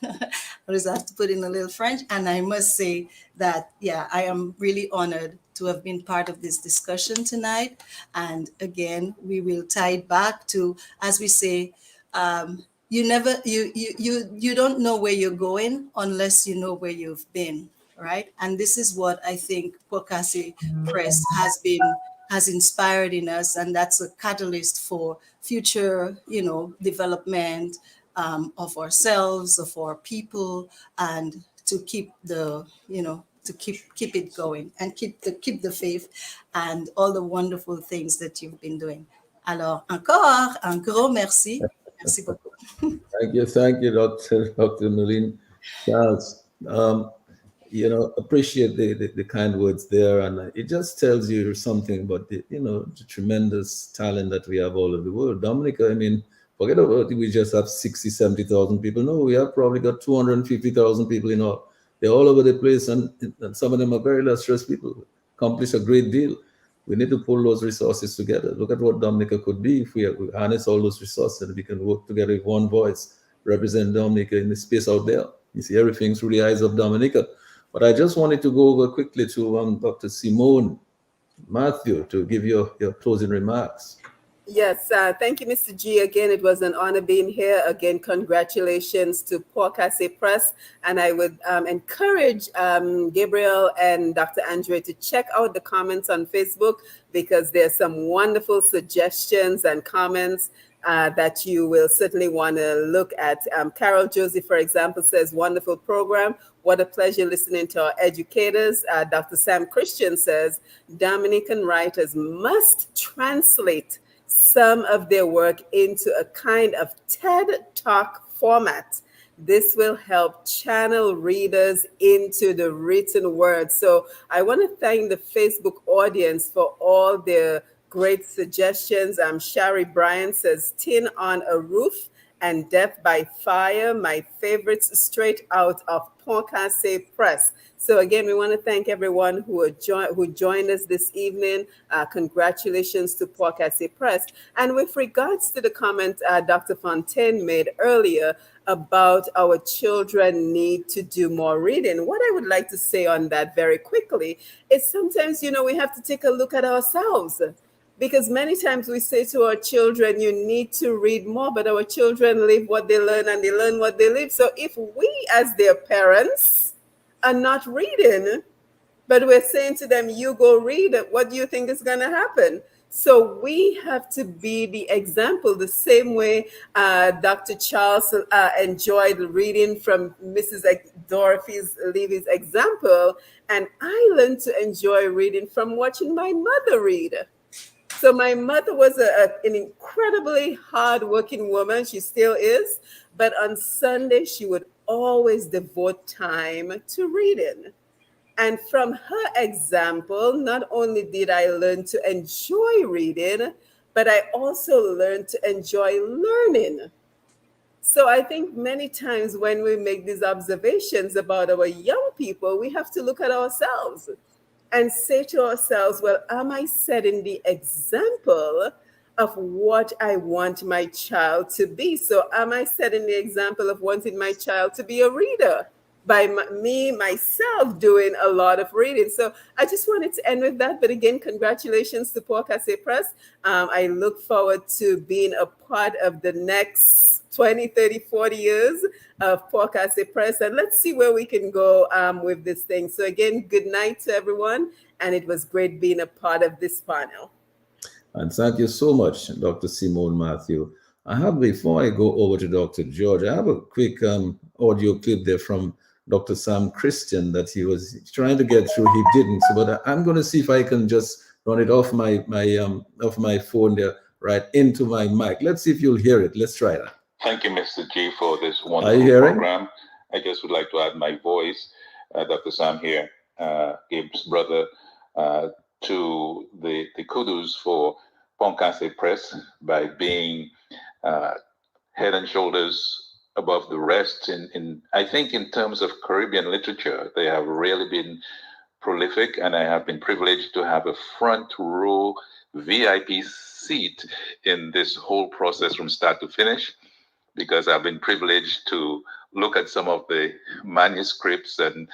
I just have to put in a little French. And I must say that, yeah, I am really honored to have been part of this discussion tonight. And again, we will tie it back to, as we say, you don't know where you're going unless you know where you've been, right? And this is what I think Pokasi Press has inspired in us, and that's a catalyst for future, development of ourselves, of our people, and to keep to keep it going and keep the faith and all the wonderful things that you've been doing. Alors, encore un gros merci. Merci beaucoup. Thank you, Dr. Nalin Charles. Appreciate the kind words there, and it just tells you something about the tremendous talent that we have all over the world. Dominica, I mean, forget about it, we just have 60, 70,000 people. No, we have probably got 250,000 people in all. They're all over the place, and some of them are very illustrious people, accomplish a great deal. We need to pull those resources together. Look at what Dominica could be if we harness all those resources and we can work together with one voice, represent Dominica in the space out there. You see everything through the eyes of Dominica. But I just wanted to go over quickly to Dr. Simone Matthew to give your closing remarks. Yes, thank you, Mr. G. Again, it was an honor being here. Again, congratulations to Casse Press. And I would encourage Gabriel and Dr. Andre to check out the comments on Facebook, because there's some wonderful suggestions and comments that you will certainly want to look at. Carol Josie, for example, says, wonderful program. What a pleasure listening to our educators. Dr. Sam Christian says, Dominican writers must translate some of their work into a kind of TED Talk format. This will help channel readers into the written word. So I want to thank the Facebook audience for all their great suggestions. Shari Bryan says, Tin on a Roof and Death by Fire, my favorites straight out of Casse Press. So again, we want to thank everyone who joined us this evening. Congratulations to Casse Press. And with regards to the comment Dr. Fontaine made earlier about our children need to do more reading, what I would like to say on that very quickly is sometimes, we have to take a look at ourselves. Because many times we say to our children, you need to read more, but our children live what they learn and they learn what they live. So if we as their parents are not reading, but we're saying to them, you go read it, what do you think is going to happen? So we have to be the example, the same way Dr. Charles enjoyed reading from Mrs. Dorothy Levy's example. And I learned to enjoy reading from watching my mother read. So my mother was an incredibly hardworking woman. She still is. But on Sunday, she would always devote time to reading. And from her example, not only did I learn to enjoy reading, but I also learned to enjoy learning. So I think many times when we make these observations about our young people, we have to look at ourselves and say to ourselves, well, am I setting the example of what I want my child to be? So am I setting the example of wanting my child to be a reader by myself doing a lot of reading? So I just wanted to end with that. But again, congratulations to Casse Press. I look forward to being a part of the next 20, 30, 40 years of Casse Press. And let's see where we can go with this thing. So again, good night to everyone. And it was great being a part of this panel. And thank you so much, Dr. Simone Matthew. Before I go over to Dr. George, I have a quick audio clip there from Dr. Sam Christian that he was trying to get through. He didn't. But I'm going to see if I can just run it off my phone there, right into my mic. Let's see if you'll hear it. Let's try that. Thank you, Mr. G, for this wonderful program. I just would like to add my voice, Dr. Sam here, Gabe's brother, to the kudos for Casse Press by being head and shoulders above the rest. I think in terms of Caribbean literature, they have really been prolific, and I have been privileged to have a front row VIP seat in this whole process from start to finish, because I've been privileged to look at some of the manuscripts and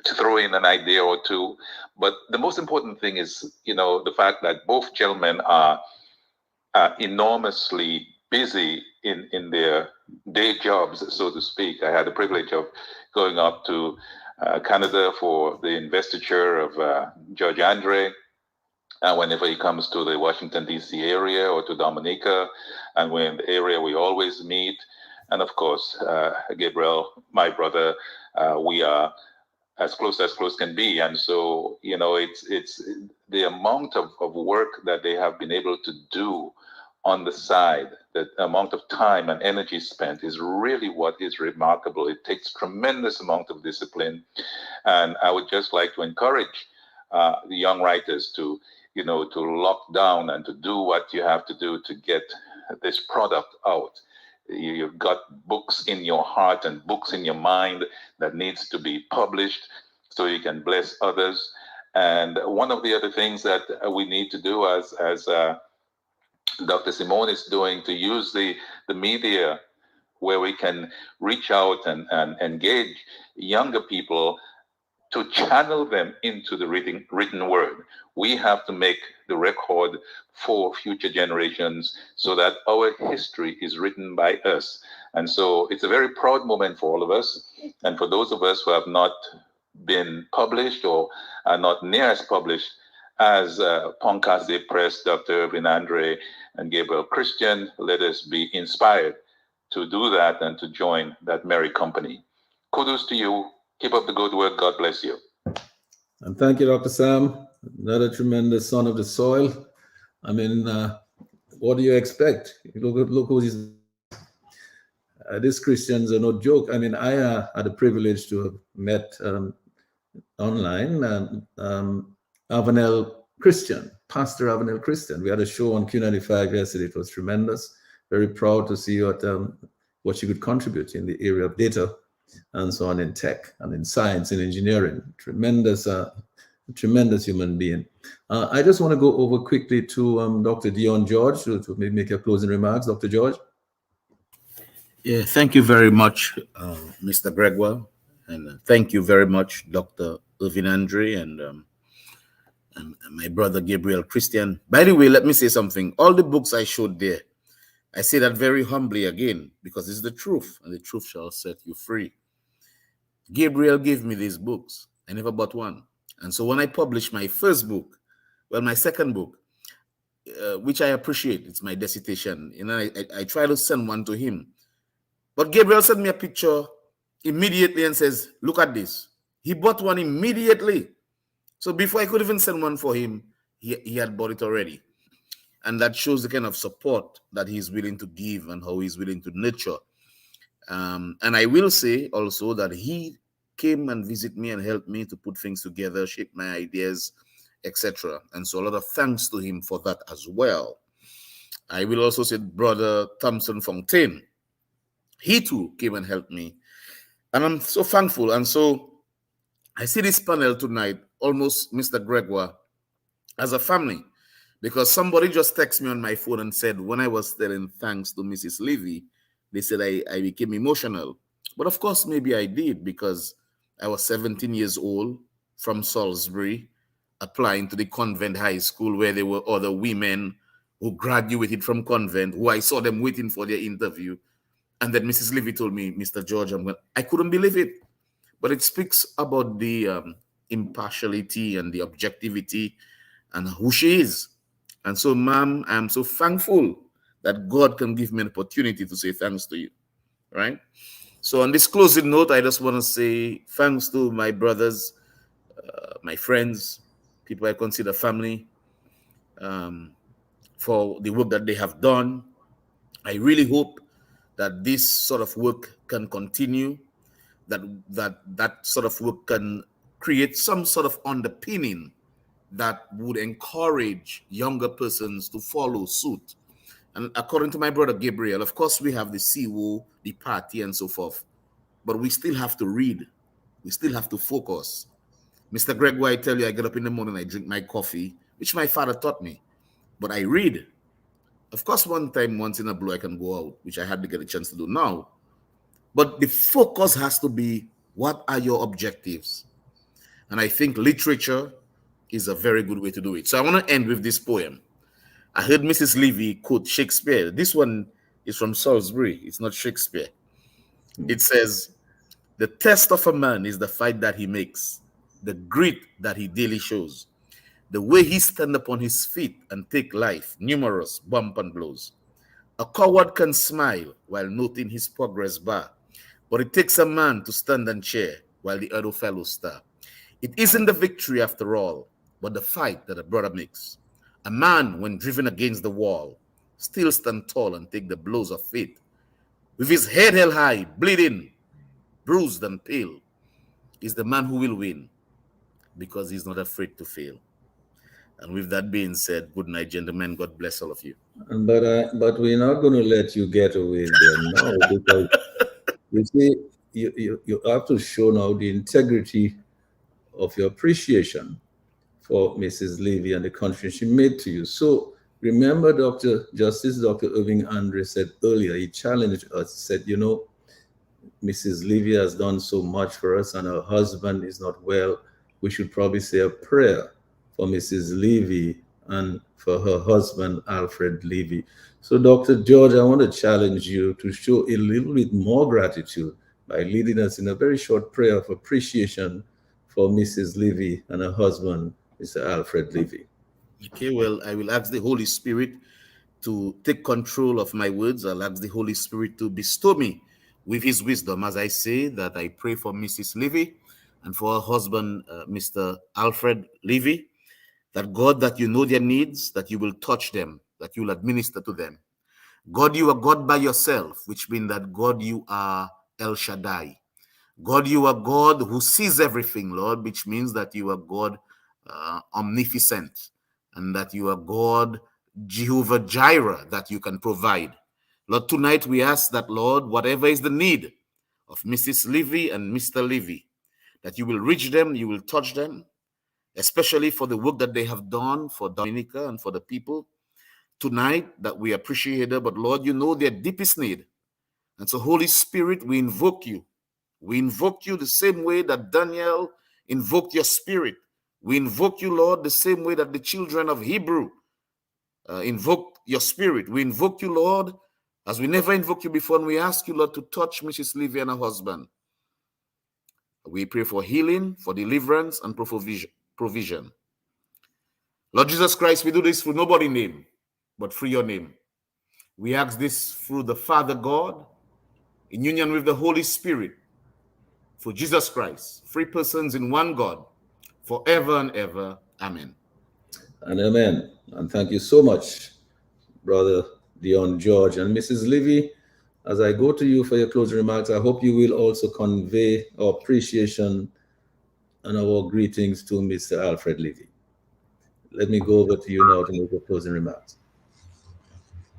to throw in an idea or two. But the most important thing is, the fact that both gentlemen are enormously busy in their day jobs, so to speak. I had the privilege of going up to Canada for the investiture of George Andre. Whenever he comes to the Washington, D.C. area or to Dominica, and we're in the area, we always meet. And of course, Gabriel, my brother, we are as close can be. And so, it's the amount of work that they have been able to do on the side, the amount of time and energy spent is really what is remarkable. It takes tremendous amount of discipline. And I would just like to encourage the young writers to lock down and to do what you have to do to get this product out. You've got books in your heart and books in your mind that needs to be published so you can bless others. And one of the other things that we need to do as Dr. Simone is doing, to use the media where we can reach out and engage younger people to channel them into the written word. We have to make the record for future generations so that our history is written by us. And so it's a very proud moment for all of us. And for those of us who have not been published or are not near as published as Casse Press, Dr. Irvin Andre, and Gabriel Christian, let us be inspired to do that and to join that merry company. Kudos to you. Keep up the good work. God bless you. And thank you, Dr. Sam. Another tremendous son of the soil. I mean, what do you expect? Look who is. These Christians are no joke. I mean, I had the privilege to have met online Avenel Christian, Pastor Avenel Christian. We had a show on Q95 yesterday. It was tremendous. Very proud to see what you could contribute in the area of data and so on, in tech and in science and engineering. Tremendous human being. I just want to go over quickly to Dr. Dion George to maybe make your closing remarks. Dr. George. Yeah, thank you very much, Mr. Gregoire, and thank you very much, Dr. Irvin Andre, and my brother Gabriel Christian. By the way, let me say something. All the books I showed there, I say that very humbly again, because it's the truth, and the truth shall set you free. Gabriel gave me these books. I never bought one. And so when I published my first book, well, my second book, which I appreciate, it's my dissertation, I try to send one to him. But Gabriel sent me a picture immediately and says, look at this. He bought one immediately. So before I could even send one for him, he had bought it already. And that shows the kind of support that he's willing to give and how he's willing to nurture. And I will say also that he came and visited me and helped me to put things together, shape my ideas, etc. And so a lot of thanks to him for that as well. I will also say Brother Thompson Fontaine. He too came and helped me. And I'm so thankful. And so I see this panel tonight, almost, Mr. Gregoire, as a family. Because somebody just texted me on my phone and said, when I was telling thanks to Mrs. Levy, they said I became emotional. But of course, maybe I did, because I was 17 years old from Salisbury, applying to the convent high school where there were other women who graduated from convent, who I saw them waiting for their interview. And then Mrs. Levy told me, Mr. George, I couldn't believe it. But it speaks about the impartiality and the objectivity and who she is. And so, ma'am, I'm so thankful that God can give me an opportunity to say thanks to you, right? So on this closing note, I just want to say thanks to my brothers, my friends, people I consider family, for the work that they have done. I really hope that this sort of work can continue, that sort of work can create some sort of underpinning that would encourage younger persons to follow suit. And according to my brother Gabriel, of course, we have the CO, the party, and so forth. But we still have to read. We still have to focus. Mr. Gregoire, I tell you, I get up in the morning, I drink my coffee, which my father taught me. But I read. Of course, once in a blue, I can go out, which I hardly get a chance to do now. But the focus has to be, what are your objectives? And I think literature is a very good way to do it. So I want to end with this poem. I heard Mrs. Levy quote Shakespeare. This one is from Salisbury. It's not Shakespeare. It says, "The test of a man is the fight that he makes, the grit that he daily shows, the way he stand upon his feet and take life, numerous bump and blows. A coward can smile while noting his progress bar, but it takes a man to stand and cheer while the other fellows star. It isn't the victory after all, but the fight that a brother makes. A man, when driven against the wall, still stand tall and take the blows of fate. With his head held high, bleeding, bruised and pale, is the man who will win because he's not afraid to fail." And with that being said, good night, gentlemen. God bless all of you. But we're not going to let you get away there now, because you see, you have to show now the integrity of your appreciation for Mrs. Levy and the contribution she made to you. So remember, Dr. Irving Andre said earlier, he challenged us, said, Mrs. Levy has done so much for us and her husband is not well. We should probably say a prayer for Mrs. Levy and for her husband, Alfred Levy. So, Dr. George, I want to challenge you to show a little bit more gratitude by leading us in a very short prayer of appreciation for Mrs. Levy and her husband, Mr. Alfred Levy. Okay, well, I will ask the Holy Spirit to take control of my words. I'll ask the Holy Spirit to bestow me with his wisdom as I say that I pray for Mrs. Levy and for her husband, Mr. Alfred Levy, that God, that you know their needs, that you will touch them, that you will administer to them. God, you are God by yourself, which means that God, you are El Shaddai. God, you are God who sees everything, Lord, which means that you are God omnipotent, and that you are God Jehovah Jireh, that you can provide. Lord, tonight we ask that, Lord, whatever is the need of Mrs. Levy and Mr. Levy, that you will reach them, you will touch them, especially for the work that they have done for Dominica and for the people tonight, that we appreciate it. But Lord, you know their deepest need. And so, Holy Spirit, we invoke you. We invoke you the same way that Daniel invoked your spirit. We invoke you, Lord, the same way that the children of Hebrew invoked your spirit. We invoke you, Lord, as we never invoked you before, and we ask you, Lord, to touch Mrs. Levy and her husband. We pray for healing, for deliverance, and provision. Lord Jesus Christ, we do this through nobody's name, but through your name. We ask this through the Father God, in union with the Holy Spirit, for Jesus Christ, three persons in one God, forever and ever. Amen. And amen. And thank you so much, Brother Dion George. And Mrs. Levy, as I go to you for your closing remarks, I hope you will also convey our appreciation and our greetings to Mr. Alfred Levy. Let me go over to you now to make your closing remarks.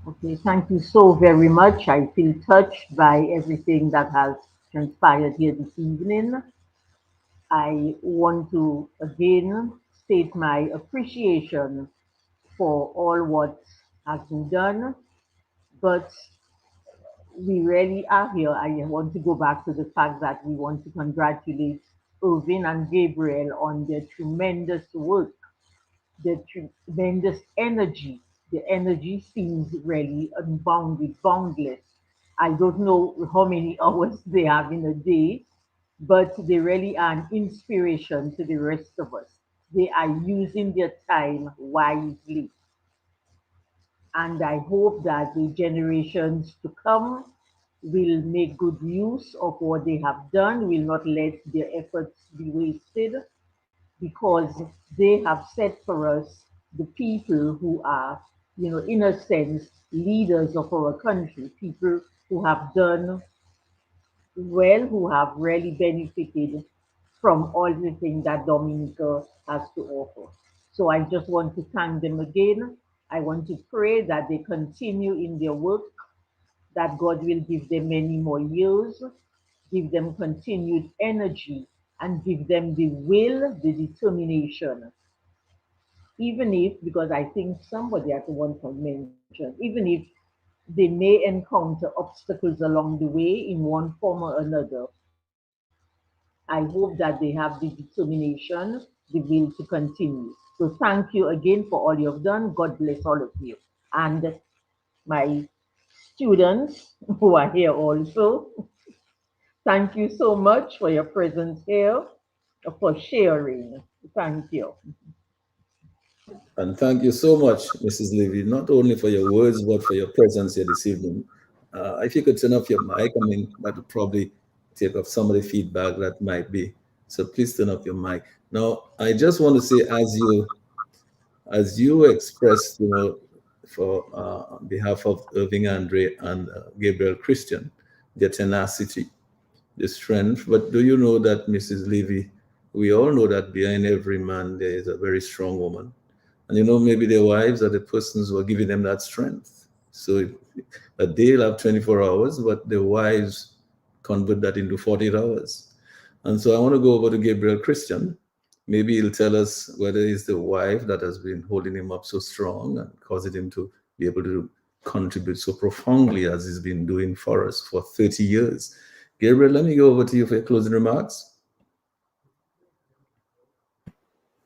Okay, thank you so very much. I feel touched by everything that has transpired here this evening. I want to again state my appreciation for all what has been done, but we really are here. I want to go back to the fact that we want to congratulate Irvin and Gabriel on their tremendous work, their tremendous energy. The energy seems really unbounded, boundless. I don't know how many hours they have in a day, but they really are an inspiration to the rest of us. They are using their time wisely. And I hope that the generations to come will make good use of what they have done, will not let their efforts be wasted, because they have set for us the people who are, in a sense, leaders of our country, people who have done well, who have really benefited from everything that Dominica has to offer. So I just want to thank them again. I want to pray that they continue in their work, that God will give them many more years, give them continued energy, and give them the will, the determination. Even if, because I think somebody at one point mentioned, even if they may encounter obstacles along the way in one form or another, I hope that they have the determination, the will to continue. So thank you again for all you've done. God bless all of you. And my students who are here also, thank you so much for your presence here, for sharing. Thank you. And thank you so much, Mrs. Levy, not only for your words, but for your presence here this evening. If you could turn off your mic, I mean, that would probably take off some of the feedback that might be. So please turn off your mic. Now, I just want to say, as you expressed, for on behalf of Irving Andre and Gabriel Christian, their tenacity, the strength. But do you know that, Mrs. Levy, we all know that behind every man there is a very strong woman. And maybe their wives are the persons who are giving them that strength. So a day will have 24 hours, but the wives convert that into 48 hours. And so I want to go over to Gabriel Christian. Maybe he'll tell us whether it's the wife that has been holding him up so strong and causing him to be able to contribute so profoundly as he's been doing for us for 30 years. Gabriel, let me go over to you for your closing remarks.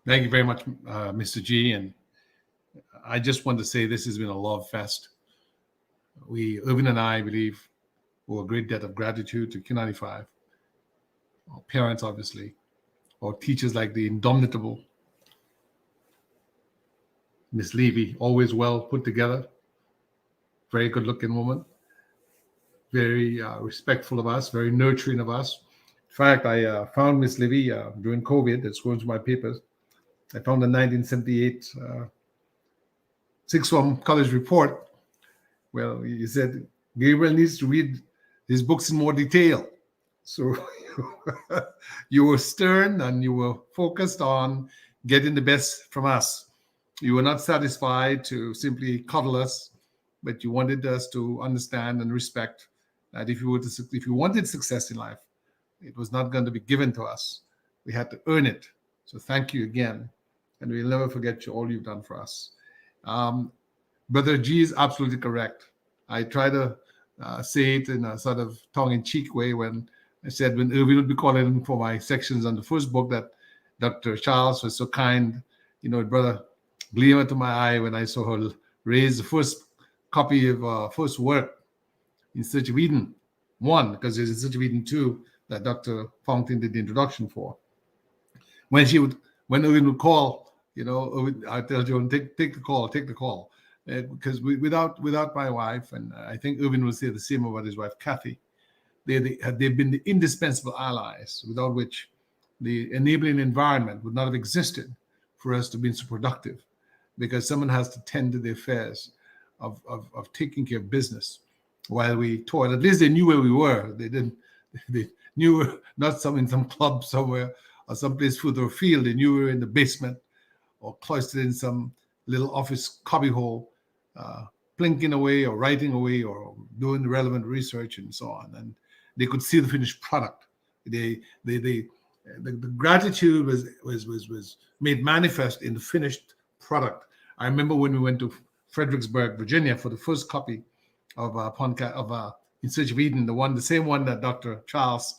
Thank you very much, Mr. G. And I just want to say this has been a love fest. Irvin and I believe, owe a great debt of gratitude to Q95, our parents, obviously, our teachers like the indomitable Miss Levy, always well put together, very good-looking woman, very respectful of us, very nurturing of us. In fact, I found Miss Levy during COVID. It's going through my papers. I found a 1978 sixth form college report. Well, he said Gabriel needs to read his books in more detail. So you were stern and you were focused on getting the best from us. You were not satisfied to simply coddle us, but you wanted us to understand and respect that if you wanted success in life, it was not going to be given to us. We had to earn it. So thank you again. And we'll never forget all you've done for us. Brother G is absolutely correct. I try to say it in a sort of tongue-in-cheek way when I said when Irvin would be calling him for my sections on the first book that Dr. Charles was so kind, brother, gleam into my eye when I saw her raise the first copy of first work, In Search of Eden 1, because there's In Search of Eden 2 that Dr. Fountain did the introduction for. When Irvin would call, I tell Joan, take the call. Because without my wife, and I think Irvin will say the same about his wife, Kathy, they've been the indispensable allies without which the enabling environment would not have existed for us to be so productive, because someone has to tend to the affairs of taking care of business while we toiled. At least they knew where we were. They knew we were not in some club somewhere or someplace further afield. They knew we were in the basement or cloistered in some little office cubbyhole, plinking away or writing away or doing relevant research and so on. And they could see the finished product. The gratitude was made manifest in the finished product. I remember when we went to Fredericksburg, Virginia, for the first copy of In Search of Eden, the same one that Dr. Charles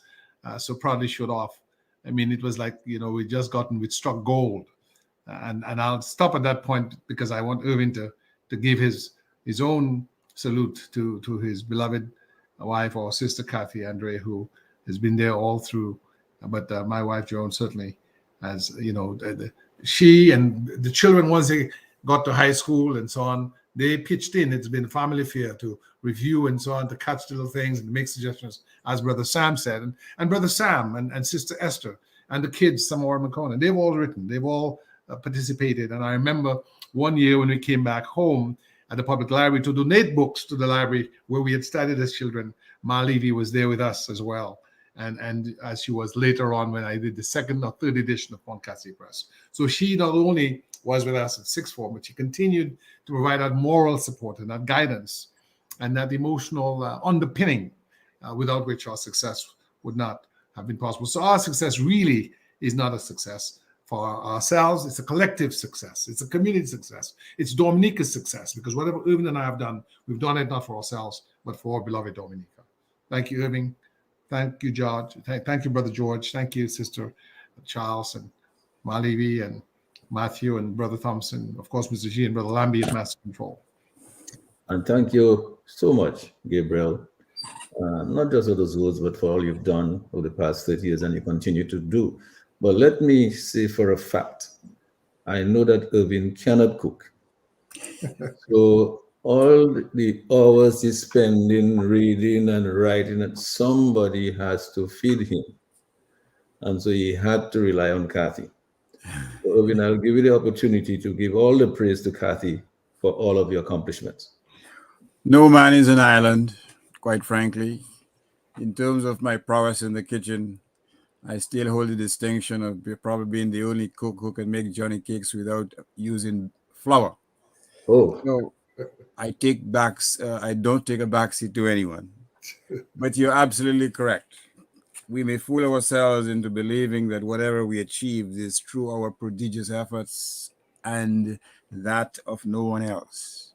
so proudly showed off. I mean, it was like we'd struck gold. And I'll stop at that point because I want Irvin to give his own salute to his beloved wife or sister Kathy Andre, who has been there all through. But my wife Joan certainly has, she and the children, once they got to high school and so on, they pitched in. It's been a family affair to review and so on, to catch little things and make suggestions, as Brother Sam said, and Brother Sam and Sister Esther and the kids, Samora McCona, they've all written, they've all participated. And I remember one year when we came back home at the public library to donate books to the library where we had studied as children, Ma Levy was there with us as well. And as she was later on when I did the second or third edition of Casse Press. So she not only was with us at sixth form, but she continued to provide that moral support and that guidance and that emotional underpinning without which our success would not have been possible. So our success really is not a success for ourselves. It's a collective success. It's a community success. It's Dominica's success, because whatever Irving and I have done, we've done it not for ourselves, but for our beloved Dominica. Thank you, Irving. Thank you, George. Thank you, Brother George. Thank you, Sister Charles and Malivi and Matthew and Brother Thompson. Of course, Mr. G and Brother Lambie at Master Control. And thank you so much, Gabriel, not just for those words, but for all you've done over the past 30 years and you continue to do. But let me say for a fact, I know that Irvin cannot cook. So all the hours he's spending reading and writing, and somebody has to feed him. And so he had to rely on Kathy. So Irvin, I'll give you the opportunity to give all the praise to Kathy for all of your accomplishments. No man is an island, quite frankly. In terms of my prowess in the kitchen, I still hold the distinction of probably being the only cook who can make Johnny cakes without using flour. Oh. So I don't take a backseat to anyone. But you're absolutely correct. We may fool ourselves into believing that whatever we achieve is through our prodigious efforts and that of no one else.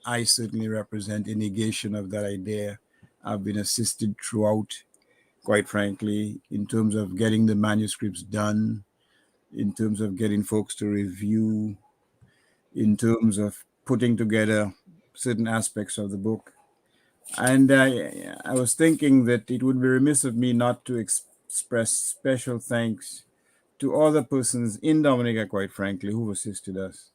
I certainly represent a negation of that idea. I've been assisted throughout, quite frankly, in terms of getting the manuscripts done, in terms of getting folks to review, in terms of putting together certain aspects of the book. And I was thinking that it would be remiss of me not to express special thanks to other persons in Dominica, quite frankly, who assisted us.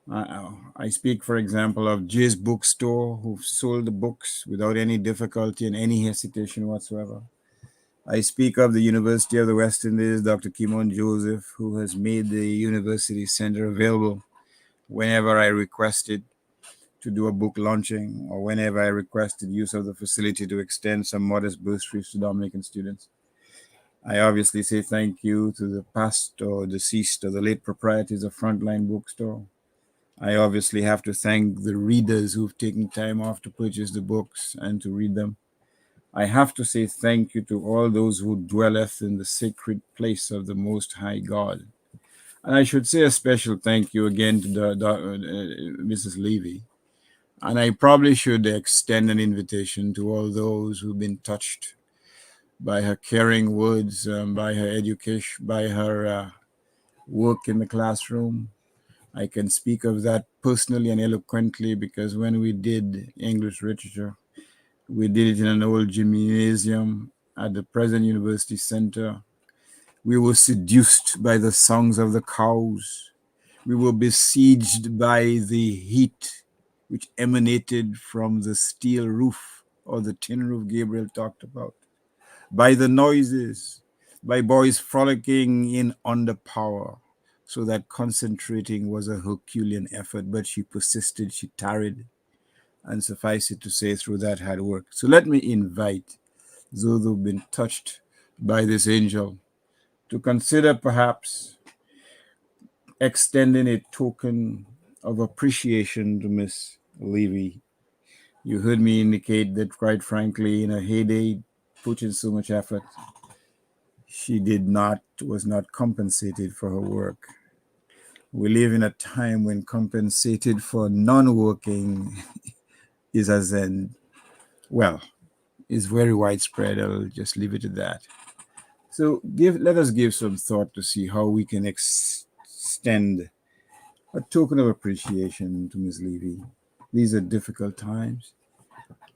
I speak, for example, of Jay's Bookstore, who sold the books without any difficulty and any hesitation whatsoever. I speak of the University of the West Indies, Dr. Kimon Joseph, who has made the University Center available whenever I requested to do a book launching or whenever I requested use of the facility to extend some modest bursaries to Dominican students. I obviously say thank you to the past or deceased or the late proprietors of Frontline Bookstore. I obviously have to thank the readers who've taken time off to purchase the books and to read them. I have to say thank you to all those who dwelleth in the sacred place of the Most High God. And I should say a special thank you again to Mrs. Levy. And I probably should extend an invitation to all those who've been touched by her caring words, by her education, by her work in the classroom. I can speak of that personally and eloquently because when we did English literature, we did it in an old gymnasium at the present University Center. We were seduced by the songs of the cows. We were besieged by the heat which emanated from the steel roof or the tin roof Gabriel talked about, by the noises, by boys frolicking in underpower, so that concentrating was a Herculean effort, but she persisted, she tarried, and suffice it to say, through that hard work. So let me invite those who've been touched by this angel to consider perhaps extending a token of appreciation to Miss Levy. You heard me indicate that, quite frankly, in her heyday, put in so much effort, she was not compensated for her work. We live in a time when compensated for non-working is is very widespread. I'll just leave it at that. So let us give some thought to see how we can extend a token of appreciation to Ms. Levy. These are difficult times.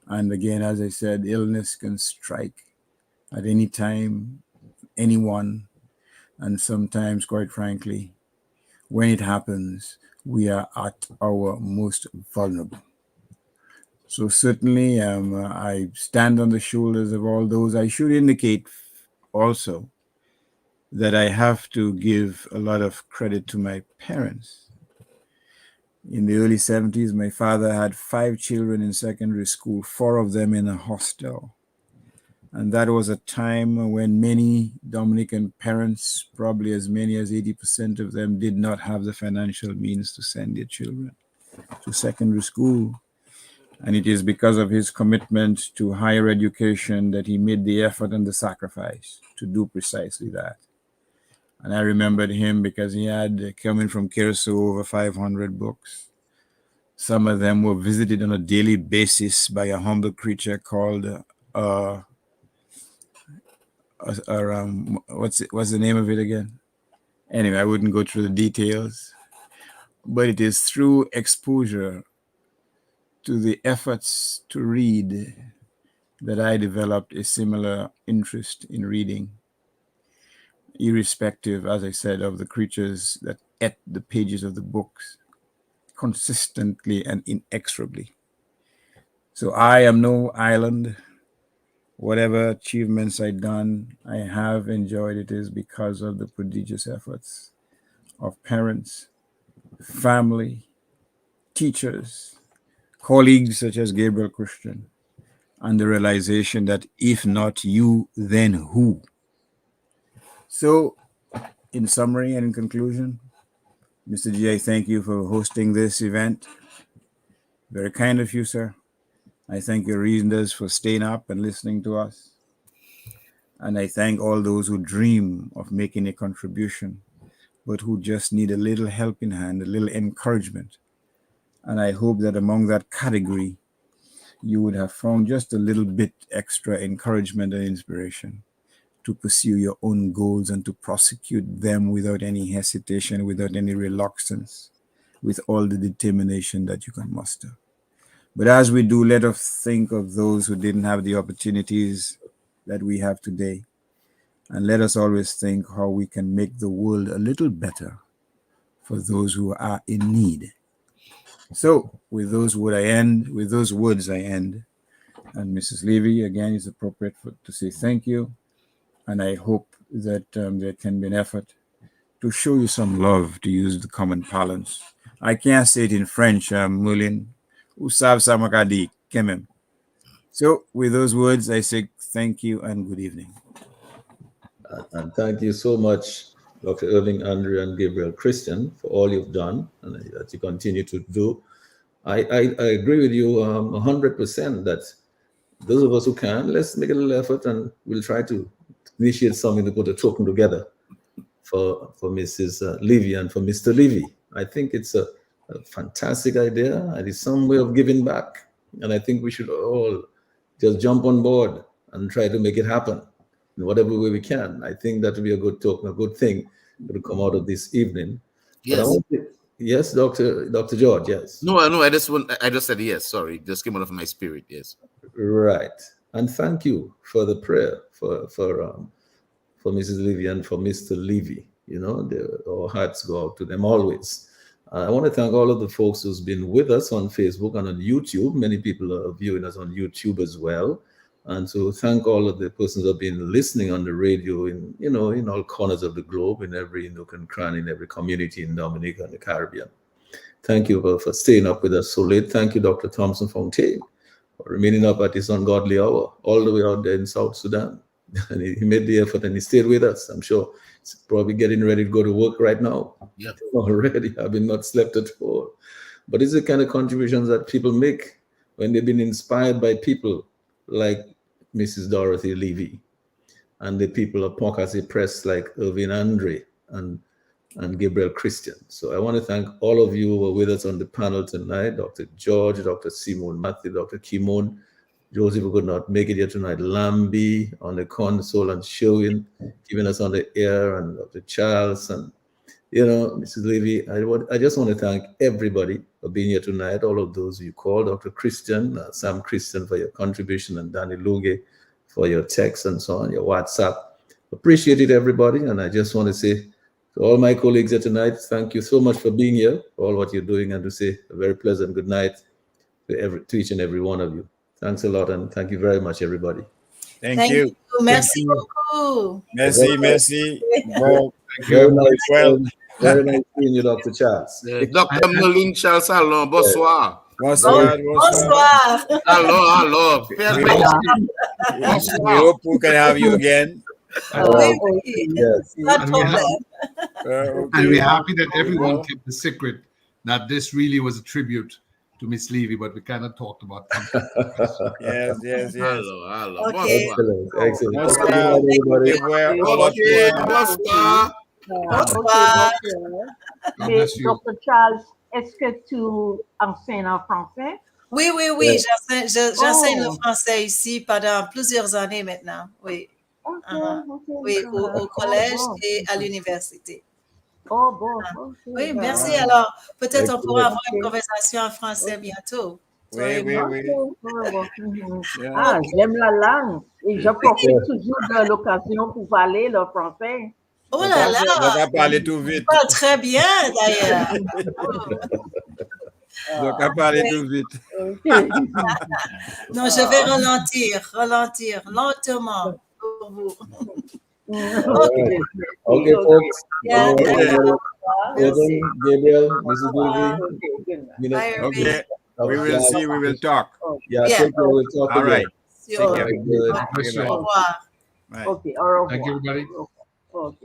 And again, as I said, illness can strike at any time, anyone. And sometimes, quite frankly, when it happens, we are at our most vulnerable. So certainly, I stand on the shoulders of all those. I should indicate also that I have to give a lot of credit to my parents. In the early 70s, my father had 5 children in secondary school, 4 of them in a hostel. And that was a time when many Dominican parents, probably as many as 80% of them, did not have the financial means to send their children to secondary school. And it is because of his commitment to higher education that he made the effort and the sacrifice to do precisely that. And I remembered him because he had, coming from Curacao, over 500 books. Some of them were visited on a daily basis by a humble creature called what's the name of it again? Anyway, I wouldn't go through the details, but it is through exposure to the efforts to read that I developed a similar interest in reading, irrespective, as I said, of the creatures that ate the pages of the books consistently and inexorably. So I am no island. Whatever achievements I've done, I have enjoyed it is because of the prodigious efforts of parents, family, teachers, colleagues such as Gabriel Christian, and the realization that if not you, then who? So, in summary and in conclusion, Mr. G, I thank you for hosting this event. Very kind of you, sir. I thank your reasoners for staying up and listening to us. And I thank all those who dream of making a contribution, but who just need a little helping hand, a little encouragement. And I hope that among that category, you would have found just a little bit extra encouragement and inspiration to pursue your own goals and to prosecute them without any hesitation, without any reluctance, with all the determination that you can muster. But as we do, let us think of those who didn't have the opportunities that we have today. And let us always think how we can make the world a little better for those who are in need. So with those words I end. And Mrs. Levy, again, it's appropriate to say thank you. And I hope that there can be an effort to show you some love, to use the common parlance. I can't say it in French, Moulin. Samakadi, Kemem. So with those words, I say thank you and good evening. And thank you so much, Dr. Irving, Andrew, and Gabriel Christian, for all you've done and that you continue to do. I agree with you 100% that those of us who can, let's make a little effort and we'll try to initiate something to put a token together for Mrs. Levy and for Mr. Levy. I think it's a fantastic idea and it's some way of giving back. And I think we should all just jump on board and try to make it happen in whatever way we can. I think that will be a good token, a good thing to come out of this evening. Yes. Yes, Dr. George, yes. No, I just said yes, sorry. It just came out of my spirit, yes. Right. And thank you for the prayer for Mrs. Levy and for Mr. Levy. You know, our hearts go out to them always. I want to thank all of the folks who's been with us on Facebook and on YouTube. Many people are viewing us on YouTube as well. And so thank all of the persons who have been listening on the radio in all corners of the globe, in every nook and cranny, in every community in Dominica and the Caribbean. Thank you for staying up with us so late. Thank you, Dr. Thompson Fontaine, for remaining up at this ungodly hour, all the way out there in South Sudan. And he made the effort and he stayed with us. I'm sure he's probably getting ready to go to work right now. Yep. Already, having not slept at all. But it's the kind of contributions that people make when they've been inspired by people like Mrs. Dorothy Levy and the people of Casse Press like Irvin Andre and Gabriel Christian. So I want to thank all of you who were with us on the panel tonight, Dr. George, Dr. Simon Matthew, Dr. Kimon, Joseph who could not make it here tonight, Lambi on the console and Sherwin giving us on the air, and Dr. Charles and Mrs. Levy. I just want to thank everybody for being here tonight, all of those you called, Dr. Christian, Sam Christian for your contribution, and Danny Luge for your text and so on, your WhatsApp. Appreciate it, everybody. And I just want to say to all my colleagues here tonight, thank you so much for being here, for all what you're doing, and to say a very pleasant good night to each and every one of you. Thanks a lot, and thank you very much, everybody. Thank you. Merci beaucoup. Merci. Bon, very nice. Very nice seeing you, Dr. Charles. Dr. Moulin Charles Allon, bonsoir. Bonsoir. Hello. We hope we can have you again. Yes. And we're happy that everyone kept the secret that this really was a tribute to Miss Levy, but we kind of talked about Yes. Hello. Okay. Excellent. Dr. Charles, est-ce que tu enseignes en français? Oui. J'enseigne le français ici pendant plusieurs années maintenant. Oui. Oui, au collège et à l'université. Oh bon, ok. Oui, Ben, merci. Alors, peut-être on pourra avoir une ok. conversation en français bientôt. Toi Oui, et oui, moi. oui. Yeah. Ah, j'aime la langue et je Ok. profite toujours de l'occasion pour parler le français. Oh Donc, là là, à parler tout tu vite. parles très bien d'ailleurs. Donc, à parler tout vite. Ok. Non, je vais ralentir lentement pour vous. Ok, Okay, folks. Yeah, Good thank night. you. Gordon, Merci. Gabriel, Mrs. Bye. Groovy, good night. Minister Bye, Okay. Irving. of We will Class. see. We will talk. Yeah, Yeah. take care. We'll talk All right. again. See Take you. care. All right, good. Okay. Bless you Au all. revoir. Right. Ok, au revoir. Thank you, everybody. Ok.